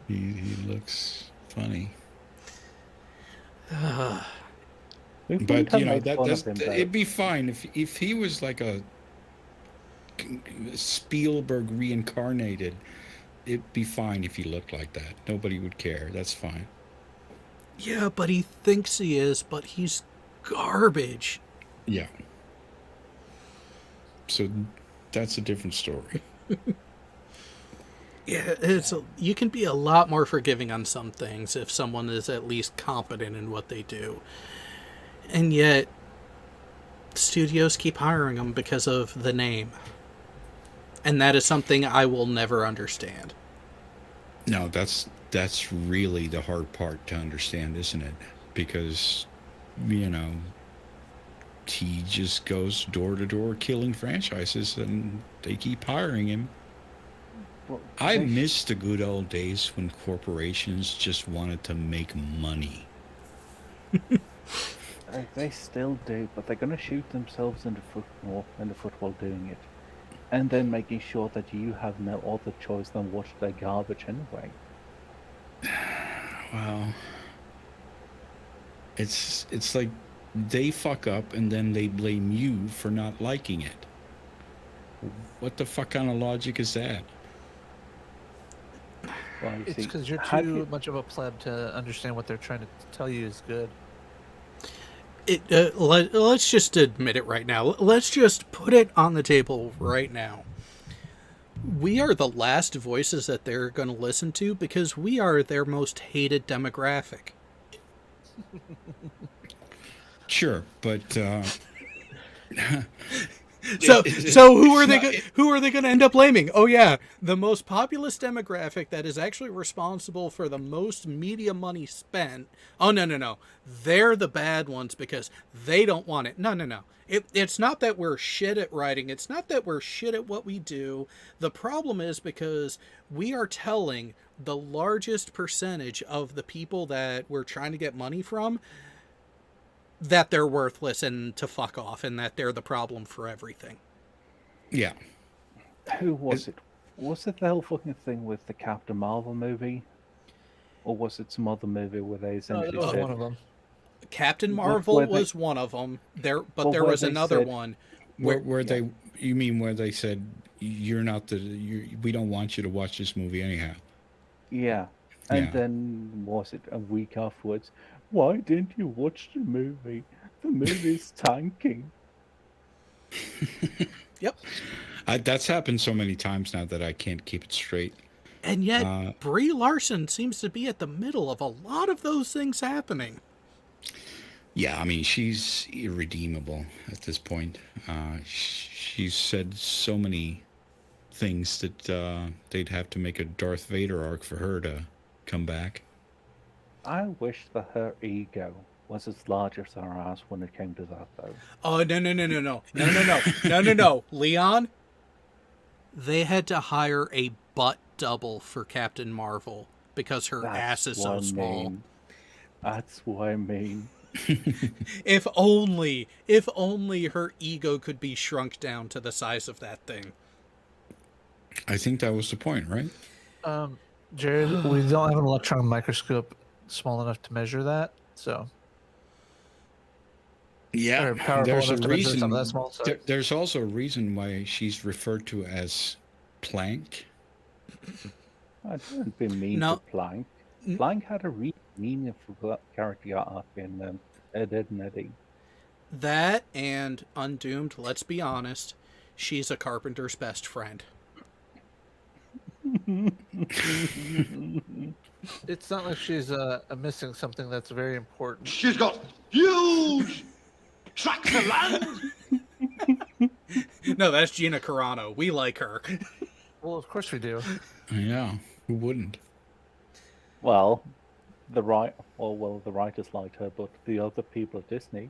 He looks funny. we wouldn't But have you know made fun of him, though. it'd be fine if he was like a Spielberg reincarnated. It'd be fine if he looked like that. Nobody would care. That's fine. Yeah, but he thinks he is, but he's garbage. Yeah. So that's a different story. Yeah, you can be a lot more forgiving on some things if someone is at least competent in what they do. And yet, studios keep hiring them because of the name. And that is something I will never understand. No, that's really the hard part to understand, isn't it? Because, you know, he just goes door to door killing franchises and they keep hiring him. Well, I they miss the good old days when corporations just wanted to make money. They still do, but they're going to shoot themselves in the foot while doing it, and then making sure that you have no other choice than watch their garbage anyway. Well, it's like they fuck up and then they blame you for not liking it. What the fuck kind of logic is that? Well, you It's see, because you're had too you- much of a pleb to understand what they're trying to tell you is good. Let's just admit it right now. Let's just put it on the table right now. We are the last voices that they're going to listen to because we are their most hated demographic. Sure, but So who are it's not- who are they going to end up blaming? Oh yeah, the most populous demographic that is actually responsible for the most media money spent. Oh no. They're the bad ones because they don't want it. No. It's not that we're shit at writing. It's not that we're shit at what we do. The problem is because we are telling the largest percentage of the people that we're trying to get money from that they're worthless and to fuck off and that they're the problem for everything. yeah. Who was it? Was it the whole fucking thing with the Captain Marvel movie? Or was it some other movie where they No, essentially that was said, one of them. Captain Where Marvel they- was one of them. There Well, there where was they another said- one Where they, you mean where they said you're not we don't want you to watch this movie anyhow. yeah. And Yeah. then, was it a week afterwards? Why didn't you watch the movie? The movie's tanking. Yep. That's happened so many times now that I can't keep it straight. And yet Brie Larson seems to be at the middle of a lot of those things happening. Yeah, I mean, she's irredeemable at this point. She's said so many things that they'd have to make a Darth Vader arc for her to come back. I wish that her ego was as large as her ass when it came to that, though. Oh, no. Leon, they had to hire a butt double for Captain Marvel because her ass is so small. That's what I mean. If only her ego could be shrunk down to the size of that thing. I think that was the point, right? Jared, we don't have an electron microscope small enough to measure that, so Yeah, or powerful there's a enough to measure reason. something that small. So. There's also a reason why she's referred to as Plank. I don't be mean No. to Plank. Plank had a really meaningful character arc in Ed, Edd n Eddy. That and Undoomed, let's be honest, she's a carpenter's best friend. It's not like she's missing something that's very important. She's got huge tracts of land. No, that's Gina Carano. We like her. Well, of course we do. Yeah, who wouldn't? Well, the writers liked her, but the other people at Disney.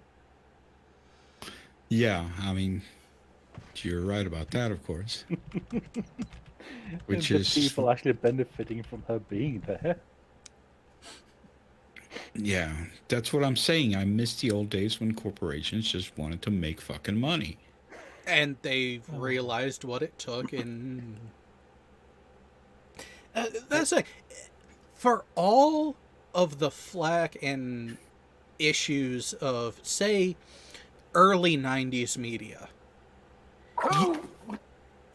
Yeah, I mean, you're right about that, of course. Which the is people actually benefiting from her being there. Yeah, that's what I'm saying. I miss the old days when corporations just wanted to make fucking money. And they've realized what it took, and that's like, for all of the flack and issues of, say, early 90s media,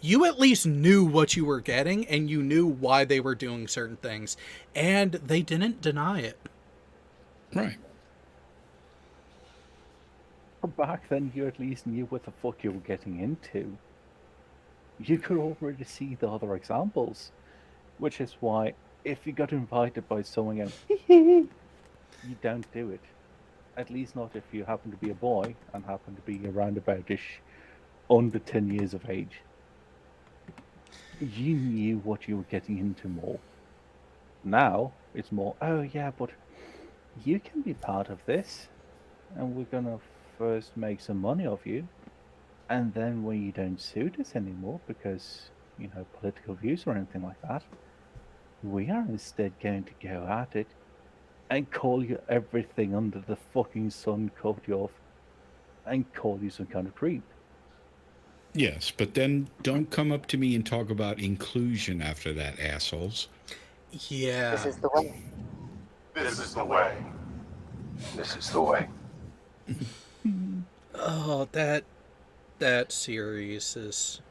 you at least knew what you were getting, and you knew why they were doing certain things, and they didn't deny it. Right. Back then, you at least knew what the fuck you were getting into. You could already see the other examples, which is why if you got invited by someone else, you don't do it. At least not if you happen to be a boy and happen to be around about-ish under 10 years of age. You knew what you were getting into more. Now, it's more, oh yeah, but you can be part of this, and we're gonna first make some money off you, and then when you don't suit us anymore because, you know, political views or anything like that, we are instead going to go at it and call you everything under the fucking sun, cut you off, and call you some kind of creep. Yes, but then don't come up to me and talk about inclusion after that, assholes. Yeah. This is the way. This is the way. This is the way. Oh, that series is.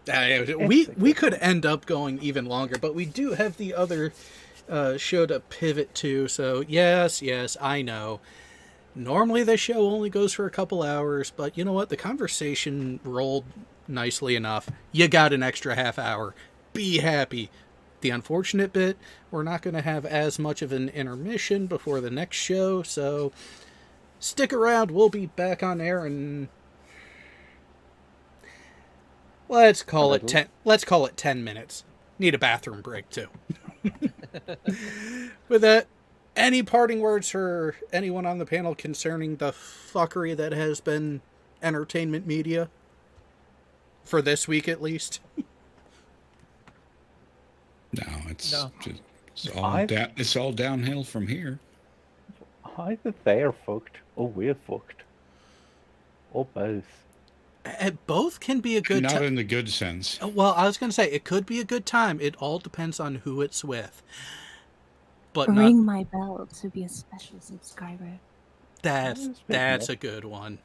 We could end up going even longer, but we do have the other show to pivot to. So yes, I know. Normally the show only goes for a couple hours, but you know what? The conversation rolled nicely enough. You got an extra half hour. Be happy. The unfortunate bit, we're not going to have as much of an intermission before the next show, so stick around. We'll be back on air in, let's call it 10 minutes. Need a bathroom break too. With that, any parting words for anyone on the panel concerning the fuckery that has been entertainment media for this week at least? No, it's all downhill from here. Either they're fucked or we're fucked, or both. Both can be a good Not time. in the good sense. Well, I was going to say, it could be a good time. It all depends on who it's with. But Ring my bell to be a special subscriber. That's a good one.